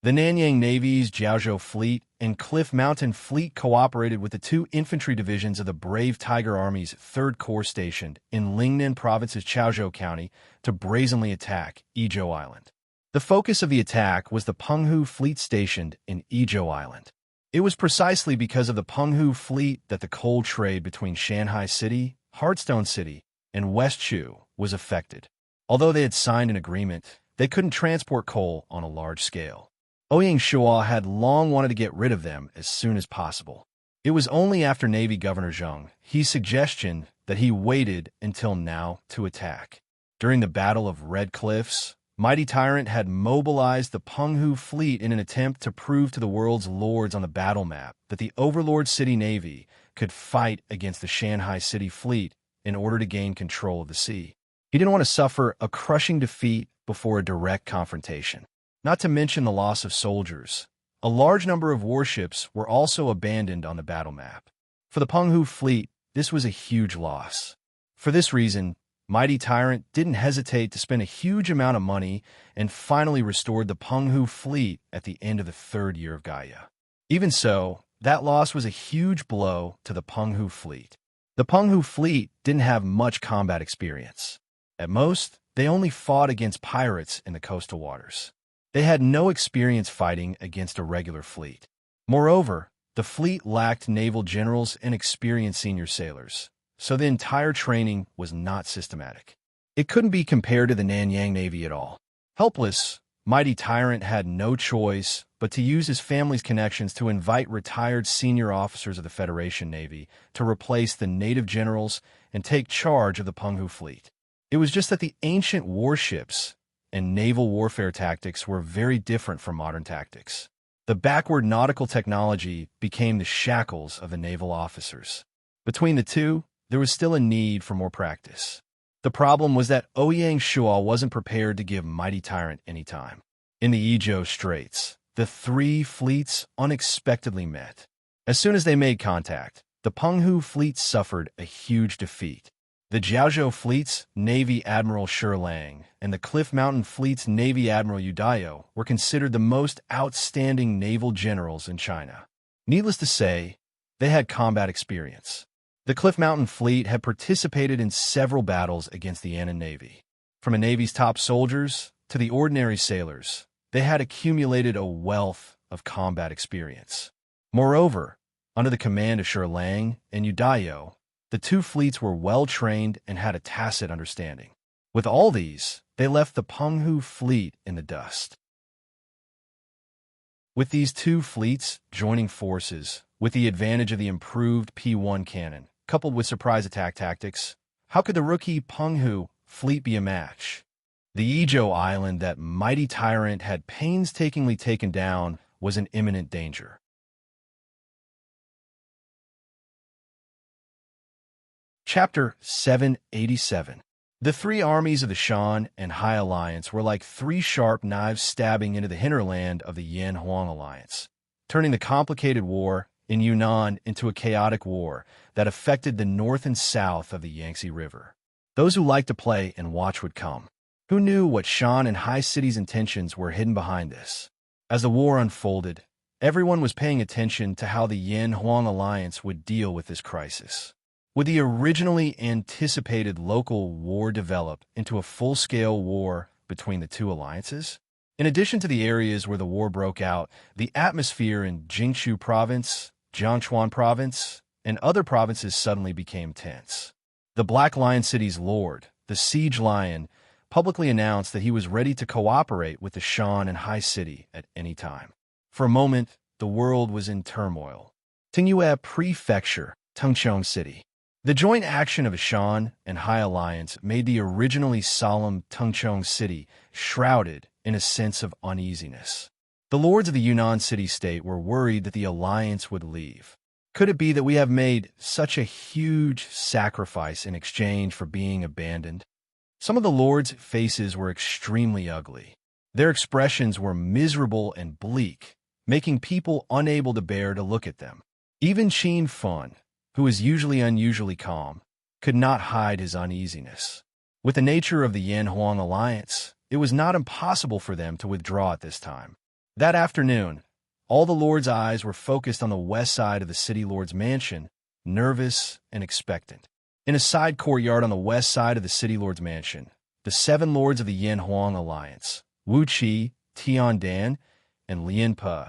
the Nanyang Navy's Jiaozhou Fleet and Cliff Mountain Fleet cooperated with the 2 infantry divisions of the Brave Tiger Army's 3rd Corps stationed in Lingnan Province's Chaozhou County to brazenly attack Izhou Island. The focus of the attack was the Penghu Fleet stationed in Izhou Island. It was precisely because of the Penghu Fleet that the coal trade between Shanghai City, Heartstone City, and Westshu was affected. Although they had signed an agreement, they couldn't transport coal on a large scale. Ouyang Shua had long wanted to get rid of them as soon as possible. It was only after Navy Governor Zheng He's suggestion that he waited until now to attack. During the Battle of Red Cliffs, Mighty Tyrant had mobilized the Penghu Fleet in an attempt to prove to the world's lords on the battle map that the Overlord City Navy could fight against the Shanghai City Fleet in order to gain control of the sea. He didn't want to suffer a crushing defeat before a direct confrontation. Not to mention the loss of soldiers. A large number of warships were also abandoned on the battle map. For the Penghu Fleet, this was a huge loss. For this reason, Mighty Tyrant didn't hesitate to spend a huge amount of money and finally restored the Penghu Fleet at the end of the 3rd year of Gaia. Even so, that loss was a huge blow to the Penghu Fleet. The Penghu Fleet didn't have much combat experience. At most, they only fought against pirates in the coastal waters. They had no experience fighting against a regular fleet. Moreover, the fleet lacked naval generals and experienced senior sailors, so the entire training was not systematic. It couldn't be compared to the Nanyang Navy at all. Helpless, Mighty Tyrant had no choice but to use his family's connections to invite retired senior officers of the Federation Navy to replace the native generals and take charge of the Penghu Fleet. It was just that the ancient warships and naval warfare tactics were very different from modern tactics. The backward nautical technology became the shackles of the naval officers. Between the two, there was still a need for more practice. The problem was that Ouyang Shua wasn't prepared to give Mighty Tyrant any time. In the Izhou Straits, the 3 fleets unexpectedly met. As soon as they made contact, the Penghu Fleet suffered a huge defeat. The Jiaozhou Fleet's Navy Admiral Shi Lang and the Cliff Mountain Fleet's Navy Admiral Yu Daiyo were considered the most outstanding naval generals in China. Needless to say, they had combat experience. The Cliff Mountain Fleet had participated in several battles against the Annan Navy. From a Navy's top soldiers to the ordinary sailors, they had accumulated a wealth of combat experience. Moreover, under the command of Lang and Udayo, the two fleets were well-trained and had a tacit understanding. With all these, they left the Penghu fleet in the dust. With these two fleets joining forces, with the advantage of the improved P1 cannon, coupled with surprise attack tactics, how could the rookie Penghu fleet be a match? The Ijo island that mighty tyrant had painstakingly taken down was in imminent danger. Chapter 787. The three armies of the Shan and Hai Alliance were like three sharp knives stabbing into the hinterland of the Yan-Huang Alliance, turning the complicated war in Yunnan into a chaotic war that affected the north and south of the Yangtze River. Those who liked to play and watch would come. Who knew what Shan and Hai cities' intentions were hidden behind this? As the war unfolded, everyone was paying attention to how the Yan-Huang Alliance would deal with this crisis. Would the originally anticipated local war develop into a full-scale war between the two alliances? In addition to the areas where the war broke out, the atmosphere in Jiangsu Province, Jiangchuan Province, and other provinces suddenly became tense. The Black Lion City's lord, the Siege Lion, publicly announced that he was ready to cooperate with the Shan and Hai City at any time. For a moment, the world was in turmoil. Tingyue Prefecture, Tengchong City. The joint action of the Shan and Hai Alliance made the originally solemn Tengchong City shrouded in a sense of uneasiness. The lords of the Yunnan city-state were worried that the alliance would leave. Could it be that we have made such a huge sacrifice in exchange for being abandoned? Some of the lords' faces were extremely ugly. Their expressions were miserable and bleak, making people unable to bear to look at them. Even Qin Fun, who is usually unusually calm, could not hide his uneasiness. With the nature of the Yan-Huang alliance, it was not impossible for them to withdraw at this time. That afternoon, all the lords' eyes were focused on the west side of the city lord's mansion, nervous and expectant. In a side courtyard on the west side of the city lord's mansion, the seven lords of the Yan-Huang alliance, Wu Qi, Tian Dan, and Lien Pe,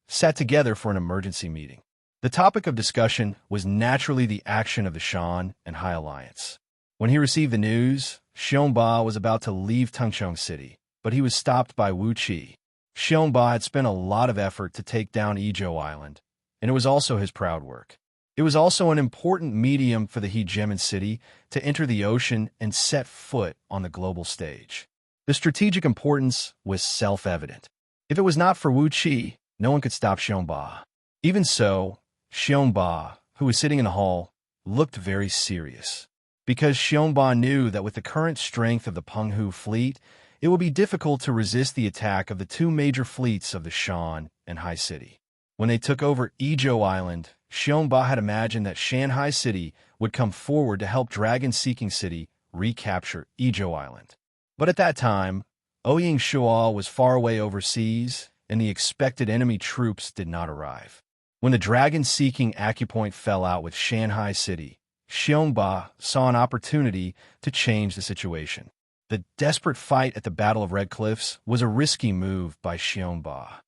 sat together for an emergency meeting. The topic of discussion was naturally the action of the Shan and Hai Alliance. When he received the news, Xiongba was about to leave Tengchong City, but he was stopped by Wu Qi. Xiongba had spent a lot of effort to take down Ijo Island, and it was also his proud work. It was also an important medium for the hegemon city to enter the ocean and set foot on the global stage. The strategic importance was self-evident. If it was not for Wu Qi, no one could stop Xiongba. Even so, Xiongba, who was sitting in the hall, looked very serious. Because Xiongba knew that with the current strength of the Penghu fleet, it would be difficult to resist the attack of the two major fleets of the Shan and Hai City. When they took over Ijo Island, Xiongba had imagined that Shanghai City would come forward to help Dragon-Seeking City recapture Ijo Island. But at that time, Ouying Shuo was far away overseas, and the expected enemy troops did not arrive. When the Dragon-Seeking acupoint fell out with Shanghai City, Xiongba saw an opportunity to change the situation. The desperate fight at the Battle of Red Cliffs was a risky move by Xiongba.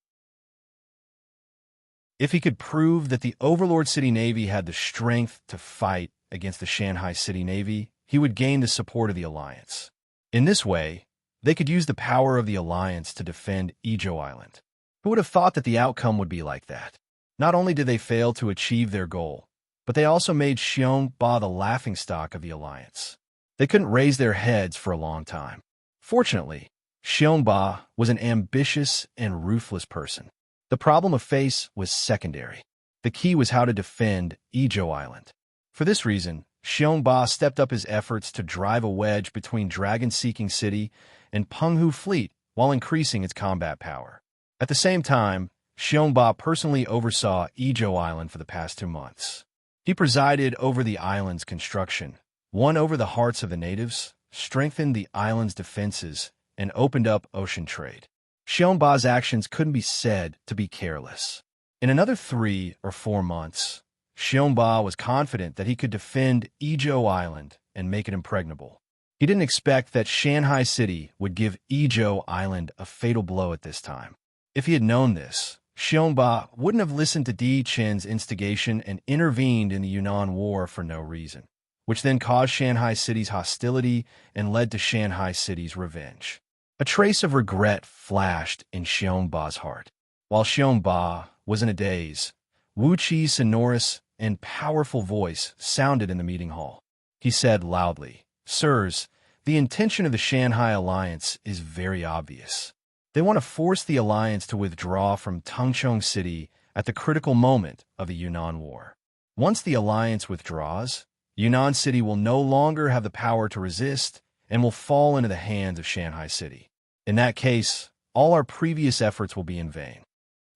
If he could prove that the Overlord City Navy had the strength to fight against the Shanghai City Navy, he would gain the support of the alliance. In this way, they could use the power of the alliance to defend Ijo Island. Who would have thought that the outcome would be like that? Not only did they fail to achieve their goal, but they also made Xiongba the laughingstock of the alliance. They couldn't raise their heads for a long time. Fortunately, Xiongba was an ambitious and ruthless person. The problem of face was secondary. The key was how to defend Ijo Island. For this reason, Xiongba stepped up his efforts to drive a wedge between Dragon-Seeking City and Penghu Fleet while increasing its combat power. At the same time, Xiongba personally oversaw Ijo Island for the past 2 months. He presided over the island's construction, won over the hearts of the natives, strengthened the island's defenses, and opened up ocean trade. Xiongba's actions couldn't be said to be careless. In another 3 or 4 months, Xiongba was confident that he could defend Ijo Island and make it impregnable. He didn't expect that Shanghai City would give Izhou Island a fatal blow at this time. If he had known this, Xiongba wouldn't have listened to Di Qin's instigation and intervened in the Yunnan War for no reason, which then caused Shanghai City's hostility and led to Shanghai City's revenge. A trace of regret flashed in Xiongba's heart. While Xiongba was in a daze, Wu Qi's sonorous and powerful voice sounded in the meeting hall. He said loudly, "Sirs, the intention of the Shanghai Alliance is very obvious. They want to force the alliance to withdraw from Tangchong City at the critical moment of the Yunnan War. Once the alliance withdraws, Yunnan City will no longer have the power to resist and will fall into the hands of Shanghai City. In that case, all our previous efforts will be in vain.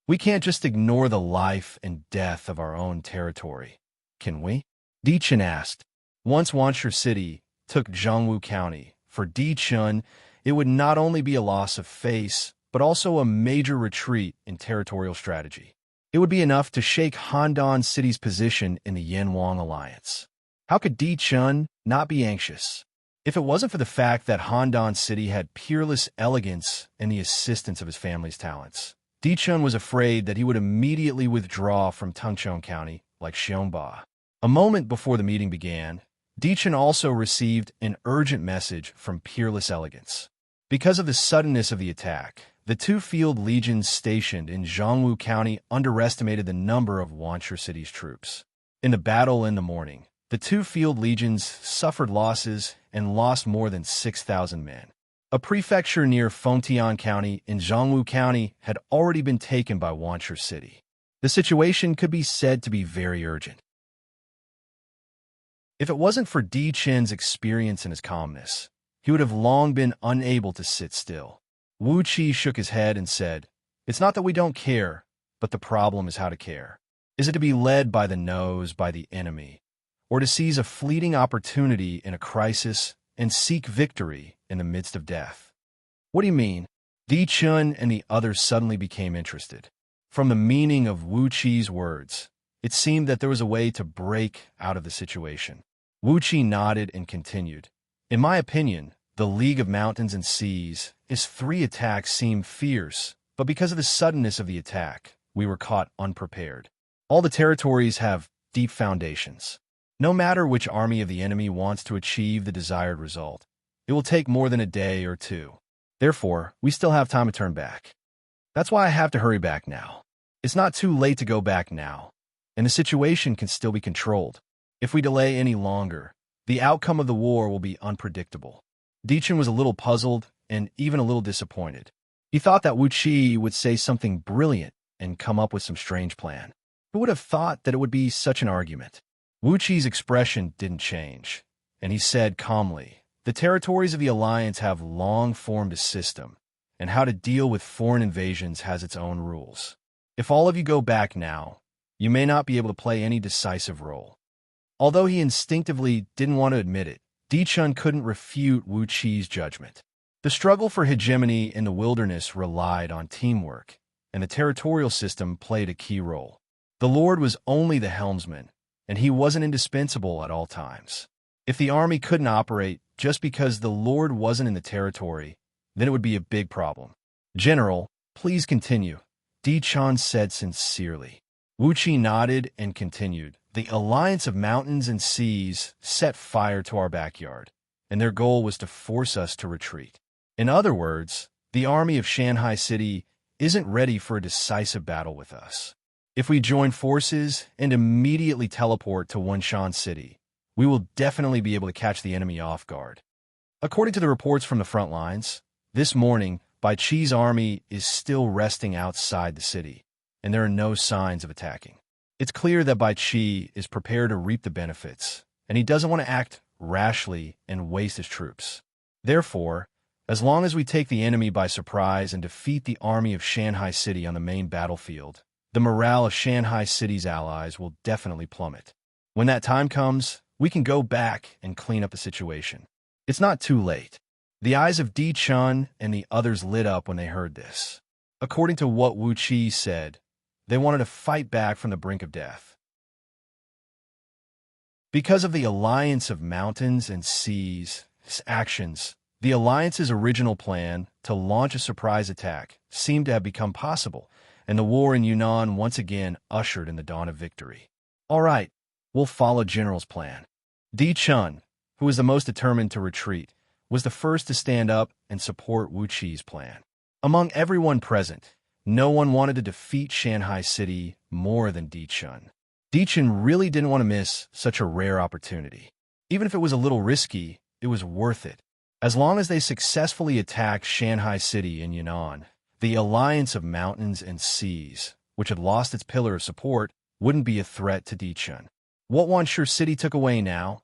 We can't just ignore the life and death of our own territory, can we?" Di Qin asked. Once Wanshur City took Zhongwu County, for Di Qin, it would not only be a loss of face, but also a major retreat in territorial strategy. It would be enough to shake Handan City's position in the Yanwang Alliance. How could Di Qin not be anxious? If it wasn't for the fact that Handan City had peerless elegance and the assistance of his family's talents, Di Qin was afraid that he would immediately withdraw from Tangchong County like Xiongba. A moment before the meeting began, Di Qin also received an urgent message from Peerless Elegance. Because of the suddenness of the attack, the two field legions stationed in Zhongwu County underestimated the number of Wanshur City's troops. In the battle in the morning, the two field legions suffered losses and lost more than 6,000 men. A prefecture near Fengtian County in Zhongwu County had already been taken by Wanshur City. The situation could be said to be very urgent. If it wasn't for Di Qin's experience and his calmness, he would have long been unable to sit still. Wu Qi shook his head and said, "It's not that we don't care, but the problem is how to care. Is it to be led by the nose by the enemy, or to seize a fleeting opportunity in a crisis and seek victory in the midst of death?" "What do you mean?" Di Qin and the others suddenly became interested. From the meaning of Wu Qi's words, it seemed that there was a way to break out of the situation. Wu Qi nodded and continued, "In my opinion, the League of Mountains and Seas, its 3 attacks seemed fierce, but because of the suddenness of the attack, we were caught unprepared. All the territories have deep foundations. No matter which army of the enemy wants to achieve the desired result, it will take more than a day or 2. Therefore, we still have time to turn back. That's why I have to hurry back now. It's not too late to go back now, and the situation can still be controlled. If we delay any longer, the outcome of the war will be unpredictable." Di Qin was a little puzzled and even a little disappointed. He thought that Wu Qi would say something brilliant and come up with some strange plan. Who would have thought that it would be such an argument? Wu Qi's expression didn't change, and he said calmly, "The territories of the Alliance have long formed a system, and how to deal with foreign invasions has its own rules. If all of you go back now, you may not be able to play any decisive role." Although he instinctively didn't want to admit it, Di Qin couldn't refute Wu Qi's judgment. The struggle for hegemony in the wilderness relied on teamwork, and the territorial system played a key role. The Lord was only the helmsman, and he wasn't indispensable at all times. If the army couldn't operate just because the Lord wasn't in the territory, then it would be a big problem. "General, please continue," Di Qin said sincerely. Wu Qi nodded and continued. "The Alliance of Mountains and Seas set fire to our backyard, and their goal was to force us to retreat. In other words, the army of Shanghai City isn't ready for a decisive battle with us. If we join forces and immediately teleport to Wanshan City, we will definitely be able to catch the enemy off guard." According to the reports from the front lines, this morning, Bai Qi's army is still resting outside the city, and there are no signs of attacking. It's clear that Bai Qi is prepared to reap the benefits, and he doesn't want to act rashly and waste his troops. Therefore, as long as we take the enemy by surprise and defeat the army of Shanghai City on the main battlefield, the morale of Shanghai City's allies will definitely plummet. When that time comes, we can go back and clean up the situation. It's not too late. The eyes of Di Qin and the others lit up when they heard this. According to what Wu Qi said, they wanted to fight back from the brink of death. Because of the alliance of mountains and seas, actions, the alliance's original plan to launch a surprise attack seemed to have become possible, and the war in Yunnan once again ushered in the dawn of victory. All right, we'll follow General's plan. Di Chun, who was the most determined to retreat, was the first to stand up and support Wu Qi's plan. Among everyone present, no one wanted to defeat Shanghai City more than Di Chun. Di Chun really didn't want to miss such a rare opportunity. Even if it was a little risky, it was worth it. As long as they successfully attacked Shanghai City in Yunnan, the alliance of mountains and seas, which had lost its pillar of support, wouldn't be a threat to Di Chun. What Wanshui City took away now,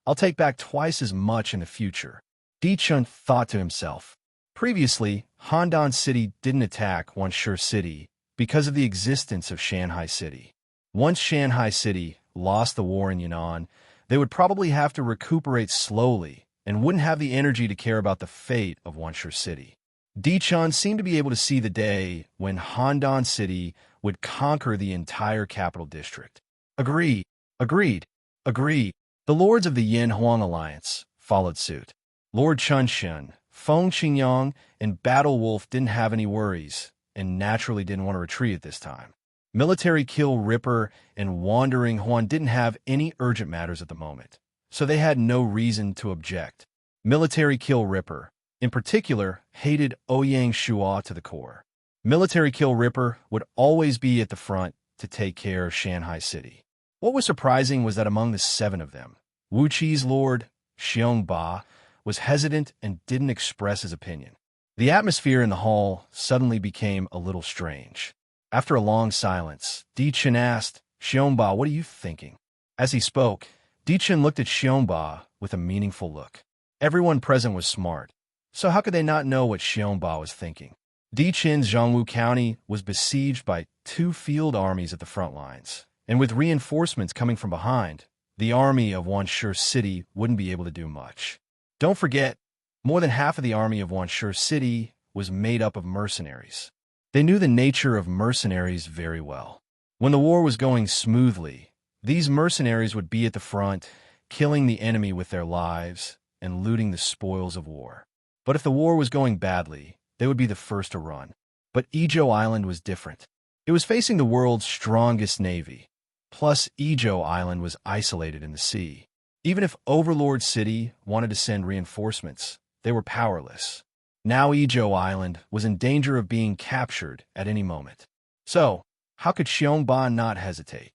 I'll take back twice as much in the future. Di Chun thought to himself. Previously, Handan City didn't attack Wanshui City because of the existence of Shanghai City. Once Shanghai City lost the war in Yunnan, they would probably have to recuperate slowly and wouldn't have the energy to care about the fate of Wanshui City. Di Chun seemed to be able to see the day when Handan City would conquer the entire capital district. Agreed. The lords of the Yin-Huang Alliance followed suit. Lord Chun Shun, Feng Qingyang, and Battle Wolf didn't have any worries, and naturally didn't want to retreat at this time. Military Kill Ripper and Wandering Huan didn't have any urgent matters at the moment, so they had no reason to object. Military Kill Ripper, in particular, hated Ouyang Shua to the core. Military Kill Ripper would always be at the front to take care of Shanghai City. What was surprising was that among the 7 of them, Wu Qi's lord, Xiong Ba, was hesitant and didn't express his opinion. The atmosphere in the hall suddenly became a little strange. After a long silence, Di Chun asked, Xiong Ba, what are you thinking? As he spoke, Di Chun looked at Xiong Ba with a meaningful look. Everyone present was smart, so how could they not know what Xiong Ba was thinking? Di Chun's Zhongwu County was besieged by 2 field armies at the front lines, and with reinforcements coming from behind, the army of Wanshui City wouldn't be able to do much. Don't forget, more than half of the army of Wanshui City was made up of mercenaries. They knew the nature of mercenaries very well. When the war was going smoothly, these mercenaries would be at the front, killing the enemy with their lives and looting the spoils of war. But if the war was going badly, they would be the first to run. But Izhou Island was different. It was facing the world's strongest navy. Plus, Izhou Island was isolated in the sea. Even if Overlord City wanted to send reinforcements, they were powerless. Now Izhou Island was in danger of being captured at any moment. So, how could Xiong Ba not hesitate?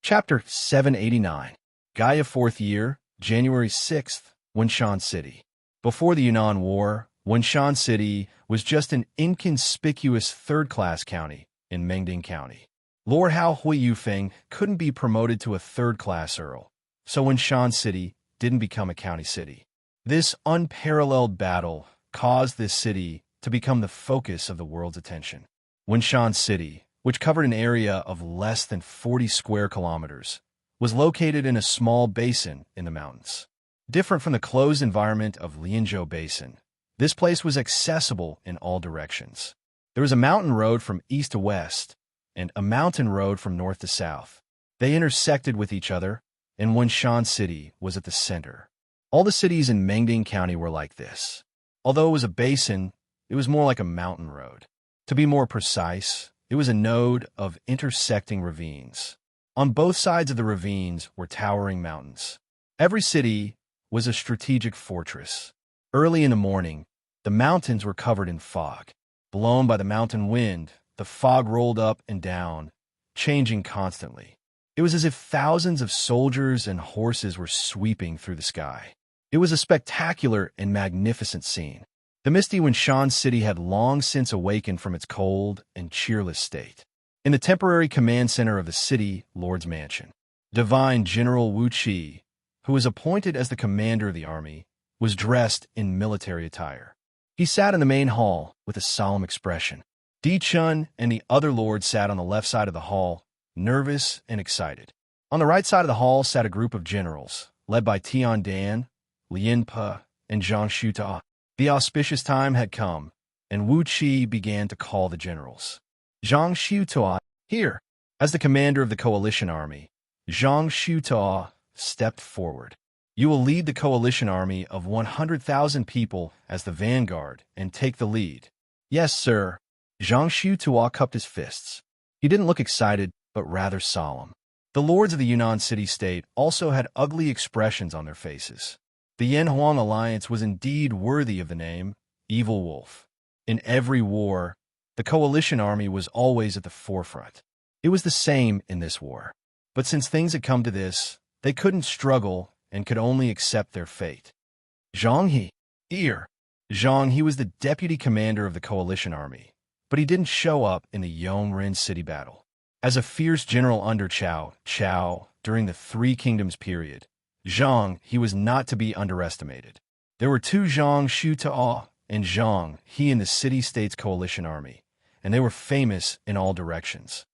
Chapter 789. Gaia 4th Year, January 6th, Wenshan City. Before the Yunnan War, Wenshan City was just an inconspicuous third-class county in Mengding County. Lord Hao Hui Yufeng couldn't be promoted to a third-class earl, so Wenshan City didn't become a county city. This unparalleled battle caused this city to become the focus of the world's attention. Wenshan City, which covered an area of less than 40 square kilometers, was located in a small basin in the mountains. Different from the closed environment of Lianzhou Basin, this place was accessible in all directions. There was a mountain road from east to west, and a mountain road from north to south. They intersected with each other, and Wenshan City was at the center. All the cities in Mengding County were like this. Although it was a basin, it was more like a mountain road. To be more precise, it was a node of intersecting ravines. On both sides of the ravines were towering mountains. Every city was a strategic fortress. Early in the morning, the mountains were covered in fog. Blown by the mountain wind, the fog rolled up and down, changing constantly. It was as if thousands of soldiers and horses were sweeping through the sky. It was a spectacular and magnificent scene. The misty Wenshan City had long since awakened from its cold and cheerless state. In the temporary command center of the city Lord's Mansion, Divine General Wu Qi, who was appointed as the commander of the army, was dressed in military attire. He sat in the main hall with a solemn expression. Di Chun and the other lords sat on the left side of the hall, nervous and excited. On the right side of the hall sat a group of generals, led by Tian Dan, Lin Pe, and Zhang Shuta. The auspicious time had come, and Wu Qi began to call the generals. Zhang Shuta, here. As the commander of the coalition army, Zhang Xiutao stepped forward. You will lead the coalition army of 100,000 people as the vanguard and take the lead. Yes, sir. Zhang Xiutao cupped his fists. He didn't look excited, but rather solemn. The lords of the Yunnan city-state also had ugly expressions on their faces. The Yanhuang alliance was indeed worthy of the name Evil Wolf. In every war, the coalition army was always at the forefront. It was the same in this war. But since things had come to this, they couldn't struggle and could only accept their fate. Zhang He was the deputy commander of the coalition army, but he didn't show up in the Yongren city battle. As a fierce general under Chao during the Three Kingdoms period, Zhang He was not to be underestimated. There were two Zhang Xiutao and Zhang He in the city-states coalition army, and they were famous in all directions.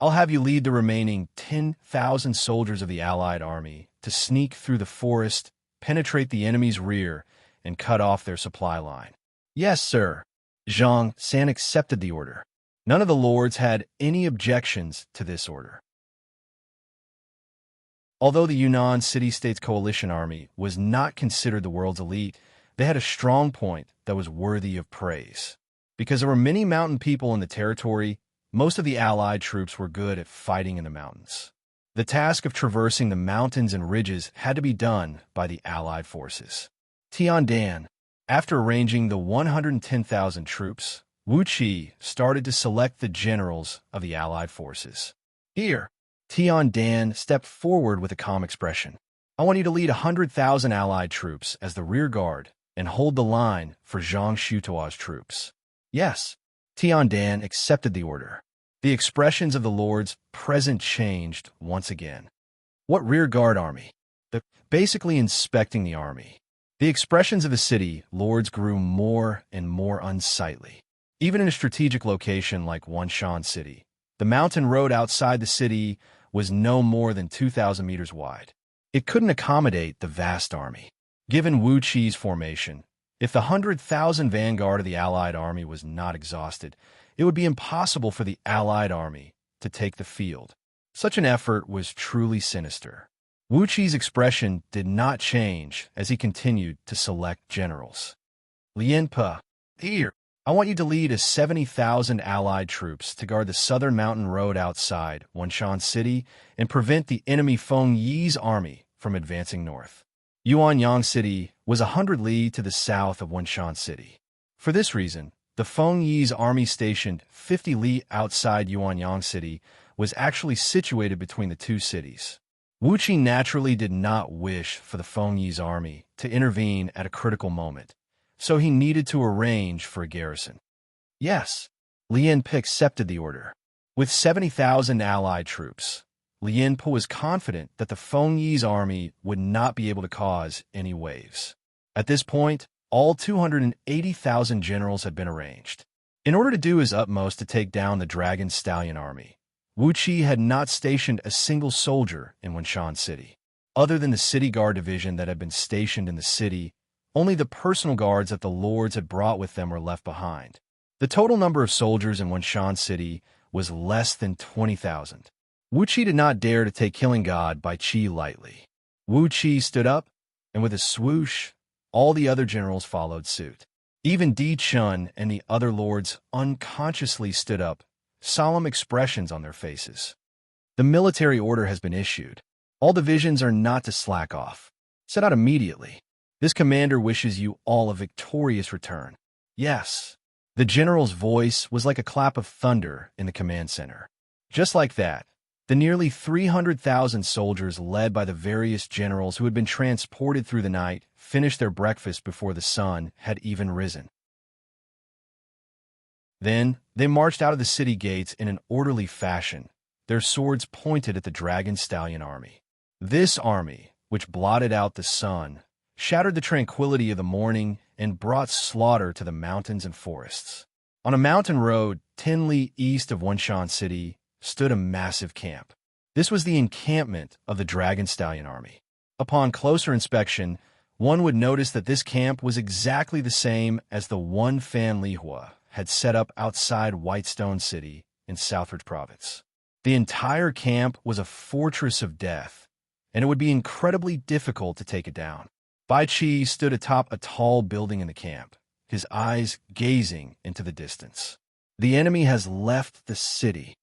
I'll have you lead the remaining 10,000 soldiers of the Allied army to sneak through the forest, penetrate the enemy's rear, and cut off their supply line. Yes, sir. Zhang San accepted the order. None of the lords had any objections to this order. Although the Yunnan City-States Coalition Army was not considered the world's elite, they had a strong point that was worthy of praise. Because there were many mountain people in the territory, most of the Allied troops were good at fighting in the mountains. The task of traversing the mountains and ridges had to be done by the Allied forces. Tiandan. After arranging the 110,000 troops, Wu Qi started to select the generals of the Allied forces. Here, Tiandan stepped forward with a calm expression. I want you to lead 100,000 Allied troops as the rear guard and hold the line for Zhang Xiutao's troops. Yes, Tiandan accepted the order. The expressions of the lords present changed once again. What rear guard army? Basically inspecting the army. The expressions of the city lords grew more and more unsightly. Even in a strategic location like Wanshan City, the mountain road outside the city was no more than 2,000 meters wide. It couldn't accommodate the vast army. Given Wu Qi's formation, if the 100,000 vanguard of the Allied army was not exhausted, it would be impossible for the Allied army to take the field. Such an effort was truly sinister. Wu Qi's expression did not change as he continued to select generals. Lianpe, here, I want you to lead 70,000 Allied troops to guard the southern mountain road outside Wanshan City and prevent the enemy Feng Yi's army from advancing north. Yuanyang City was 100 li to the south of Wanshan City. For this reason, the Feng Yi's army stationed 50 li outside Yuanyang City was actually situated between the two cities. Wu Qi naturally did not wish for the Feng Yi's army to intervene at a critical moment, so he needed to arrange for a garrison. Yes, Lianpe accepted the order. With 70,000 Allied troops, Lianpe was confident that the Feng Yi's army would not be able to cause any waves. At this point, all 280,000 generals had been arranged. In order to do his utmost to take down the Dragon Stallion army, Wu Qi had not stationed a single soldier in Wanshan City. Other than the city guard division that had been stationed in the city, only the personal guards that the lords had brought with them were left behind. The total number of soldiers in Wanshan City was less than 20,000. Wu Qi did not dare to take killing God by Qi lightly. Wu Qi stood up, and with a swoosh, all the other generals followed suit. Even Di Chun and the other lords unconsciously stood up, solemn expressions on their faces. The military order has been issued. All divisions are not to slack off. Set out immediately. This commander wishes you all a victorious return. Yes. The general's voice was like a clap of thunder in the command center. Just like that, the nearly 300,000 soldiers led by the various generals who had been transported through the night finished their breakfast before the sun had even risen. Then, they marched out of the city gates in an orderly fashion, their swords pointed at the Dragon Stallion army. This army, which blotted out the sun, shattered the tranquility of the morning, and brought slaughter to the mountains and forests. On a mountain road 10 li east of Wanshan City stood a massive camp. This was the encampment of the Dragon Stallion army. Upon closer inspection, one would notice that this camp was exactly the same as the one Fan Lihua had set up outside Whitestone City in Southridge Province. The entire camp was a fortress of death, and it would be incredibly difficult to take it down. Bai Qi stood atop a tall building in the camp, his eyes gazing into the distance. The enemy has left the city.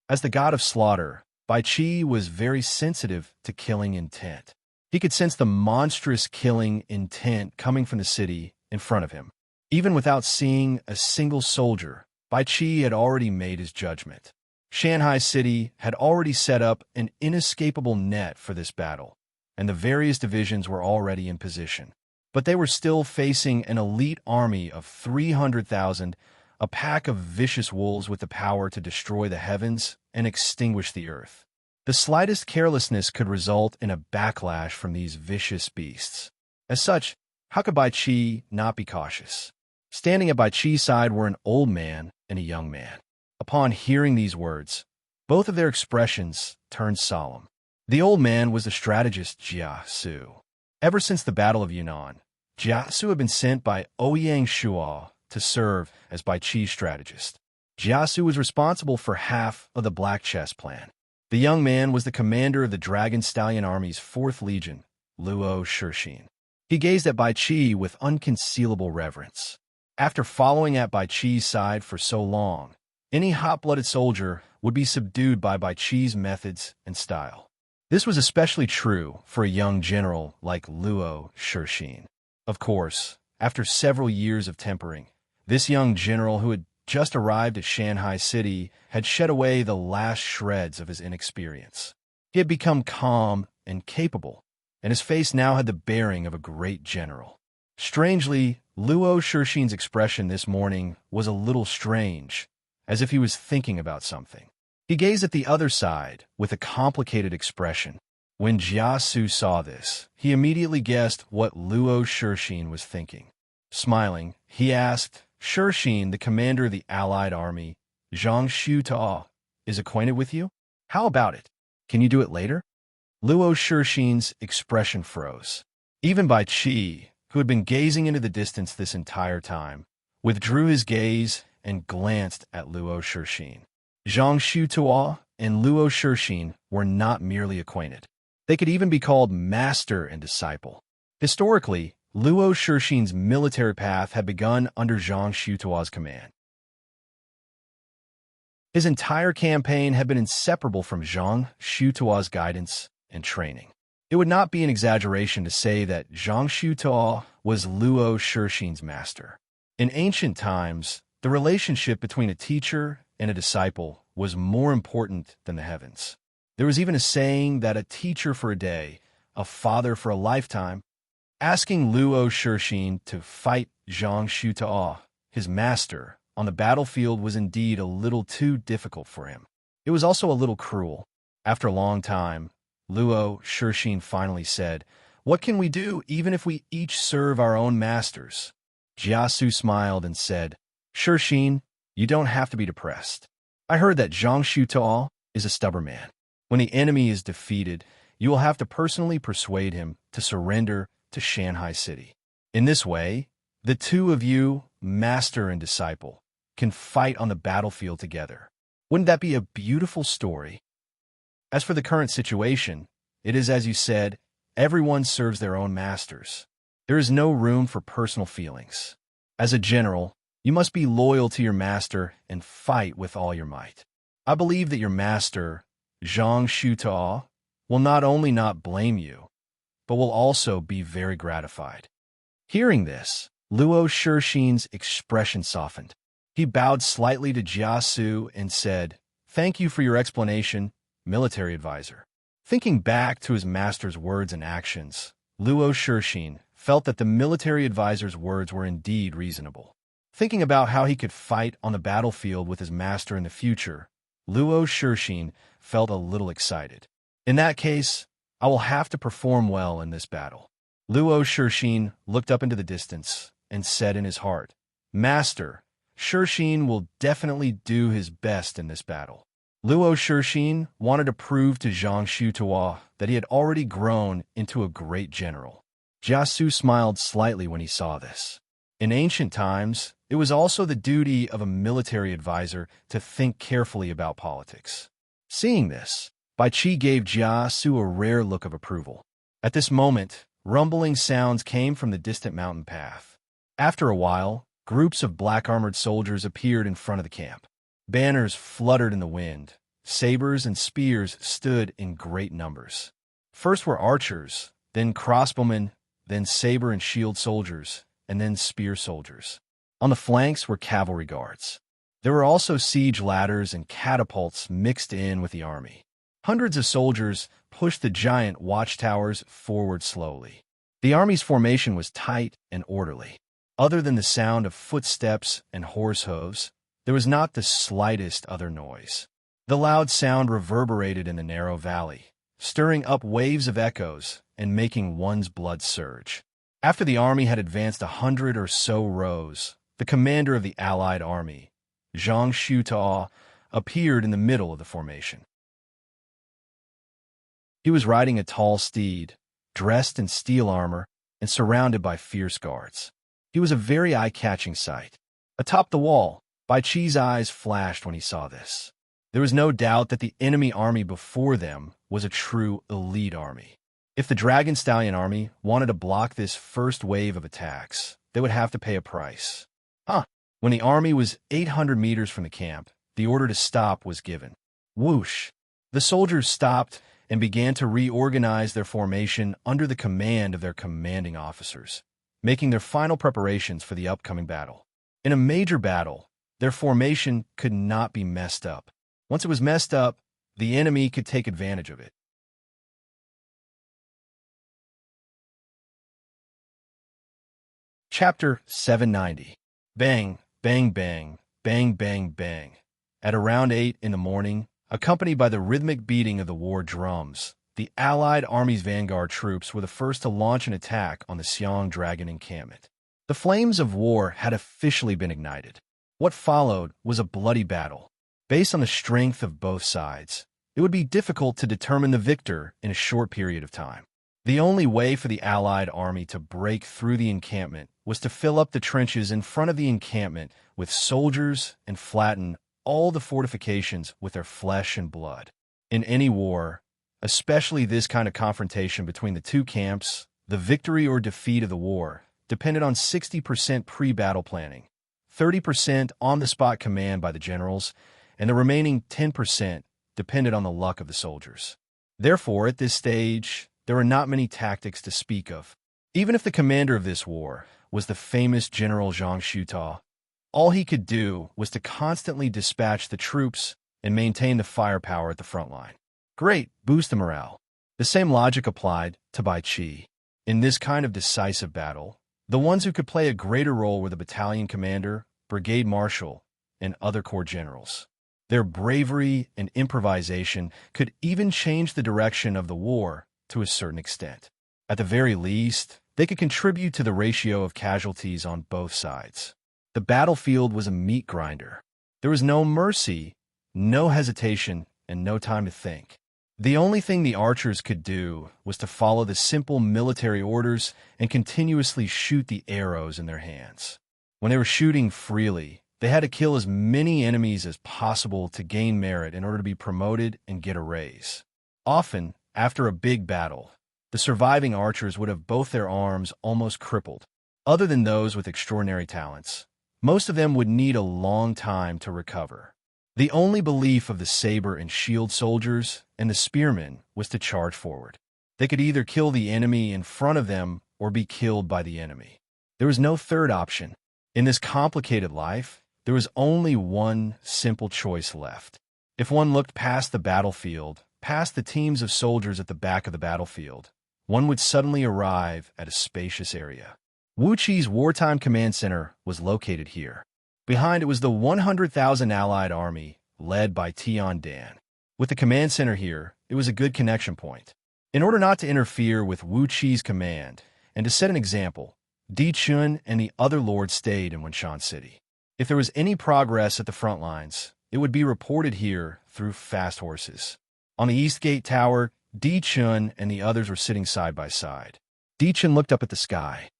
As the god of slaughter, Bai Qi was very sensitive to killing intent. He could sense the monstrous killing intent coming from the city in front of him. Even without seeing a single soldier, Bai Qi had already made his judgment. Shanghai City had already set up an inescapable net for this battle, and the various divisions were already in position. But they were still facing an elite army of 300,000, a pack of vicious wolves with the power to destroy the heavens and extinguish the earth. The slightest carelessness could result in a backlash from these vicious beasts. As such, how could Bai Qi not be cautious? Standing at Bai Qi's side were an old man and a young man. Upon hearing these words, both of their expressions turned solemn. The old man was the strategist Jia Su. Ever since the Battle of Yunnan, Jia Su had been sent by Ouyang Shuo to serve as Bai Qi's strategist. Jia Su was responsible for half of the Black Chess plan. The young man was the commander of the Dragon Stallion Army's 4th Legion, Luo Shixin. He gazed at Bai Qi with unconcealable reverence. After following at Bai Qi's side for so long, any hot-blooded soldier would be subdued by Bai Qi's methods and style. This was especially true for a young general like Luo Shixin. Of course, after several years of tempering, this young general who had just arrived at Shanghai City had shed away the last shreds of his inexperience. He had become calm and capable, and his face now had the bearing of a great general. Strangely, Luo Shixin's expression this morning was a little strange, as if he was thinking about something. He gazed at the other side with a complicated expression. When Jia Su saw this, he immediately guessed what Luo Shixin was thinking. Smiling, he asked, "Shixin, the commander of the allied army, Zhang Xiutao, is acquainted with you? How about it? Can you do it later?" Luo Shixin's expression froze. Even Bai Qi, who had been gazing into the distance this entire time, withdrew his gaze and glanced at Luo Shixin. Zhang Xiutao and Luo Shixin were not merely acquainted. They could even be called master and disciple. Historically, Luo Shixin's military path had begun under Zhang Xiutao's command. His entire campaign had been inseparable from Zhang Xiutao's guidance and training. It would not be an exaggeration to say that Zhang Xiutao was Luo Shixin's master. In ancient times, the relationship between a teacher and a disciple was more important than the heavens. There was even a saying that a teacher for a day, a father for a lifetime. Asking Luo Shixin to fight Zhang Xiutao, his master, on the battlefield was indeed a little too difficult for him. It was also a little cruel. After a long time, Luo Shixin finally said, "What can we do even if we each serve our own masters?" Jia Su smiled and said, "Shixin, you don't have to be depressed. I heard that Zhang Xiutao is a stubborn man. When the enemy is defeated, you will have to personally persuade him to surrender to Shanghai City. In this way, the two of you, master and disciple, can fight on the battlefield together. Wouldn't that be a beautiful story?" As for the current situation, it is as you said, everyone serves their own masters. There is no room for personal feelings. As a general, you must be loyal to your master and fight with all your might. I believe that your master, Zhang Xiutao, will not only not blame you, but will also be very gratified. Hearing this, Luo Shixin's expression softened. He bowed slightly to Jia Su and said, "Thank you for your explanation, military advisor." Thinking back to his master's words and actions, Luo Shixin felt that the military advisor's words were indeed reasonable. Thinking about how he could fight on the battlefield with his master in the future, Luo Shixin felt a little excited. In that case, I will have to perform well in this battle. Luo Shixin looked up into the distance and said in his heart, "Master, Shixin will definitely do his best in this battle." Luo Shixin wanted to prove to Zhang Xiutao that he had already grown into a great general. Jia Su smiled slightly when he saw this. In ancient times, it was also the duty of a military advisor to think carefully about politics. Seeing this, Bai Qi gave Jia Su a rare look of approval. At this moment, rumbling sounds came from the distant mountain path. After a while, groups of black-armored soldiers appeared in front of the camp. Banners fluttered in the wind. Sabers and spears stood in great numbers. First were archers, then crossbowmen, then saber and shield soldiers, and then spear soldiers. On the flanks were cavalry guards. There were also siege ladders and catapults mixed in with the army. Hundreds of soldiers pushed the giant watchtowers forward slowly. The army's formation was tight and orderly. Other than the sound of footsteps and horse hooves, there was not the slightest other noise. The loud sound reverberated in the narrow valley, stirring up waves of echoes and making one's blood surge. After the army had advanced 100 or so rows, the commander of the allied army, Zhang Shutao, appeared in the middle of the formation. He was riding a tall steed, dressed in steel armor and surrounded by fierce guards. He was a very eye-catching sight. Atop the wall, Bai Qi's eyes flashed when he saw this. There was no doubt that the enemy army before them was a true elite army. If the Dragon Stallion army wanted to block this first wave of attacks, they would have to pay a price. When the army was 800 meters from the camp, the order to stop was given. Whoosh! The soldiers stopped and began to reorganize their formation under the command of their commanding officers, making their final preparations for the upcoming battle. In a major battle, their formation could not be messed up. Once it was messed up, the enemy could take advantage of it. Chapter 790. Bang, bang, bang, bang, bang, bang. At around 8 in the morning, accompanied by the rhythmic beating of the war drums, the Allied Army's vanguard troops were the first to launch an attack on the Xiong Dragon encampment. The flames of war had officially been ignited. What followed was a bloody battle. Based on the strength of both sides, it would be difficult to determine the victor in a short period of time. The only way for the Allied army to break through the encampment was to fill up the trenches in front of the encampment with soldiers and flatten all the fortifications with their flesh and blood. In any war, especially this kind of confrontation between the two camps, the victory or defeat of the war depended on 60% pre-battle planning, 30% on-the-spot command by the generals, and the remaining 10% depended on the luck of the soldiers. Therefore, at this stage, there were not many tactics to speak of. Even if the commander of this war was the famous General Zhang Shutao, all he could do was to constantly dispatch the troops and maintain the firepower at the front line. Great, boost the morale. The same logic applied to Bai Qi. In this kind of decisive battle, the ones who could play a greater role were the battalion commander, brigade marshal, and other corps generals. Their bravery and improvisation could even change the direction of the war to a certain extent. At the very least, they could contribute to the ratio of casualties on both sides. The battlefield was a meat grinder. There was no mercy, no hesitation, and no time to think. The only thing the archers could do was to follow the simple military orders and continuously shoot the arrows in their hands. When they were shooting freely, they had to kill as many enemies as possible to gain merit in order to be promoted and get a raise. Often, after a big battle, the surviving archers would have both their arms almost crippled. Other than those with extraordinary talents, most of them would need a long time to recover. The only belief of the saber and shield soldiers and the spearmen was to charge forward. They could either kill the enemy in front of them or be killed by the enemy. There was no third option. In this complicated life, there was only one simple choice left. If one looked past the battlefield, past the teams of soldiers at the back of the battlefield, one would suddenly arrive at a spacious area. Wu Qi's wartime command center was located here. Behind it was the 100,000 Allied army, led by Tian Dan. With the command center here, it was a good connection point. In order not to interfere with Wu Qi's command and to set an example, Di Chun and the other lords stayed in Wenshan City. If there was any progress at the front lines, it would be reported here through fast horses. On the East Gate Tower, Di Chun and the others were sitting side by side. Di Chun looked up at the sky.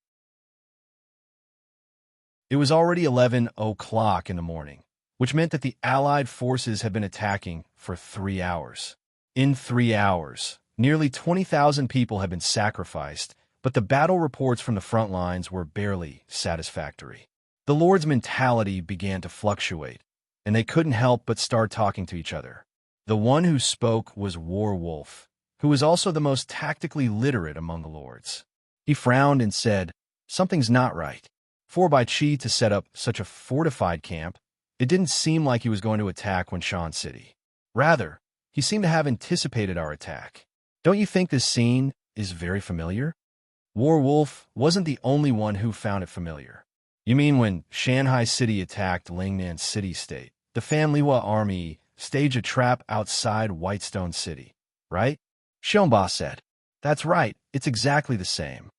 It was already 11 o'clock in the morning. which meant that the Allied forces had been attacking for 3 hours. In 3 hours, nearly 20,000 people had been sacrificed, but the battle reports from the front lines were barely satisfactory. The Lord's mentality began to fluctuate, and they couldn't help but start talking to each other. The one who spoke was War Wolf, who was also the most tactically literate among the lords. He frowned and said, "Something's not right. For by Chi to set up such a fortified camp, it didn't seem like he was going to attack Wenshan City. Rather, he seemed to have anticipated our attack. Don't you think this scene is very familiar?" War Wolf wasn't the only one who found it familiar. "You mean when Shanghai City attacked Lingnan City-State, the Fanliwa army staged a trap outside Whitestone City, right?" Shonba said. "That's right, it's exactly the same."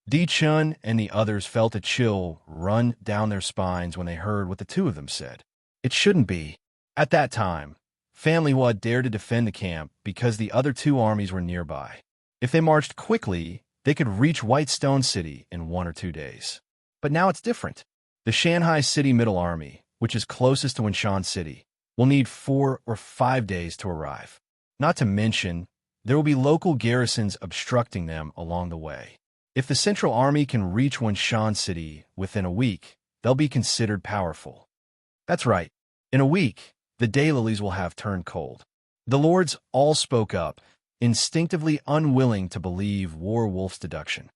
Di Chun and the others felt a chill run down their spines when they heard what the two of them said. It shouldn't be. At that time, Fanliwa dared to defend the camp because the other two armies were nearby. If they marched quickly, they could reach Whitestone City in 1 or 2 days. But now it's different. The Shanghai City Middle Army, which is closest to Wenshan City, will need 4 or 5 days to arrive. Not to mention, there will be local garrisons obstructing them along the way. If the Central Army can reach Wenshan City within a week, they'll be considered powerful. That's right. In a week, the daylilies will have turned cold. The lords all spoke up, instinctively unwilling to believe War Wolf's deduction.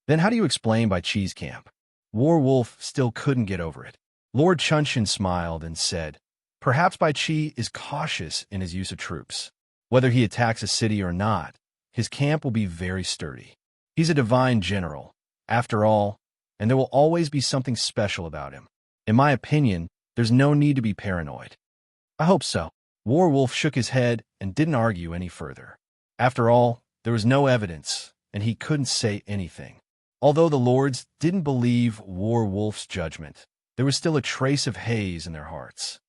Then how do you explain by Chi's camp? War Wolf still couldn't get over it. Lord Chunshin smiled and said, "Perhaps Bai Chi is cautious in his use of troops. Whether he attacks a city or not, his camp will be very sturdy. He's a divine general, after all, and there will always be something special about him. In my opinion, there's no need to be paranoid." "I hope so." War Wolf shook his head and didn't argue any further. After all, there was no evidence, and he couldn't say anything. Although the lords didn't believe War Wolf's judgment, there was still a trace of haze in their hearts.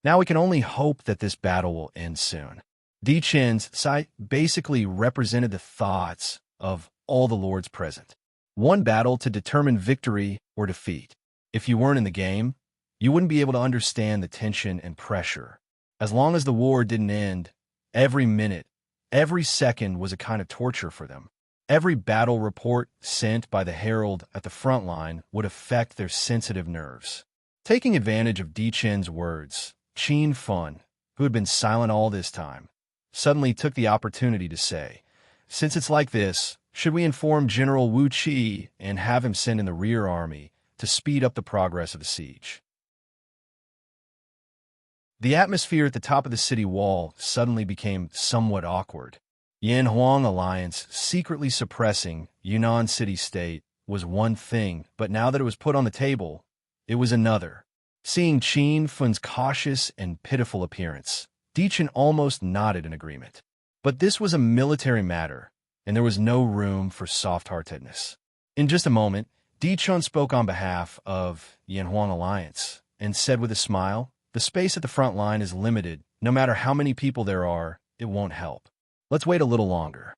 Now we can only hope that this battle will end soon. Di Chen's sight basically represented the thoughts of all the lords present. One battle to determine victory or defeat. If you weren't in the game, you wouldn't be able to understand the tension and pressure. As long as the war didn't end, every minute, every second was a kind of torture for them. Every battle report sent by the herald at the front line would affect their sensitive nerves. Taking advantage of Di Chen's words, Qin Fun, who had been silent all this time, suddenly took the opportunity to say, "Since it's like this, should we inform General Wu Qi and have him send in the rear army to speed up the progress of the siege?" The atmosphere at the top of the city wall suddenly became somewhat awkward. Yanhuang Alliance secretly suppressing Yunnan City-State was one thing, but now that it was put on the table, it was another. Seeing Qin Fun's cautious and pitiful appearance, Di Chen almost nodded in agreement. But this was a military matter, and there was no room for soft-heartedness. In just a moment, Di Chun spoke on behalf of Yanhuang Alliance and said with a smile, "The space at the front line is limited. No matter how many people there are, it won't help. Let's wait a little longer."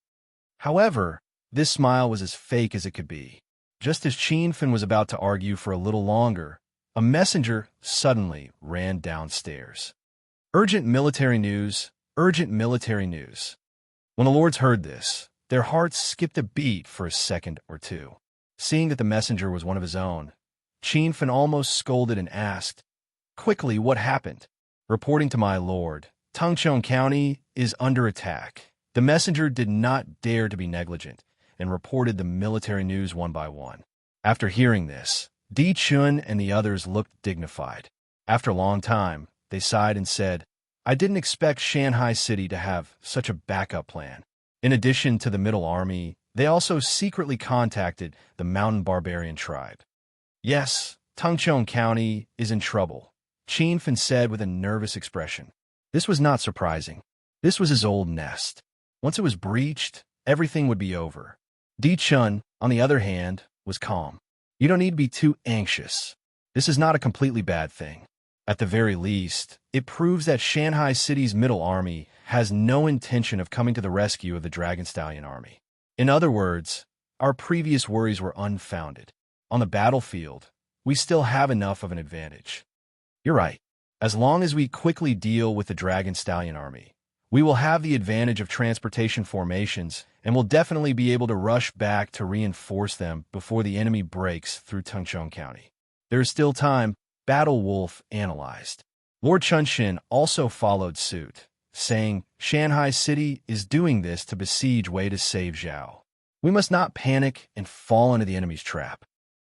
However, this smile was as fake as it could be. Just as Qin Fin was about to argue for a little longer, a messenger suddenly ran downstairs. "Urgent military news, urgent military news." When the lords heard this, their hearts skipped a beat for a second or two. Seeing that the messenger was one of his own, Qin Fin almost scolded and asked, "Quickly, what happened?" "Reporting to my lord, Tongcheng County is under attack." The messenger did not dare to be negligent and reported the military news one by one. After hearing this, Di Chun and the others looked dignified. After a long time, they sighed and said, "I didn't expect Shanghai City to have such a backup plan." In addition to the Middle Army, they also secretly contacted the Mountain Barbarian tribe. "Yes, Tongcheng County is in trouble," Qin Fin said with a nervous expression. This was not surprising. This was his old nest. Once it was breached, everything would be over. Di Chun, on the other hand, was calm. "You don't need to be too anxious. This is not a completely bad thing. At the very least, it proves that Shanghai City's Middle Army has no intention of coming to the rescue of the Dragon Stallion Army. In other words, our previous worries were unfounded. On the battlefield, we still have enough of an advantage." "You're right. As long as we quickly deal with the Dragon Stallion army, we will have the advantage of transportation formations and will definitely be able to rush back to reinforce them before the enemy breaks through Tengchong County. There is still time, Battle Wolf analyzed. Lord Chunshin also followed suit, saying, Shanghai City is doing this to besiege Wei to save Zhao. We must not panic and fall into the enemy's trap.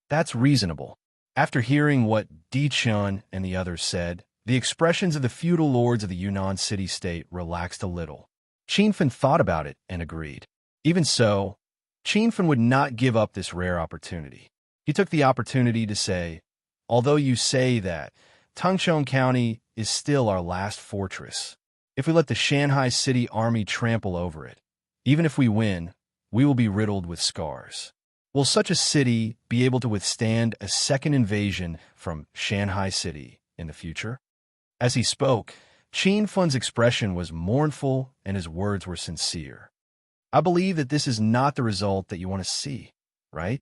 That's reasonable. After hearing what Di Chun and the others said, the expressions of the feudal lords of the Yunnan city-state relaxed a little. Qin Fan thought about it and agreed. Even so, Qin Fan would not give up this rare opportunity. He took the opportunity to say, although you say that, Tengchong County is still our last fortress. If we let the Shanghai City army trample over it, even if we win, we will be riddled with scars. Will such a city be able to withstand a second invasion from Shanghai City in the future? As he spoke, Qin Fan's expression was mournful and his words were sincere. I believe that this is not the result that you want to see, right?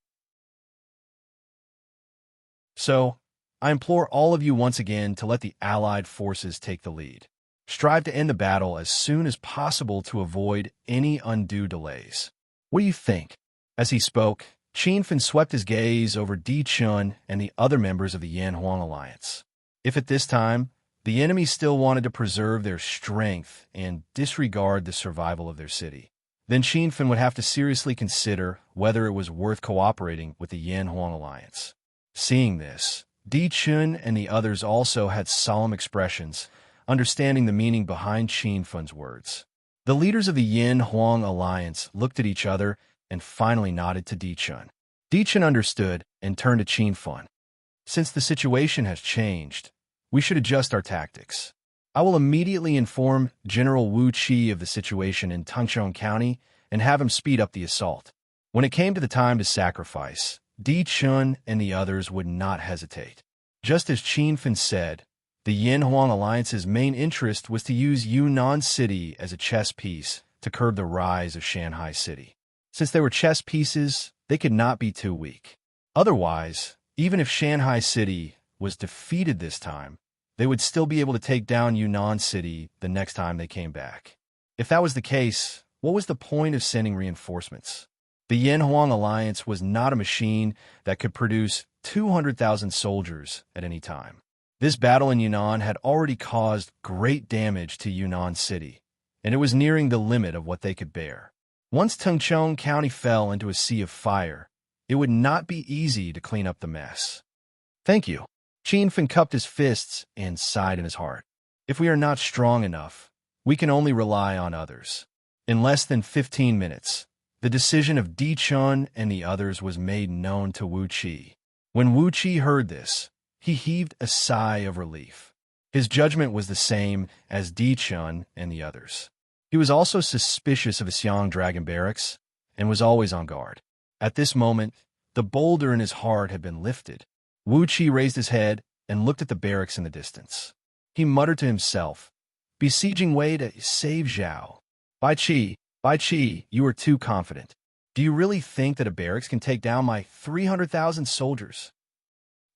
So, I implore all of you once again to let the Allied forces take the lead. Strive to end the battle as soon as possible to avoid any undue delays. What do you think? As he spoke, Qin Fan swept his gaze over Di Chun and the other members of the Yan-Huang alliance. If at this time, the enemy still wanted to preserve their strength and disregard the survival of their city, then Qin Fan would have to seriously consider whether it was worth cooperating with the Yan-Huang alliance. Seeing this, Di Chun and the others also had solemn expressions, understanding the meaning behind Qin Fan's words. The leaders of the Yan-Huang alliance looked at each other and finally nodded to Di Chun. Di Chun understood and turned to Qin Fan. Since the situation has changed, we should adjust our tactics. I will immediately inform General Wu Qi of the situation in Tengchong County and have him speed up the assault. When it came to the time to sacrifice, Di Chun and the others would not hesitate. Just as Qin Fan said, the Yan-Huang alliance's main interest was to use Yunnan City as a chess piece to curb the rise of Shanghai City. Since they were chess pieces, they could not be too weak. Otherwise, even if Shanghai City was defeated this time, they would still be able to take down Yunnan City the next time they came back. If that was the case, what was the point of sending reinforcements? The Yan-Huang alliance was not a machine that could produce 200,000 soldiers at any time. This battle in Yunnan had already caused great damage to Yunnan City, and it was nearing the limit of what they could bear. Once Tengchong County fell into a sea of fire, it would not be easy to clean up the mess. Thank you. Qin Fan cupped his fists and sighed in his heart. If we are not strong enough, we can only rely on others. In less than 15 minutes, the decision of Di Chun and the others was made known to Wu Qi. When Wu Qi heard this, he heaved a sigh of relief. His judgment was the same as Di Chun and the others. He was also suspicious of Xiang Dragon Barracks and was always on guard. At this moment, the boulder in his heart had been lifted. Wu Qi raised his head and looked at the barracks in the distance. He muttered to himself, besieging Wei to save Zhao. Bai Qi, you are too confident. Do you really think that a barracks can take down my 300,000 soldiers?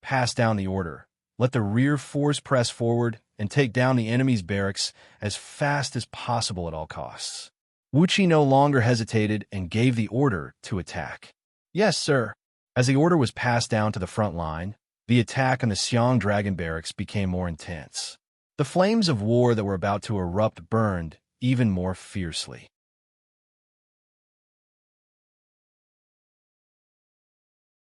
Pass down the order. Let the rear force press forward and take down the enemy's barracks as fast as possible at all costs. Wu Qi no longer hesitated and gave the order to attack. Yes, sir. As the order was passed down to the front line, the attack on the Xiang Dragon Barracks became more intense. The flames of war that were about to erupt burned even more fiercely.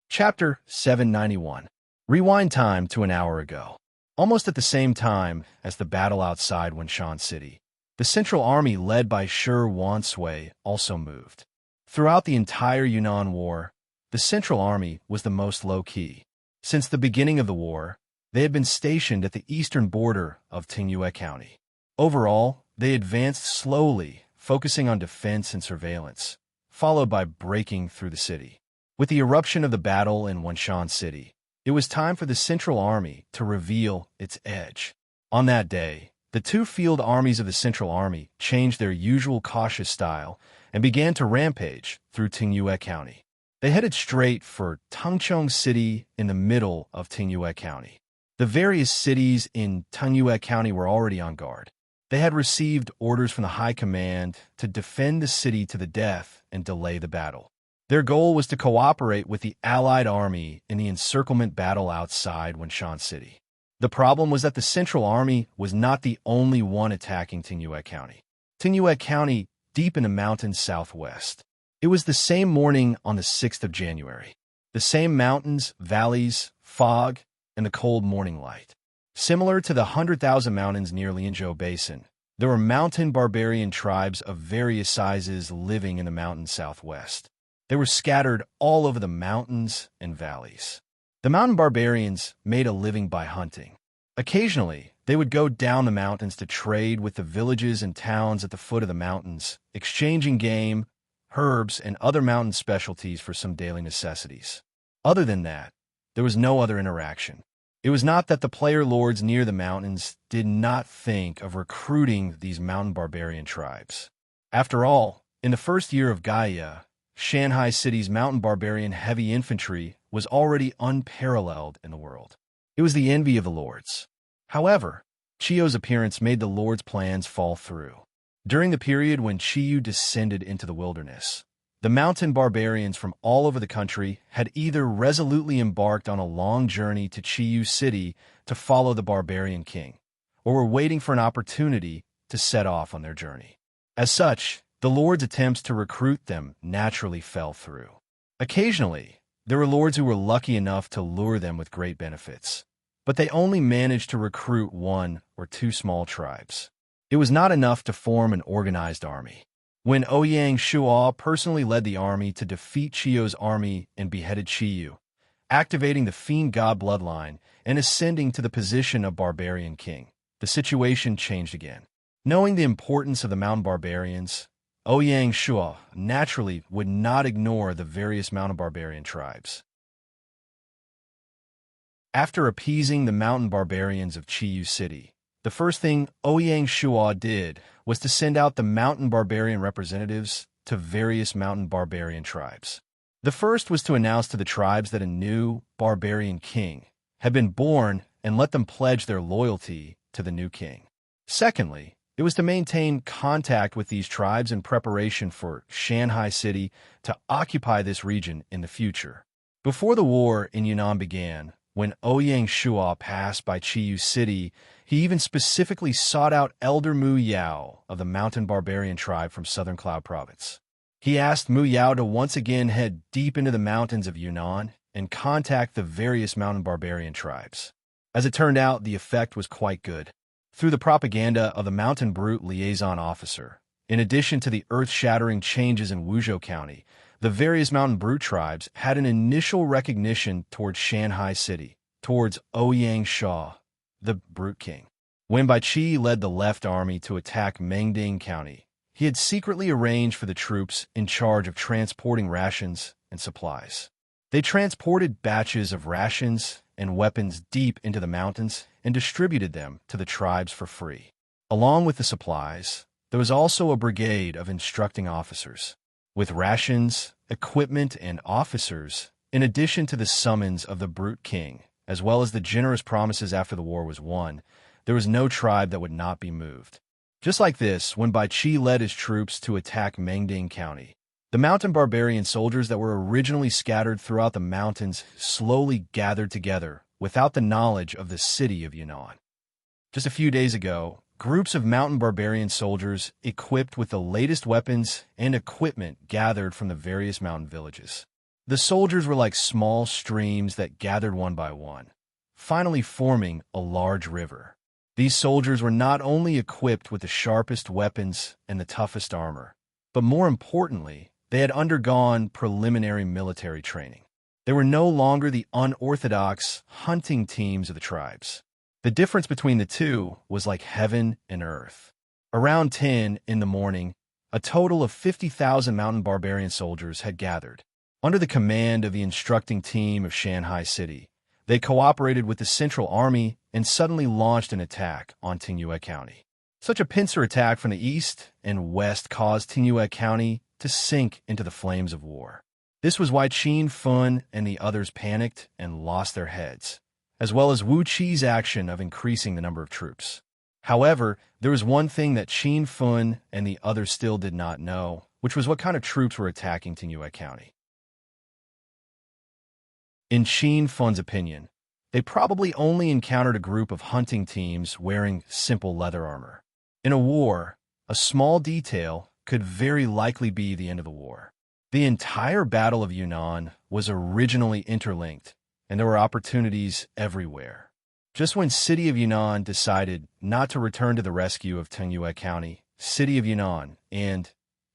Chapter 791. Rewind time to an hour ago. Almost at the same time as the battle outside Wenshan City, the Central Army led by Shi Wansui also moved. Throughout the entire Yunnan War, the Central Army was the most low-key. Since the beginning of the war, they had been stationed at the eastern border of Tingyue County. Overall, they advanced slowly, focusing on defense and surveillance, followed by breaking through the city. With the eruption of the battle in Wenshan City, it was time for the Central Army to reveal its edge. On that day, the two field armies of the Central Army changed their usual cautious style and began to rampage through Tingyue County. They headed straight for Tengchong City in the middle of Tingyue County. The various cities in Tunghua County were already on guard. They had received orders from the High Command to defend the city to the death and delay the battle. Their goal was to cooperate with the Allied army in the encirclement battle outside Wenshan City. The problem was that the Central Army was not the only one attacking Tunghua County. Tunghua County, deep in the mountains southwest. It was the same morning on the 6th of January. The same mountains, valleys, fog, and the cold morning light. Similar to the 100,000 mountains near Lianzhou Basin, there were mountain barbarian tribes of various sizes living in the mountains southwest. They were scattered all over the mountains and valleys. The mountain barbarians made a living by hunting. Occasionally, they would go down the mountains to trade with the villages and towns at the foot of the mountains, exchanging game, herbs, and other mountain specialties for some daily necessities. Other than that, there was no other interaction. It was not that the player lords near the mountains did not think of recruiting these mountain barbarian tribes. After all, in the first year of Gaia, Shanghai City's mountain barbarian heavy infantry was already unparalleled in the world. It was the envy of the lords. However, Chiyo's appearance made the lords' plans fall through. During the period when Chiyu descended into the wilderness, the mountain barbarians from all over the country had either resolutely embarked on a long journey to Chiyu City to follow the barbarian king, or were waiting for an opportunity to set off on their journey. As such, the lords' attempts to recruit them naturally fell through. Occasionally, there were lords who were lucky enough to lure them with great benefits, but they only managed to recruit one or two small tribes. It was not enough to form an organized army. When Ouyang Shuo personally led the army to defeat Chiyo's army and beheaded Chiyu, activating the fiend god bloodline and ascending to the position of barbarian king, the situation changed again. Knowing the importance of the mountain barbarians, Ouyang Shuo naturally would not ignore the various mountain barbarian tribes. After appeasing the mountain barbarians of Chiyu City, the first thing Ouyang Shuo did was to send out the mountain barbarian representatives to various mountain barbarian tribes. The first was to announce to the tribes that a new barbarian king had been born and let them pledge their loyalty to the new king. Secondly, it was to maintain contact with these tribes in preparation for Shanghai City to occupy this region in the future. Before the war in Yunnan began, when Ouyang Shuo passed by Chiyu City, he even specifically sought out Elder Mu Yao of the mountain barbarian tribe from Southern Cloud Province. He asked Mu Yao to once again head deep into the mountains of Yunnan and contact the various mountain barbarian tribes. As it turned out, the effect was quite good. Through the propaganda of the Mountain Brute Liaison Officer, in addition to the earth-shattering changes in Wuzhou County, the various Mountain Brute tribes had an initial recognition towards Shanghai City, towards Ouyang Shuo, the Brute King. When Bai Qi led the left army to attack Mengding County, he had secretly arranged for the troops in charge of transporting rations and supplies. They transported batches of rations and weapons deep into the mountains and distributed them to the tribes for free. Along with the supplies, there was also a brigade of instructing officers. With rations, equipment, and officers, in addition to the summons of the Brute King, as well as the generous promises after the war was won, there was no tribe that would not be moved. Just like this, when Bai Qi led his troops to attack Mengding County, the mountain barbarian soldiers that were originally scattered throughout the mountains slowly gathered together without the knowledge of the city of Yunnan. Just a few days ago, groups of mountain barbarian soldiers equipped with the latest weapons and equipment gathered from the various mountain villages. The soldiers were like small streams that gathered one by one, finally forming a large river. These soldiers were not only equipped with the sharpest weapons and the toughest armor, but more importantly, they had undergone preliminary military training. They were no longer the unorthodox hunting teams of the tribes. The difference between the two was like heaven and earth. Around 10 in the morning, a total of 50,000 mountain barbarian soldiers had gathered. Under the command of the instructing team of Shanghai City, they cooperated with the Central Army and suddenly launched an attack on Tunghua County. Such a pincer attack from the east and west caused Tunghua County to sink into the flames of war. This was why Qin Fun and the others panicked and lost their heads, as well as Wu Qi's action of increasing the number of troops. However, there was one thing that Qin Fun and the others still did not know, which was what kind of troops were attacking Tingyue County. In Qin Fun's opinion, they probably only encountered a group of hunting teams wearing simple leather armor. In a war, a small detail could very likely be the end of the war. The entire Battle of Yunnan was originally interlinked, and there were opportunities everywhere. Just when City of Yunnan decided not to return to the rescue of Tingyue County, City of Yunnan and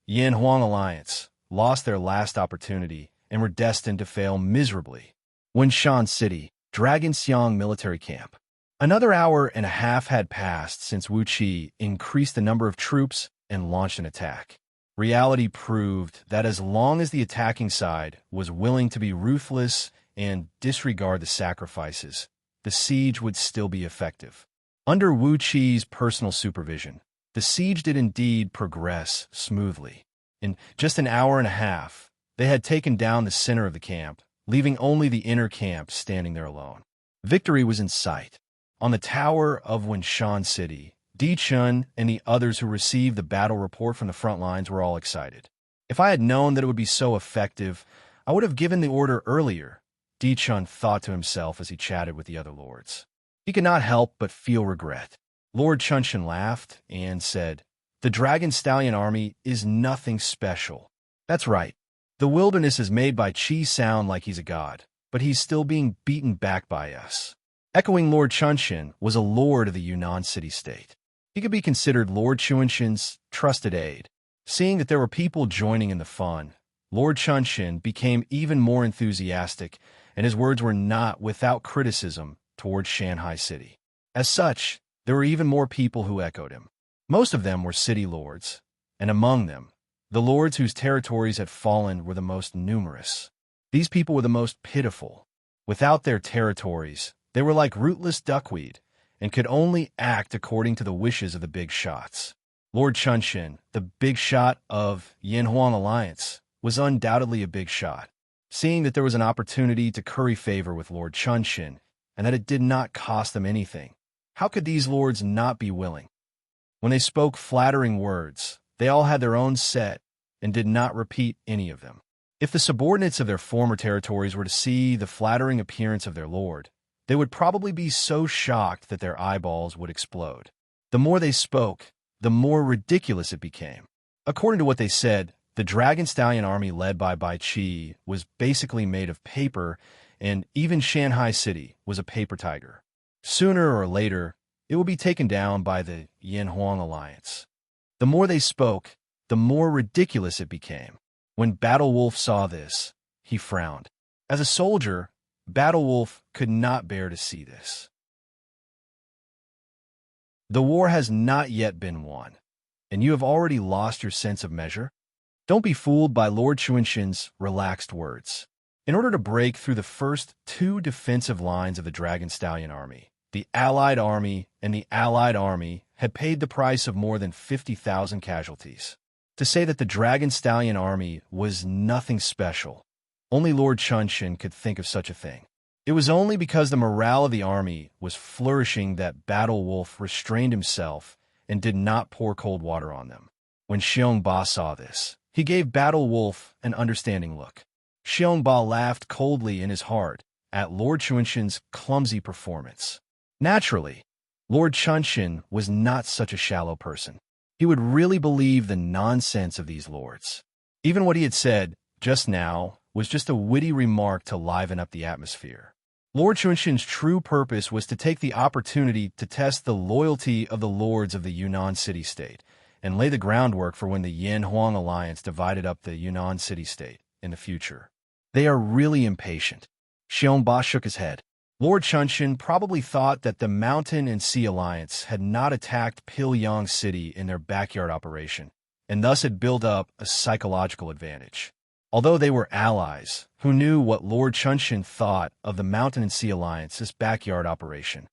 Yanhuang Alliance lost their last opportunity and were destined to fail miserably. Wenshan City, Dragonxiang Military Camp. Another hour and a half had passed since Wu Qi increased the number of troops and launched an attack. Reality proved that as long as the attacking side was willing to be ruthless and disregard the sacrifices, the siege would still be effective. Under Wu Qi's personal supervision, the siege did indeed progress smoothly. In just an hour and a half, they had taken down the center of the camp, leaving only the inner camp standing there alone. Victory was in sight. On the tower of Wenshan City, Di Chun and the others who received the battle report from the front lines were all excited. If I had known that it would be so effective, I would have given the order earlier, Di Chun thought to himself as he chatted with the other lords. He could not help but feel regret. Lord Chunshin laughed and said, "The Dragon Stallion army is nothing special." That's right. The wilderness is made by Qi sound like he's a god, but he's still being beaten back by us. Echoing Lord Chunshin was a lord of the Yunnan city-state. He could be considered Lord Chunshin's trusted aide. Seeing that there were people joining in the fun, Lord Chunshin became even more enthusiastic, and his words were not without criticism towards Shanghai City. As such, there were even more people who echoed him. Most of them were city lords, and among them, the lords whose territories had fallen were the most numerous. These people were the most pitiful. Without their territories, they were like rootless duckweed, and could only act according to the wishes of the big shots. Lord Chunshin, the big shot of Yanhuang Alliance, was undoubtedly a big shot. Seeing that there was an opportunity to curry favor with Lord Chunshin, and that it did not cost them anything, how could these lords not be willing? When they spoke flattering words, they all had their own set and did not repeat any of them. If the subordinates of their former territories were to see the flattering appearance of their lord, they would probably be so shocked that their eyeballs would explode. The more they spoke, the more ridiculous it became. According to what they said, the Dragon Stallion army led by Bai Qi was basically made of paper, and even Shanghai City was a paper tiger. Sooner or later, it will be taken down by the Yanhuang Alliance. The more they spoke, the more ridiculous it became. When Battle Wolf saw this, he frowned. As a soldier, Battle Wolf could not bear to see this. The war has not yet been won, and you have already lost your sense of measure? Don't be fooled by Lord Chunshin's relaxed words. In order to break through the first two defensive lines of the Dragon Stallion army, the Allied army and the Allied army had paid the price of more than 50,000 casualties. To say that the Dragon Stallion army was nothing special, only Lord Chunshin could think of such a thing. It was only because the morale of the army was flourishing that Battle Wolf restrained himself and did not pour cold water on them. When Xiongba saw this, he gave Battle Wolf an understanding look. Xiongba laughed coldly in his heart at Lord Chunshin's clumsy performance. Naturally, Lord Chunshin was not such a shallow person. He would really believe the nonsense of these lords. Even what he had said just now was just a witty remark to liven up the atmosphere. Lord Chunshin's true purpose was to take the opportunity to test the loyalty of the lords of the Yunnan city-state and lay the groundwork for when the Yanhuang Alliance divided up the Yunnan city-state in the future. They are really impatient. Xiongba shook his head. Lord Chunshin probably thought that the Mountain and Sea Alliance had not attacked Pilyang City in their backyard operation, and thus had built up a psychological advantage. Although they were allies who knew what Lord Chunshin thought of the Mountain and Sea Alliance's backyard operation,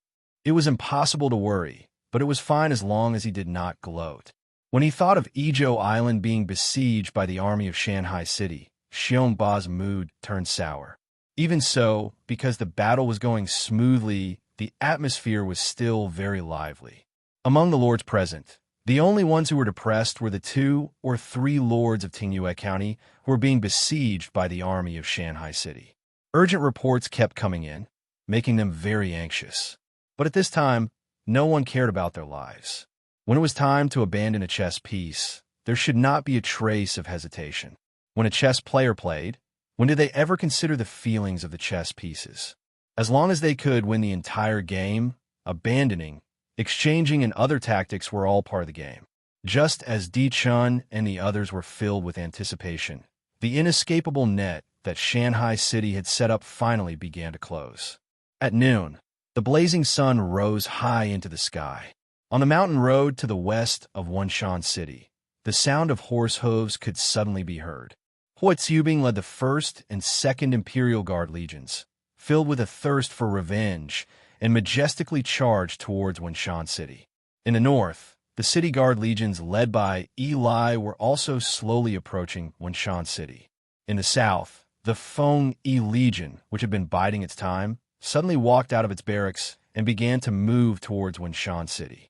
it was impossible to worry, but it was fine as long as he did not gloat. When he thought of Izhou Island being besieged by the army of Shanghai City, Xiongba's mood turned sour. Even so, because the battle was going smoothly, the atmosphere was still very lively. Among the lords present, the only ones who were depressed were the 2 or 3 lords of Tingyue County who were being besieged by the army of Shanghai City. Urgent reports kept coming in, making them very anxious. But at this time, no one cared about their lives. When it was time to abandon a chess piece, there should not be a trace of hesitation. When a chess player played, when did they ever consider the feelings of the chess pieces? As long as they could win the entire game, abandoning, exchanging, and other tactics were all part of the game. Just as Di Chun and the others were filled with anticipation, the inescapable net that Shanghai City had set up finally began to close. At noon, the blazing sun rose high into the sky. On the mountain road to the west of Wenshan City, the sound of horse hooves could suddenly be heard. Hoi Tsubing led the 1st and 2nd Imperial Guard legions, filled with a thirst for revenge, and majestically charged towards Wenshan City. In the north, the City Guard legions led by Eli were also slowly approaching Wenshan City. In the south, the Feng Yi Legion, which had been biding its time, suddenly walked out of its barracks and began to move towards Wenshan City.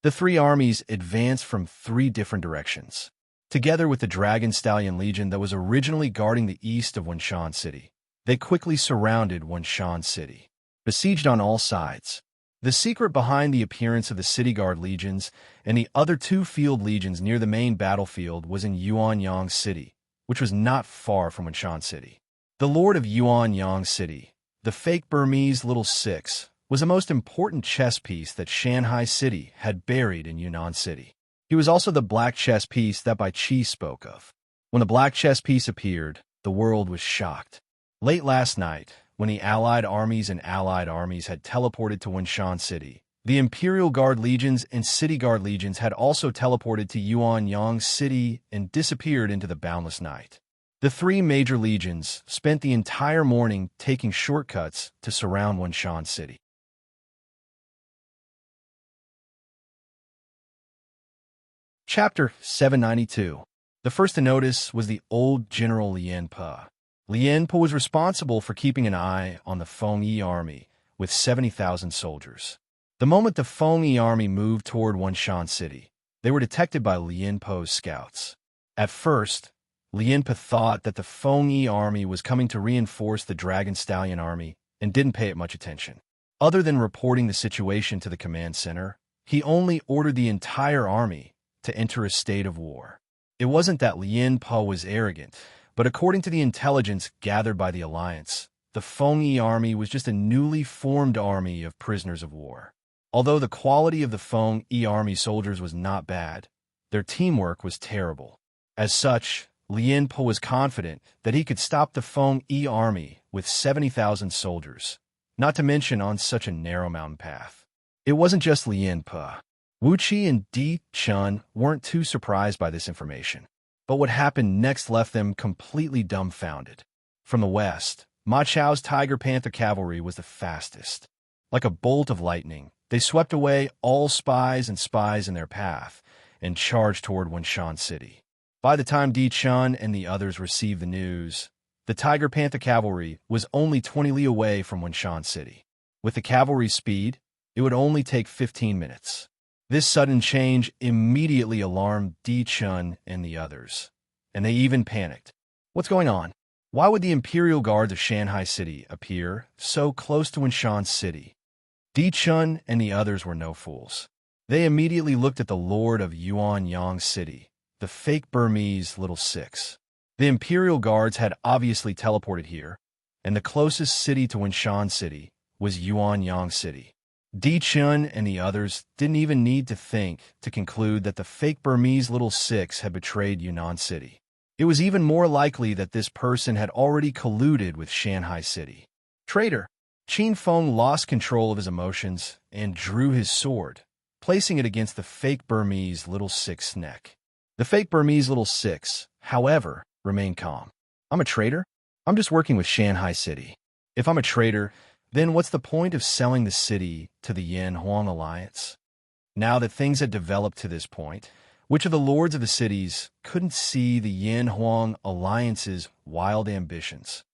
The 3 armies advanced from 3 different directions. Together with the Dragon Stallion Legion that was originally guarding the east of Wenshan City, they quickly surrounded Wenshan City. Besieged on all sides, the secret behind the appearance of the City Guard legions and the other 2 field legions near the main battlefield was in Yuanyang City, which was not far from Wenshan City. The Lord of Yuanyang City, the fake Burmese Little Six, was the most important chess piece that Shanghai City had buried in Yunnan City. He was also the black chess piece that Bai Qi spoke of. When the black chess piece appeared, the world was shocked. Late last night, when the Allied armies and Allied armies had teleported to Wenshan City, the Imperial Guard legions and City Guard legions had also teleported to Yuanyang City and disappeared into the boundless night. The 3 major legions spent the entire morning taking shortcuts to surround Wenshan City. Chapter 792. The first to notice was the old General Lien Po. Lien Po was responsible for keeping an eye on the Feng Yi army with 70,000 soldiers. The moment the Feng Yi army moved toward Wenshan City, they were detected by Lien Po's scouts. At first, Lien Po thought that the Feng Yi army was coming to reinforce the Dragon Stallion army and didn't pay it much attention. Other than reporting the situation to the command center, he only ordered the entire army to enter a state of war. It wasn't that Lien Po was arrogant, but according to the intelligence gathered by the Alliance, the Feng Yi army was just a newly formed army of prisoners of war. Although the quality of the Feng Yi army soldiers was not bad, their teamwork was terrible. As such, Lien Po was confident that he could stop the Feng Yi army with 70,000 soldiers, not to mention on such a narrow mountain path. It wasn't just Lien Po. Wu Qi and Di Chun weren't too surprised by this information, but what happened next left them completely dumbfounded. From the west, Ma Chao's Tiger Panther cavalry was the fastest. Like a bolt of lightning, they swept away all spies in their path and charged toward Wenshan City. By the time Di Chun and the others received the news, the Tiger Panther cavalry was only 20 li away from Wenshan City. With the cavalry's speed, it would only take 15 minutes. This sudden change immediately alarmed Di Chun and the others, and they even panicked. What's going on? Why would the Imperial Guards of Shanghai City appear so close to Wenshan City? Di Chun and the others were no fools. They immediately looked at the Lord of Yuanyang City, the fake Burmese Little Six. The Imperial Guards had obviously teleported here, and the closest city to Wenshan City was Yuanyang City. Di Chun and the others didn't even need to think to conclude that the fake Burmese Little Six had betrayed Yunnan City. It was even more likely that this person had already colluded with Shanghai City. Traitor! Qin Feng lost control of his emotions and drew his sword, placing it against the fake Burmese Little Six's neck. The fake Burmese Little Six, however, remained calm. I'm a traitor? I'm just working with Shanghai City. If I'm a traitor, then what's the point of selling the city to the Yan Huang Alliance? Now that things had developed to this point, Which of the lords of the cities couldn't see the Yin-Huang alliance's wild ambitions?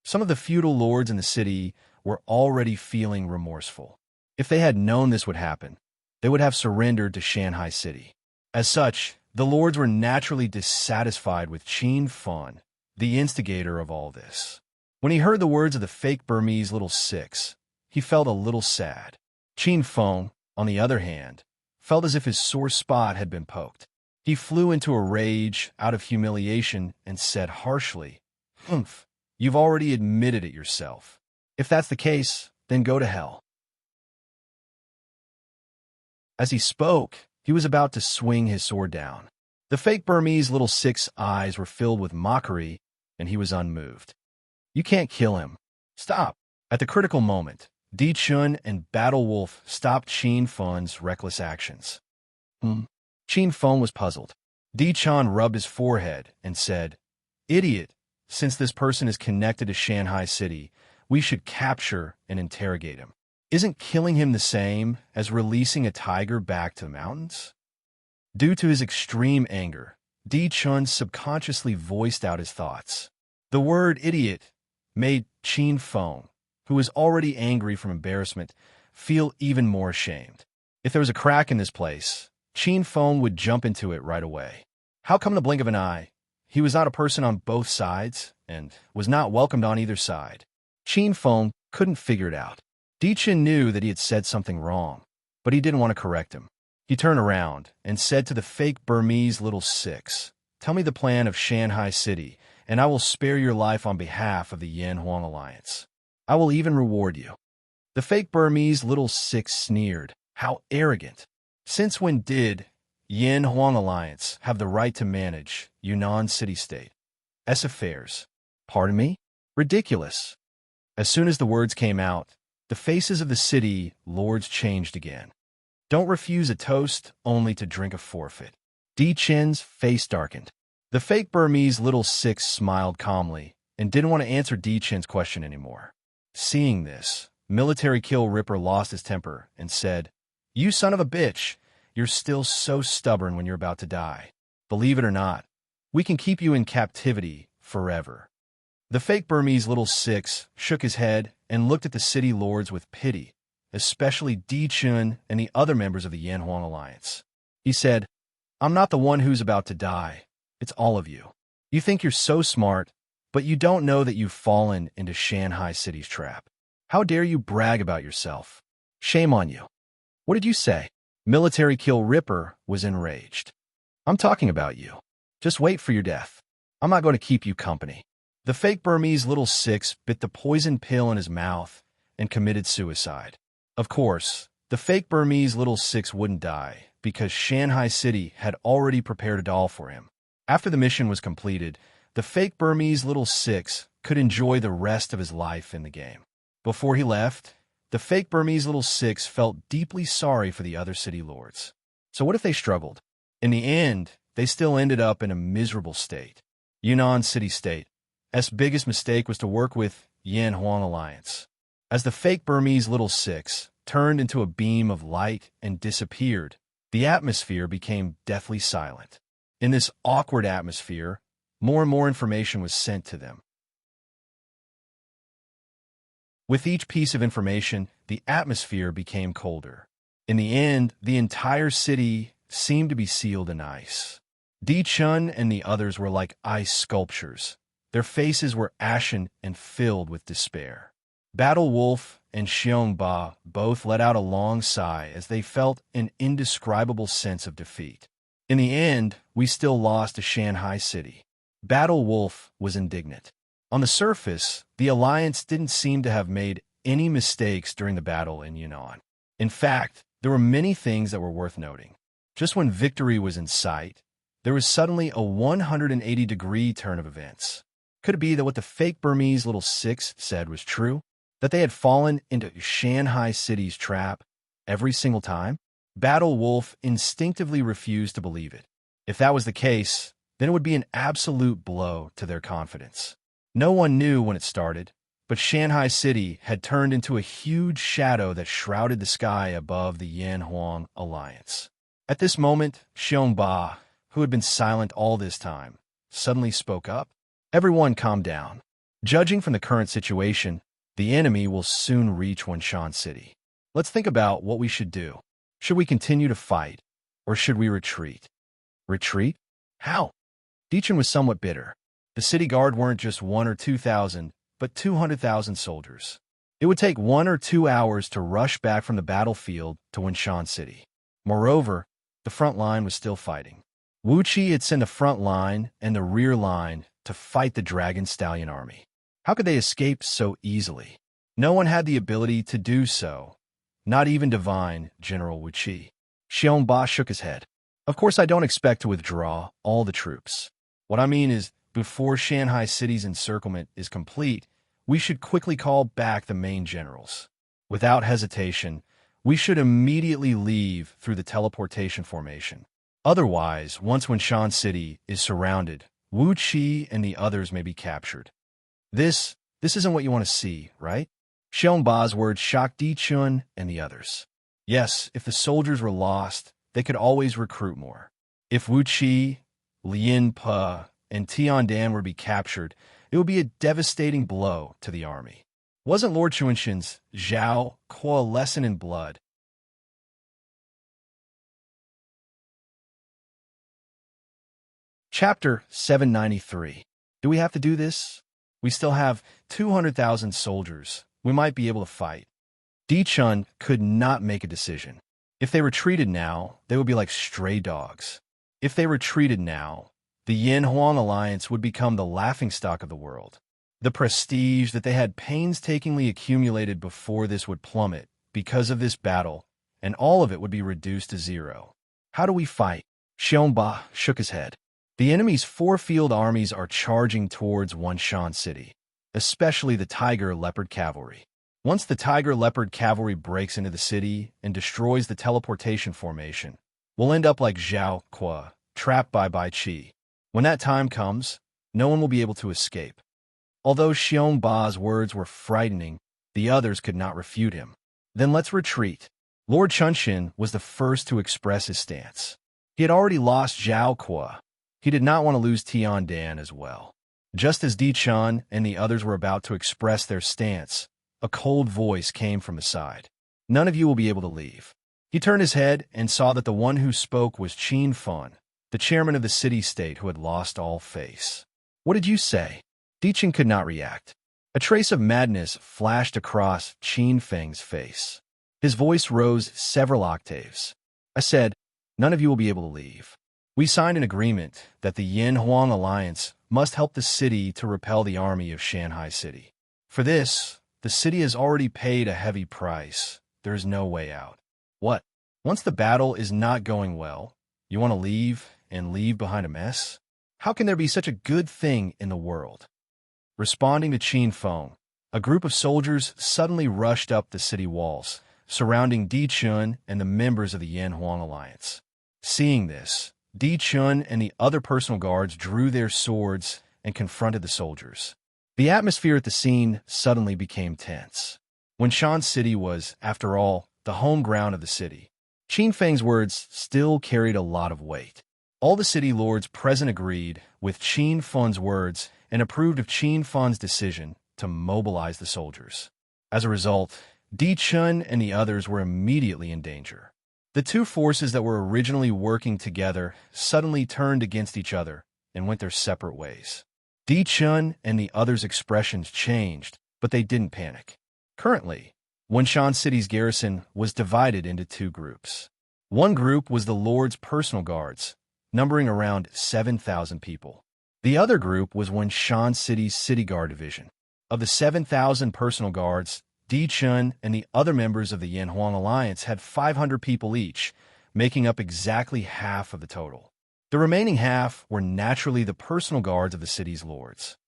Some of the feudal lords in the city were already feeling remorseful. If they had known this would happen, they would have surrendered to Shanghai City. As such, the lords were naturally dissatisfied with Qin Feng, the instigator of all this. When he heard the words of the fake Burmese little six, he felt a little sad. Qin Feng, on the other hand, felt as if his sore spot had been poked. He flew into a rage out of humiliation and said harshly, "Humph, you've already admitted it yourself. If that's the case, then go to hell." As he spoke, he was about to swing his sword down. The fake Burmese little six eyes were filled with mockery, and he was unmoved. "You can't kill him. Stop." At the critical moment, Di Chun and Battle Wolf stopped Qin Feng's reckless actions. Qin Feng was puzzled. Di Chun rubbed his forehead and said, "Idiot, since this person is connected to Shanghai City, we should capture and interrogate him. Isn't killing him the same as releasing a tiger back to the mountains?" Due to his extreme anger, Di Chun subconsciously voiced out his thoughts. The word idiot made Qin Feng, who was already angry from embarrassment, feel even more ashamed. If there was a crack in this place, Qin Feng would jump into it right away. How come in the blink of an eye, he was not a person on both sides and was not welcomed on either side? Qin Feng couldn't figure it out. Di Chun knew that he had said something wrong, but he didn't want to correct him. He turned around and said to the fake Burmese little six, "Tell me the plan of Shanghai City, and I will spare your life on behalf of the Yan-Huang Alliance. I will even reward you." The fake Burmese little six sneered. How arrogant. Since when did Yan-Huang Alliance have the right to manage Yunnan city-state? Affairs. Pardon me? Ridiculous. As soon as the words came out, the faces of the city lords changed again. Don't refuse a toast only to drink a forfeit. Di Chen's face darkened. The fake Burmese little six smiled calmly and didn't want to answer Di Chen's question anymore. Seeing this, Military Kill Ripper lost his temper and said, "You son of a bitch, you're still so stubborn when you're about to die. Believe it or not, we can keep you in captivity forever." The fake Burmese little six shook his head and looked at the city lords with pity, especially Di Chun and the other members of the Yan-Huang Alliance. He said, "I'm not the one who's about to die. It's all of you. You think you're so smart, but you don't know that you've fallen into Shanghai City's trap. How dare you brag about yourself? Shame on you." "What did you say?" Military Kill Ripper was enraged. "I'm talking about you. Just wait for your death. I'm not going to keep you company." The fake Burmese little six bit the poison pill in his mouth and committed suicide. Of course, the fake Burmese little six wouldn't die because Shanghai City had already prepared a doll for him. After the mission was completed, the fake Burmese little six could enjoy the rest of his life in the game. Before he left, the fake Burmese little six felt deeply sorry for the other city lords. So what if they struggled? In the end, they still ended up in a miserable state. Yunnan city-state. S biggest mistake was to work with Yan-Huang Alliance. As the fake Burmese little six turned into a beam of light and disappeared, the atmosphere became deathly silent. In this awkward atmosphere, more and more information was sent to them. With each piece of information, the atmosphere became colder. In the end, the entire city seemed to be sealed in ice. Di Chun and the others were like ice sculptures. Their faces were ashen and filled with despair. Battle Wolf and Xiong Ba both let out a long sigh as they felt an indescribable sense of defeat. In the end, we still lost to Shanghai City. Battle Wolf was indignant. On the surface, the Alliance didn't seem to have made any mistakes during the battle in Yunnan. In fact, there were many things that were worth noting. Just when victory was in sight, there was suddenly a 180-degree turn of events. Could it be that what the fake Burmese little six said was true? That they had fallen into Shanghai City's trap every single time? Battle Wolf instinctively refused to believe it. If that was the case, then it would be an absolute blow to their confidence. No one knew when it started, but Shanghai City had turned into a huge shadow that shrouded the sky above the Yan-Huang Alliance. At this moment, Xiong Ba who had been silent all this time, suddenly spoke up. Everyone calmed down. Judging from the current situation, the enemy will soon reach Wenshan City. Let's think about what we should do. Should we continue to fight, or should we retreat? Retreat? How? Dichen was somewhat bitter. The city guard weren't just 1 or 2,000, but 200,000 soldiers. It would take 1 or 2 hours to rush back from the battlefield to Wenshan City. Moreover, the front line was still fighting. Wu Qi had sent the front line and the rear line to fight the Dragon Stallion army. How could they escape so easily? No one had the ability to do so, not even Divine General Wu Qi. Xiongba shook his head. Of course, I don't expect to withdraw all the troops. What I mean is, before Shanghai City's encirclement is complete, we should quickly call back the main generals. Without hesitation, we should immediately leave through the teleportation formation. Otherwise, once Wenshan City is surrounded, Wu Qi and the others may be captured. This isn't what you want to see, right? Xiongba's words shocked Dichun and the others. Yes, if the soldiers were lost, they could always recruit more. If Wu Qi, Lin Pe, and Tiandan were to be captured, it would be a devastating blow to the army. Wasn't Lord Chuanshin's Zhao coalescent in blood? Chapter 793. Do we have to do this? We still have 200,000 soldiers. We might be able to fight. Dichun could not make a decision. If they retreated now, they would be like stray dogs. If they retreated now, the Yin-Huang alliance would become the laughingstock of the world. The prestige that they had painstakingly accumulated before this would plummet because of this battle, and all of it would be reduced to zero. How do we fight? Xiongba shook his head. The enemy's 4 field armies are charging towards Wenshan City, especially the Tiger Leopard Cavalry. Once the Tiger Leopard Cavalry breaks into the city and destroys the teleportation formation, we'll end up like Zhao Qua, trapped by Bai Qi. When that time comes, no one will be able to escape. Although Xiongba's words were frightening, the others could not refute him. Then let's retreat. Lord Chunshin was the first to express his stance. He had already lost Zhao Qua. He did not want to lose Tiandan as well. Just as Dichun and the others were about to express their stance, a cold voice came from his side. None of you will be able to leave. He turned his head and saw that the one who spoke was Qin Feng, the chairman of the city-state who had lost all face. What did you say? Dichun could not react. A trace of madness flashed across Qin Feng's face. His voice rose several octaves. I said, none of you will be able to leave. We signed an agreement that the Yin-Huang alliance must help the city to repel the army of Shanghai City. For this, the city has already paid a heavy price. There is no way out. What? Once the battle is not going well, you want to leave and leave behind a mess? How can there be such a good thing in the world? Responding to Qin Feng, a group of soldiers suddenly rushed up the city walls, surrounding Dichun and the members of the Yin-Huang alliance. Seeing this, Dichun and the other personal guards drew their swords and confronted the soldiers. The atmosphere at the scene suddenly became tense. Wenshan City was, after all, the home ground of the city. Qin Feng's words still carried a lot of weight. All the city lords present agreed with Qin Feng's words and approved of Qin Feng's decision to mobilize the soldiers. As a result, Dichun and the others were immediately in danger. The two forces that were originally working together suddenly turned against each other and went their separate ways. Dichun and the others' expressions changed, but they didn't panic. Currently, Wenshan City's garrison was divided into 2 groups. One group was the Lord's personal guards, numbering around 7,000 people. The other group was Wenshan City's City Guard Division. Of the 7,000 personal guards, Dichun and the other members of the Yin-Huang alliance had 500 people each, making up exactly half of the total. The remaining half were naturally the personal guards of the city's lords.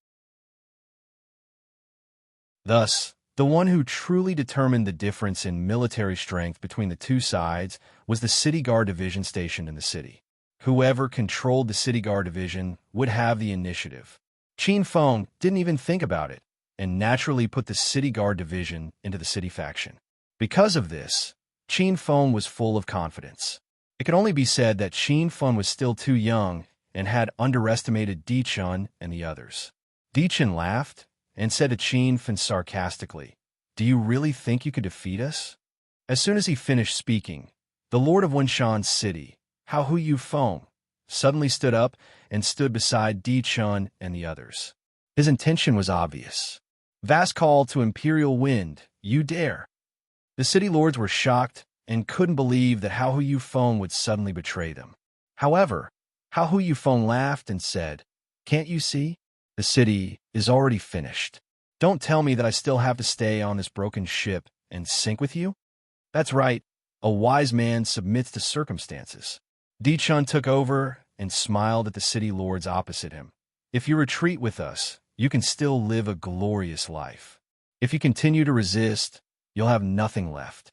Thus, the one who truly determined the difference in military strength between the two sides was the City Guard Division stationed in the city. Whoever controlled the City Guard Division would have the initiative. Qin Feng didn't even think about it, and naturally put the City Guard Division into the city faction. Because of this, Qin Feng was full of confidence. It could only be said that Qin Fun was still too young and had underestimated Di Chun and the others. Di Chun laughed and said to Qin Fun sarcastically, "Do you really think you could defeat us?" As soon as he finished speaking, the Lord of Wenshan's city, Hao Hu Yu Feng, suddenly stood up and stood beside Di Chun and the others. His intention was obvious. Vast call to Imperial Wind, "You dare!" The city lords were shocked and couldn't believe that Hao Hu Yu Feng would suddenly betray them. However, Hao Hu Yu Feng laughed and said, "Can't you see? The city is already finished. Don't tell me that I still have to stay on this broken ship and sink with you." That's right, a wise man submits to circumstances. Di Chun took over and smiled at the city lords opposite him. "If you retreat with us, you can still live a glorious life. If you continue to resist, you'll have nothing left."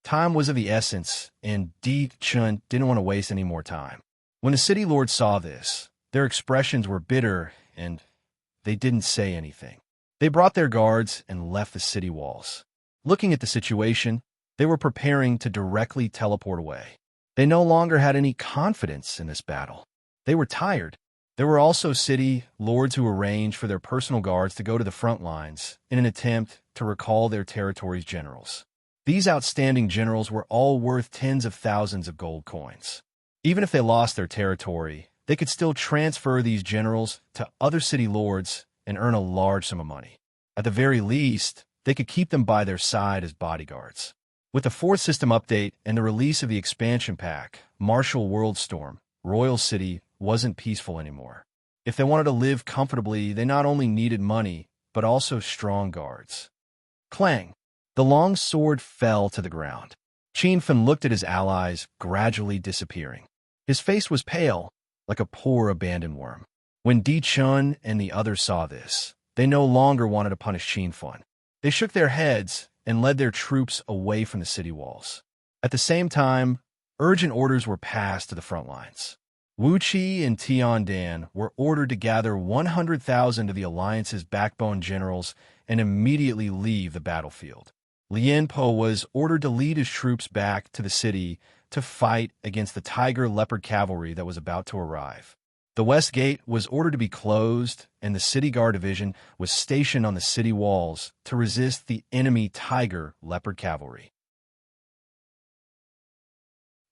Time was of the essence, and Di Chun didn't want to waste any more time. When the city lords saw this, their expressions were bitter, and they didn't say anything. They brought their guards and left the city walls. Looking at the situation, they were preparing to directly teleport away. They no longer had any confidence in this battle. They were tired. There were also city lords who arranged for their personal guards to go to the front lines in an attempt to recall their territory's generals. These outstanding generals were all worth tens of thousands of gold coins. Even if they lost their territory, they could still transfer these generals to other city lords and earn a large sum of money. At the very least, they could keep them by their side as bodyguards. With the fourth system update and the release of the expansion pack, Martial Worldstorm, Royal City wasn't peaceful anymore. If they wanted to live comfortably, they not only needed money, but also strong guards. Clang! The long sword fell to the ground. Qin Fun looked at his allies gradually disappearing. His face was pale, like a poor abandoned worm. When Di Chun and the others saw this, they no longer wanted to punish Qin Fun. They shook their heads and led their troops away from the city walls. At the same time, urgent orders were passed to the front lines. Wu Qi and Tian Dan were ordered to gather 100,000 of the Alliance's backbone generals and immediately leave the battlefield. Lien Po was ordered to lead his troops back to the city to fight against the Tiger Leopard cavalry that was about to arrive. The West Gate was ordered to be closed, and the City Guard Division was stationed on the city walls to resist the enemy Tiger Leopard cavalry.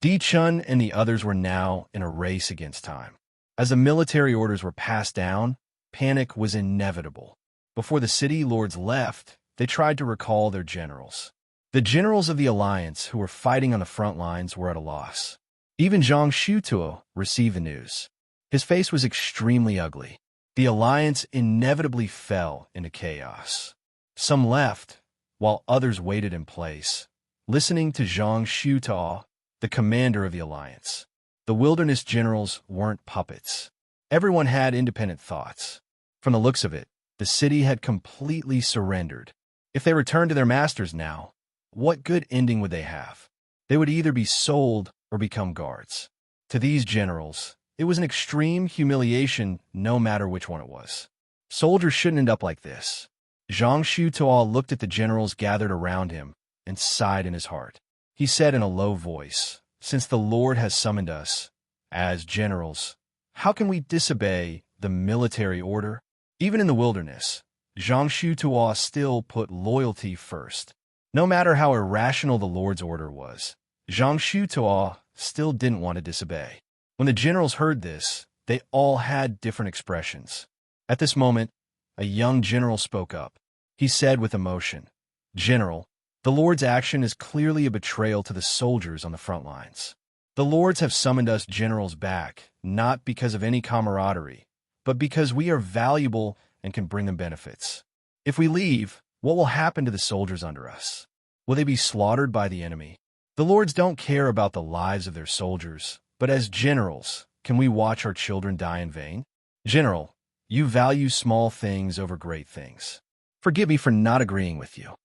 Di Chun and the others were now in a race against time. As the military orders were passed down, panic was inevitable. Before the city lords left, they tried to recall their generals. The generals of the Alliance who were fighting on the front lines were at a loss. Even Zhang Shutuo received the news. His face was extremely ugly. The Alliance inevitably fell into chaos. Some left, while others waited in place, listening to Zhang Shutuo, the commander of the Alliance. The wilderness generals weren't puppets. Everyone had independent thoughts. From the looks of it, the city had completely surrendered. If they returned to their masters now, what good ending would they have? They would either be sold or become guards. To these generals, it was an extreme humiliation no matter which one it was. Soldiers shouldn't end up like this. Zhang Shutuo looked at the generals gathered around him and sighed in his heart. He said in a low voice, "Since the Lord has summoned us, as generals, how can we disobey the military order?" Even in the wilderness, Zhang Shutuo still put loyalty first. No matter how irrational the Lord's order was, Zhang Shutuo still didn't want to disobey. When the generals heard this, they all had different expressions. At this moment, a young general spoke up. He said with emotion, "General, the Lord's action is clearly a betrayal to the soldiers on the front lines. The Lords have summoned us generals back, not because of any camaraderie, but because we are valuable and can bring them benefits. If we leave, what will happen to the soldiers under us? Will they be slaughtered by the enemy? The Lords don't care about the lives of their soldiers, but as generals, can we watch our children die in vain? General, you value small things over great things. Forgive me for not agreeing with you.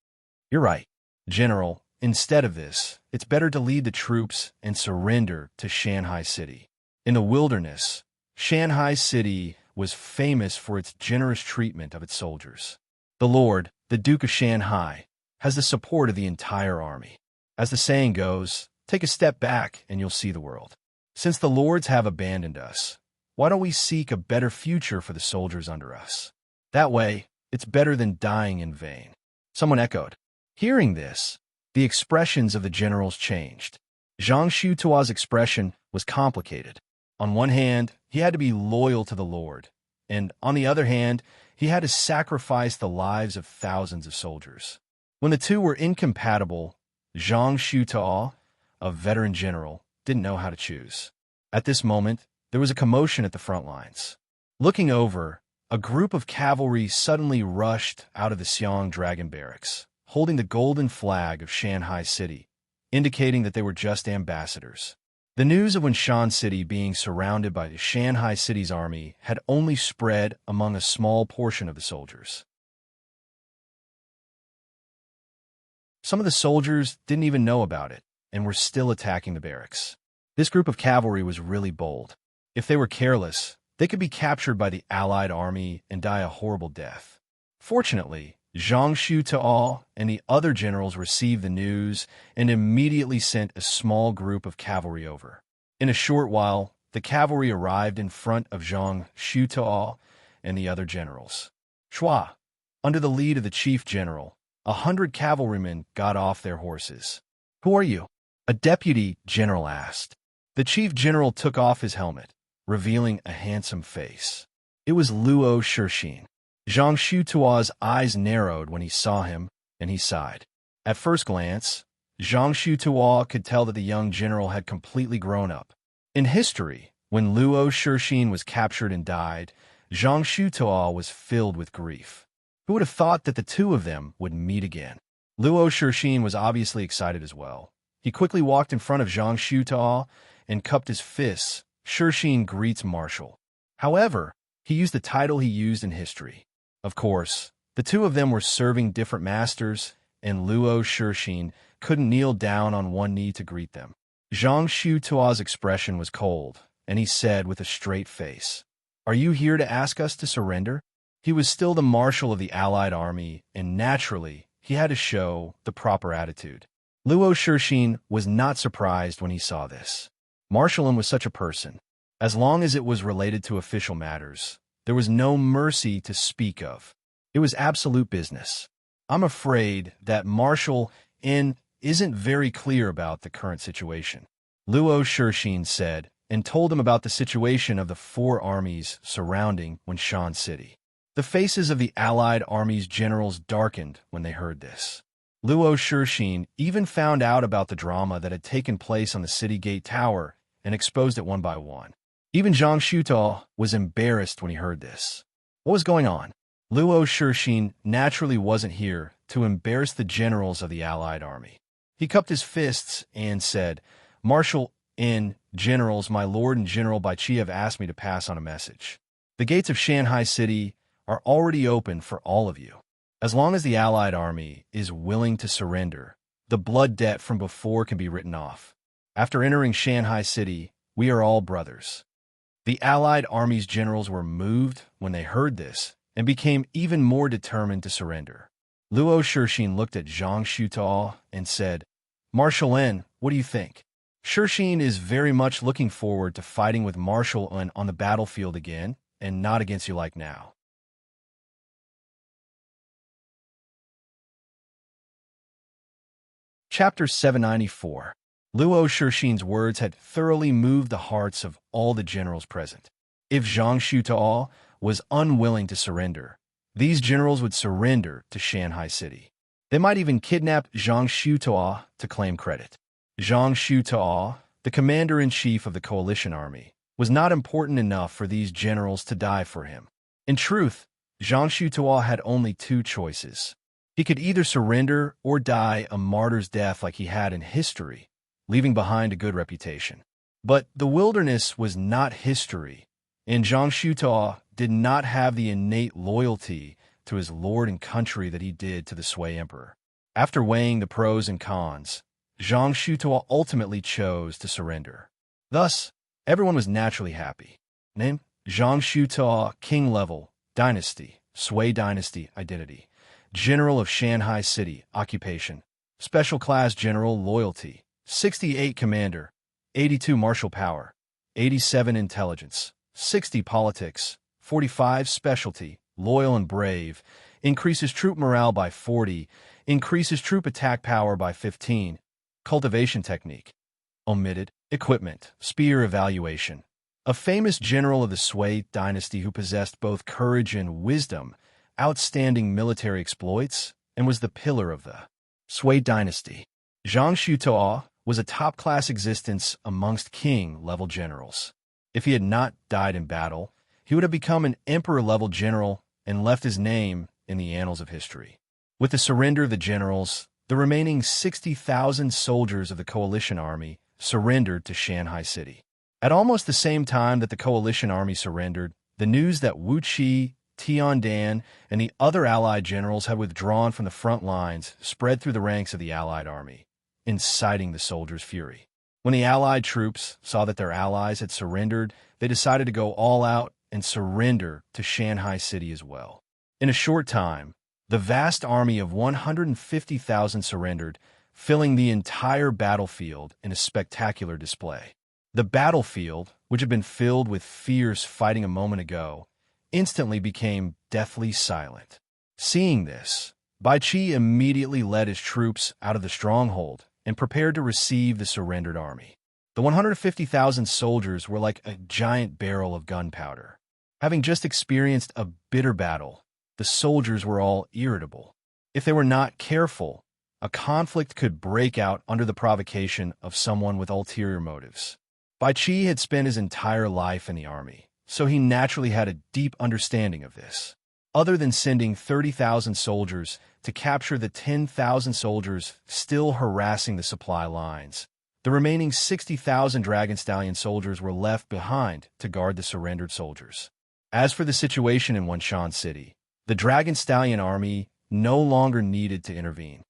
You're right. General, instead of this, it's better to lead the troops and surrender to Shanghai City." In the wilderness, Shanghai City was famous for its generous treatment of its soldiers. The Lord, the Duke of Shanghai, has the support of the entire army. As the saying goes, Take a step back and you'll see the world. Since the lords have abandoned us, why don't we seek a better future for the soldiers under us? That way, it's better than dying in vain. Someone echoed. Hearing this, the expressions of the generals changed. Zhang Xutua's expression was complicated. On one hand, he had to be loyal to the Lord, and on the other hand, he had to sacrifice the lives of thousands of soldiers. When the two were incompatible, Zhang Xutua, a veteran general, didn't know how to choose. At this moment, there was a commotion at the front lines. Looking over, a group of cavalry suddenly rushed out of the Xiang Dragon Barracks, holding the golden flag of Shanghai City, indicating that they were just ambassadors. The news of Wenshan City being surrounded by Shanghai City's army had only spread among a small portion of the soldiers. Some of the soldiers didn't even know about it and were still attacking the barracks. This group of cavalry was really bold. If they were careless, they could be captured by the Allied army and die a horrible death. Fortunately, Zhang Xutuo and the other generals received the news and immediately sent a small group of cavalry over. In a short while, the cavalry arrived in front of Zhang Xutuo and the other generals. Shua, under the lead of the chief general, 100 cavalrymen got off their horses. "Who are you?" a deputy general asked. The chief general took off his helmet, revealing a handsome face. It was Luo Shixin. Zhang Xutua's eyes narrowed when he saw him, and he sighed. At first glance, Zhang Xutua could tell that the young general had completely grown up. In history, when Luo Shixin was captured and died, Zhang Xutua was filled with grief. Who would have thought that the two of them would meet again? Luo Shixin was obviously excited as well. He quickly walked in front of Zhang Xutua and cupped his fists. Shixin greets Marshal. However, he used the title he used in history. Of course, the two of them were serving different masters, and Luo Shixin couldn't kneel down on one knee to greet them. Zhang Xutua's expression was cold, and he said with a straight face, "Are you here to ask us to surrender?" He was still the marshal of the Allied army, and naturally, he had to show the proper attitude. Luo Shixin was not surprised when he saw this. Marshalling was such a person. As long as it was related to official matters, there was no mercy to speak of. It was absolute business. I'm afraid that Marshal N isn't very clear about the current situation, Luo Shixin said, and told him about the situation of the four armies surrounding Wenshan City. The faces of the Allied army's generals darkened when they heard this. Luo Shixin even found out about the drama that had taken place on the city gate tower and exposed it one by one. Even Zhang Xutuo was embarrassed when he heard this. What was going on? Luo Shixin naturally wasn't here to embarrass the generals of the Allied army. He cupped his fists and said, "Marshal N, generals, my lord and General Baiqi have asked me to pass on a message. The gates of Shanghai City are already open for all of you. As long as the Allied army is willing to surrender, the blood debt from before can be written off. After entering Shanghai City, we are all brothers." The Allied army's generals were moved when they heard this and became even more determined to surrender. Luo Shixin looked at Zhang Xutuo and said, "Marshal N, what do you think?" Shixin is very much looking forward to fighting with Marshal N on the battlefield again, and not against you like now. Chapter 794. Luo Shixin's words had thoroughly moved the hearts of all the generals present. If Zhang Xutuo was unwilling to surrender, these generals would surrender to Shanghai City. They might even kidnap Zhang Xutuo to claim credit. Zhang Xutuo, the commander-in-chief of the coalition army, was not important enough for these generals to die for him. In truth, Zhang Xutuo had only two choices. He could either surrender or die a martyr's death like he had in history, leaving behind a good reputation. But the wilderness was not history, and Zhang Xutuo did not have the innate loyalty to his lord and country that he did to the Sui emperor. After weighing the pros and cons, Zhang Xutuo ultimately chose to surrender. Thus, everyone was naturally happy. Name: Zhang Xutuo, king level, dynasty, Sui dynasty, identity. General of Shanghai City, occupation, special class general, loyalty, 68 commander, 82 martial power, 87 intelligence, 60 politics, 45 specialty, loyal and brave, increases troop morale by 40, increases troop attack power by 15, cultivation technique, omitted, equipment, spear evaluation. A famous general of the Sui dynasty who possessed both courage and wisdom, outstanding military exploits, and was the pillar of the Sui dynasty. Zhang Shutoa was a top-class existence amongst king-level generals. If he had not died in battle, he would have become an emperor-level general and left his name in the annals of history. With the surrender of the generals, the remaining 60,000 soldiers of the coalition army surrendered to Shanghai City. At almost the same time that the coalition army surrendered, the news that Wu Qi, Tiandan, and the other allied generals had withdrawn from the front lines spread through the ranks of the allied army, inciting the soldiers' fury. When the allied troops saw that their allies had surrendered, they decided to go all out and surrender to Shanghai City as well. In a short time, the vast army of 150,000 surrendered, filling the entire battlefield in a spectacular display. The battlefield, which had been filled with fierce fighting a moment ago, instantly became deathly silent. Seeing this, Bai Qi immediately led his troops out of the stronghold and prepared to receive the surrendered army. The 150,000 soldiers were like a giant barrel of gunpowder. Having just experienced a bitter battle, the soldiers were all irritable. If they were not careful, a conflict could break out under the provocation of someone with ulterior motives. Bai Qi had spent his entire life in the army, so he naturally had a deep understanding of this. Other than sending 30,000 soldiers to capture the 10,000 soldiers still harassing the supply lines, the remaining 60,000 Dragon Stallion soldiers were left behind to guard the surrendered soldiers. As for the situation in Wenshan City, the Dragon Stallion army no longer needed to intervene.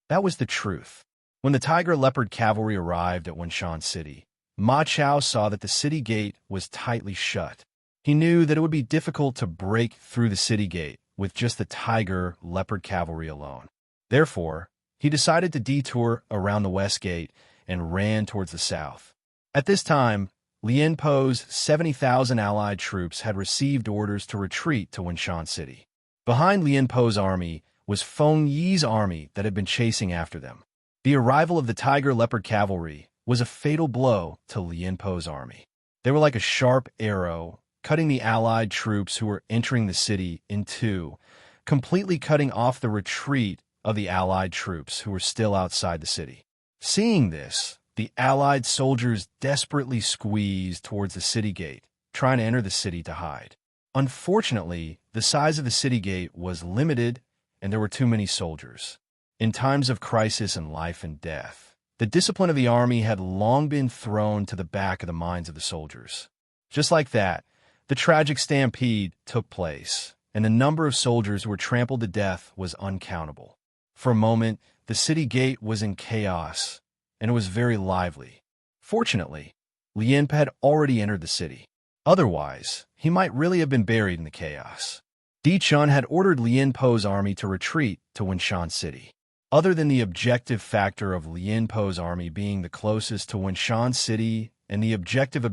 That was the truth. When the Tiger Leopard cavalry arrived at Wenshan City, Ma Chao saw that the city gate was tightly shut. He knew that it would be difficult to break through the city gate with just the Tiger Leopard cavalry alone. Therefore, he decided to detour around the west gate and ran towards the south. At this time, Lien Po's 70,000 allied troops had received orders to retreat to Wenshan City. Behind Lien Po's army was Feng Yi's army that had been chasing after them. The arrival of the Tiger Leopard cavalry was a fatal blow to Lien Po's army. They were like a sharp arrow, cutting the allied troops who were entering the city in two, completely cutting off the retreat of the allied troops who were still outside the city. Seeing this, the allied soldiers desperately squeezed towards the city gate, trying to enter the city to hide. Unfortunately, the size of the city gate was limited and there were too many soldiers. In times of crisis and life and death, the discipline of the army had long been thrown to the back of the minds of the soldiers. Just like that, the tragic stampede took place, and the number of soldiers who were trampled to death was uncountable. For a moment, the city gate was in chaos, and it was very lively. Fortunately, Lien Po had already entered the city. Otherwise, he might really have been buried in the chaos. Di Chun had ordered Lien Po's army to retreat to Wenshan City. Other than the objective factor of Lien Po's army being the closest to Wenshan City and the objective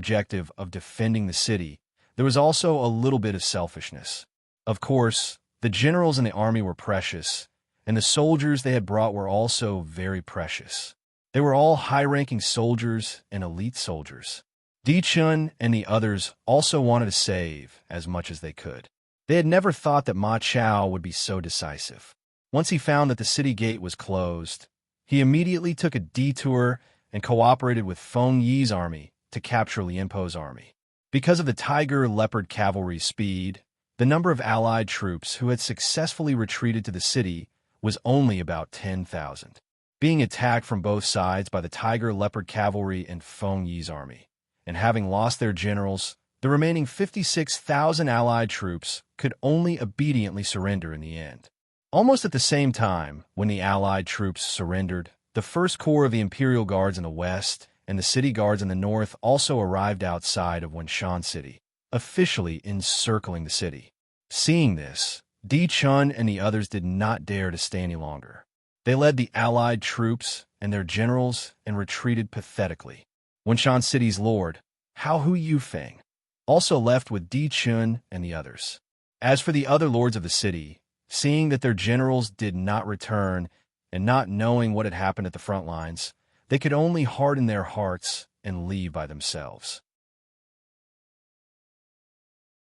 of defending the city, there was also a little bit of selfishness. Of course, the generals in the army were precious, and the soldiers they had brought were also very precious. They were all high-ranking soldiers and elite soldiers. Di Chun and the others also wanted to save as much as they could. They had never thought that Ma Chao would be so decisive. Once he found that the city gate was closed, he immediately took a detour and cooperated with Feng Yi's army to capture Lien Po's army. Because of the Tiger Leopard cavalry's speed, the number of allied troops who had successfully retreated to the city was only about 10,000. Being attacked from both sides by the Tiger Leopard cavalry and Feng Yi's army, and having lost their generals, the remaining 56,000 allied troops could only obediently surrender in the end. Almost at the same time, when the allied troops surrendered, the First Corps of the Imperial Guards in the west and the city guards in the north also arrived outside of Wenshan City, officially encircling the city. Seeing this, Di Chun and the others did not dare to stay any longer. They led the Allied troops and their generals and retreated pathetically. Wenshan City's lord, Hao Hu Yufeng, also left with Di Chun and the others. As for the other lords of the city, seeing that their generals did not return and not knowing what had happened at the front lines, they could only harden their hearts and leave by themselves.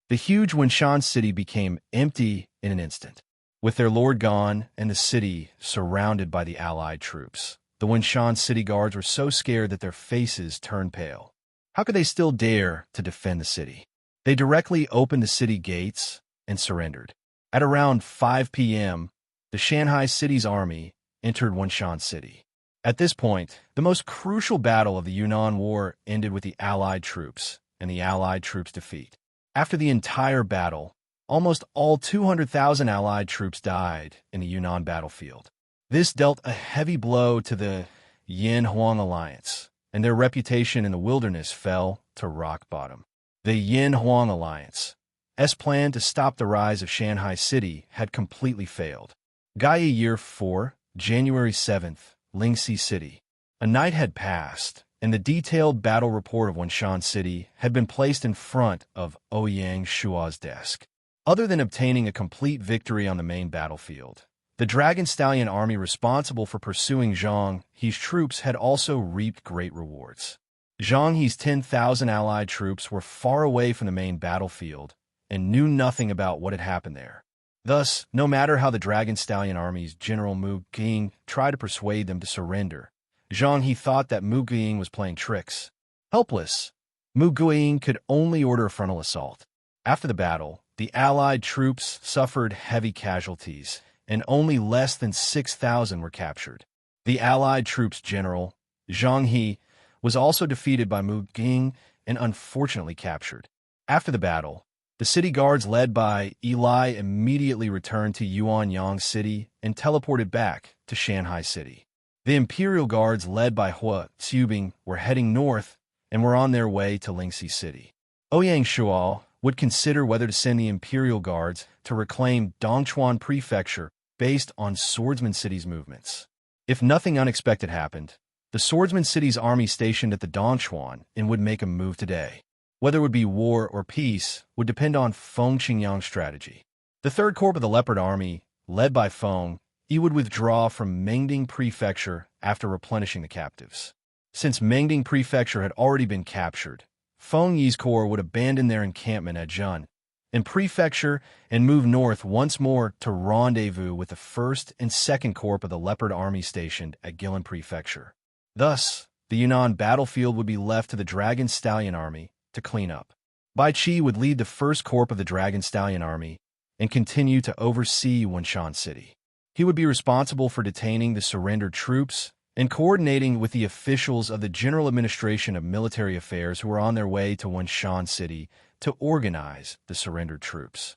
The huge Wenshan city became empty in an instant. With their lord gone and the city surrounded by the Allied troops, the Wenshan city guards were so scared that their faces turned pale. How could they still dare to defend the city? They directly opened the city gates and surrendered. At around 5 p.m., the Shanghai city's army entered Wenshan City. At this point, the most crucial battle of the Yunnan War ended with the Allied troops and the Allied troops' defeat. After the entire battle, almost all 200,000 Allied troops died in the Yunnan battlefield. This dealt a heavy blow to the Yin-Huang alliance, and their reputation in the wilderness fell to rock bottom. The Yin-Huang alliance's plan to stop the rise of Shanghai City had completely failed. Gaia Year 4, January 7th, Lingxi City. A night had passed, and the detailed battle report of Wenshan City had been placed in front of Ouyang Shua's desk. Other than obtaining a complete victory on the main battlefield, the Dragon Stallion army responsible for pursuing Zhang He's troops had also reaped great rewards. Zhang He's 10,000 Allied troops were far away from the main battlefield and knew nothing about what had happened there. Thus, no matter how the Dragon Stallion army's General Mu Ging tried to persuade them to surrender, Zhang He thought that Mu Ging was playing tricks. Helpless, Mu Ging could only order a frontal assault. After the battle, the Allied troops suffered heavy casualties, and only less than 6,000 were captured. The Allied troops' general, Zhang He, was also defeated by Mu Ging and unfortunately captured. After the battle, the city guards led by Eli immediately returned to Yuanyang City and teleported back to Shanghai City. The Imperial Guards led by Hua Xiubing were heading north and were on their way to Lingxi City. Ouyang Shuo would consider whether to send the Imperial Guards to reclaim Dongchuan Prefecture based on Swordsman City's movements. If nothing unexpected happened, the Swordsman City's army stationed at the Dongchuan and would make a move today. Whether it would be war or peace would depend on Feng Qingyang's strategy. The Third Corps of the Leopard Army, led by Feng Yi, would withdraw from Mengding Prefecture after replenishing the captives. Since Mengding Prefecture had already been captured, Feng Yi's corps would abandon their encampment at Zhun in Prefecture and move north once more to rendezvous with the 1st and 2nd Corps of the Leopard Army stationed at Guilin Prefecture. Thus, the Yunnan battlefield would be left to the Dragon Stallion Army to clean up. Bai Qi would lead the 1st Corps of the Dragon Stallion Army and continue to oversee Wenshan City. He would be responsible for detaining the surrendered troops and coordinating with the officials of the General Administration of Military Affairs who were on their way to Wenshan City to organize the surrendered troops.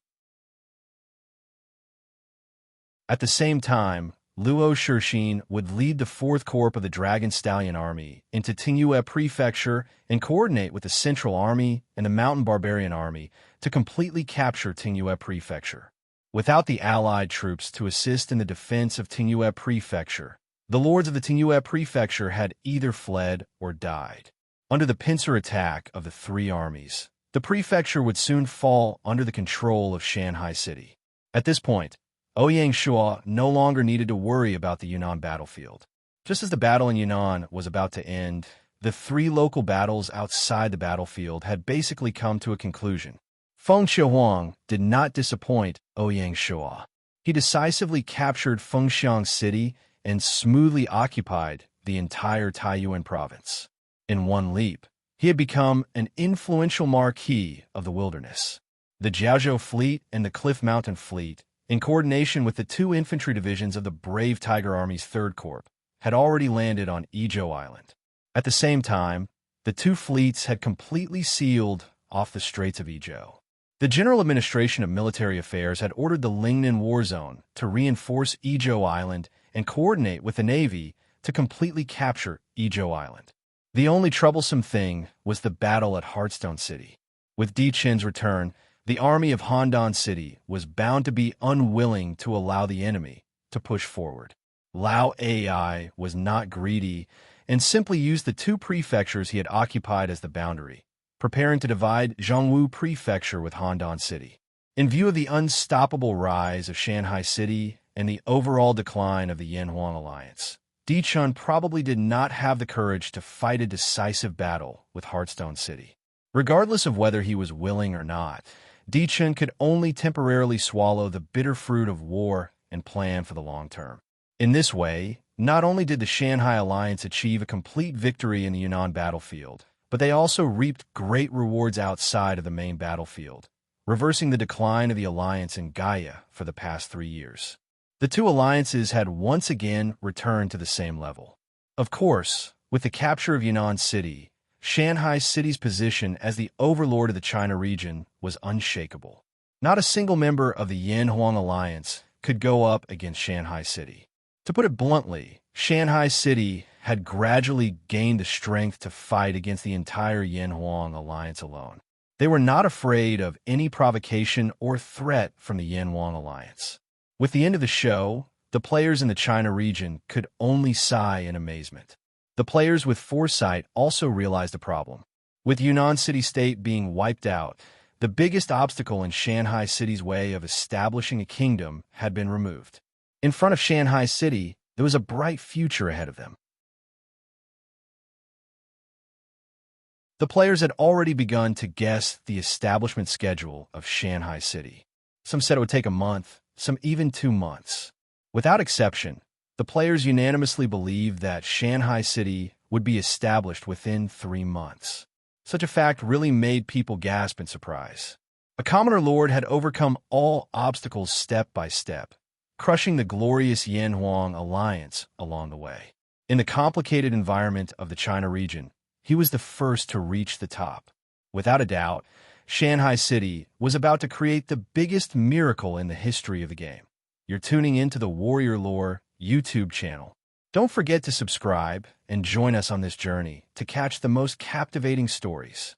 At the same time, Luo Shixin would lead the 4th Corps of the Dragon Stallion Army into Tingyue Prefecture and coordinate with the Central Army and the Mountain Barbarian Army to completely capture Tingyue Prefecture. Without the Allied troops to assist in the defense of Tingyue Prefecture, the lords of the Tingyue Prefecture had either fled or died. Under the pincer attack of the 3 armies, the prefecture would soon fall under the control of Shanghai City. At this point, Ouyang Shuo no longer needed to worry about the Yunnan battlefield. Just as the battle in Yunnan was about to end, the 3 local battles outside the battlefield had basically come to a conclusion. Feng Qiuhuang did not disappoint Ouyang Shuo. He decisively captured Fengxiang City and smoothly occupied the entire Taiyuan province. In one leap, he had become an influential marquis of the wilderness. The Jiaozhou Fleet and the Cliff Mountain Fleet, in coordination with the 2 infantry divisions of the Brave Tiger Army's 3rd Corps, had already landed on Izhou Island. At the same time, the 2 fleets had completely sealed off the Straits of Izhou. The General Administration of Military Affairs had ordered the Lingnan War Zone to reinforce Izhou Island and coordinate with the Navy to completely capture Izhou Island. The only troublesome thing was the battle at Heartstone City. With Di Chen's return, the army of Handan City was bound to be unwilling to allow the enemy to push forward. Lao AI was not greedy and simply used the two prefectures he had occupied as the boundary, preparing to divide Zhongwu Prefecture with Handan City. In view of the unstoppable rise of Shanghai City and the overall decline of the Yanhuang alliance, Di Chun probably did not have the courage to fight a decisive battle with Heartstone City. Regardless of whether he was willing or not, Di Chun could only temporarily swallow the bitter fruit of war and plan for the long term. In this way, not only did the Shanghai alliance achieve a complete victory in the Yunnan battlefield, but they also reaped great rewards outside of the main battlefield, reversing the decline of the alliance in Gaia for the past 3 years. The two alliances had once again returned to the same level. Of course, with the capture of Yunnan City, Shanghai City's position as the overlord of the China region was unshakable. Not a single member of the Yanhuang alliance could go up against Shanghai City. To put it bluntly, Shanghai City had gradually gained the strength to fight against the entire Yanhuang alliance alone. They were not afraid of any provocation or threat from the Yanhuang alliance. With the end of the show, the players in the China region could only sigh in amazement. The players with foresight also realized the problem. With Yunnan City State being wiped out, the biggest obstacle in Shanghai City's way of establishing a kingdom had been removed. In front of Shanghai City, there was a bright future ahead of them. The players had already begun to guess the establishment schedule of Shanghai City. Some said it would take a month, some even 2 months. Without exception, the players unanimously believed that Shanghai City would be established within 3 months. Such a fact really made people gasp in surprise. A commoner lord had overcome all obstacles step by step, crushing the glorious Yanhuang alliance along the way. In the complicated environment of the China region, he was the first to reach the top. Without a doubt, Shanghai City was about to create the biggest miracle in the history of the game. You're tuning into the Warrior Lore YouTube channel. Don't forget to subscribe and join us on this journey to catch the most captivating stories.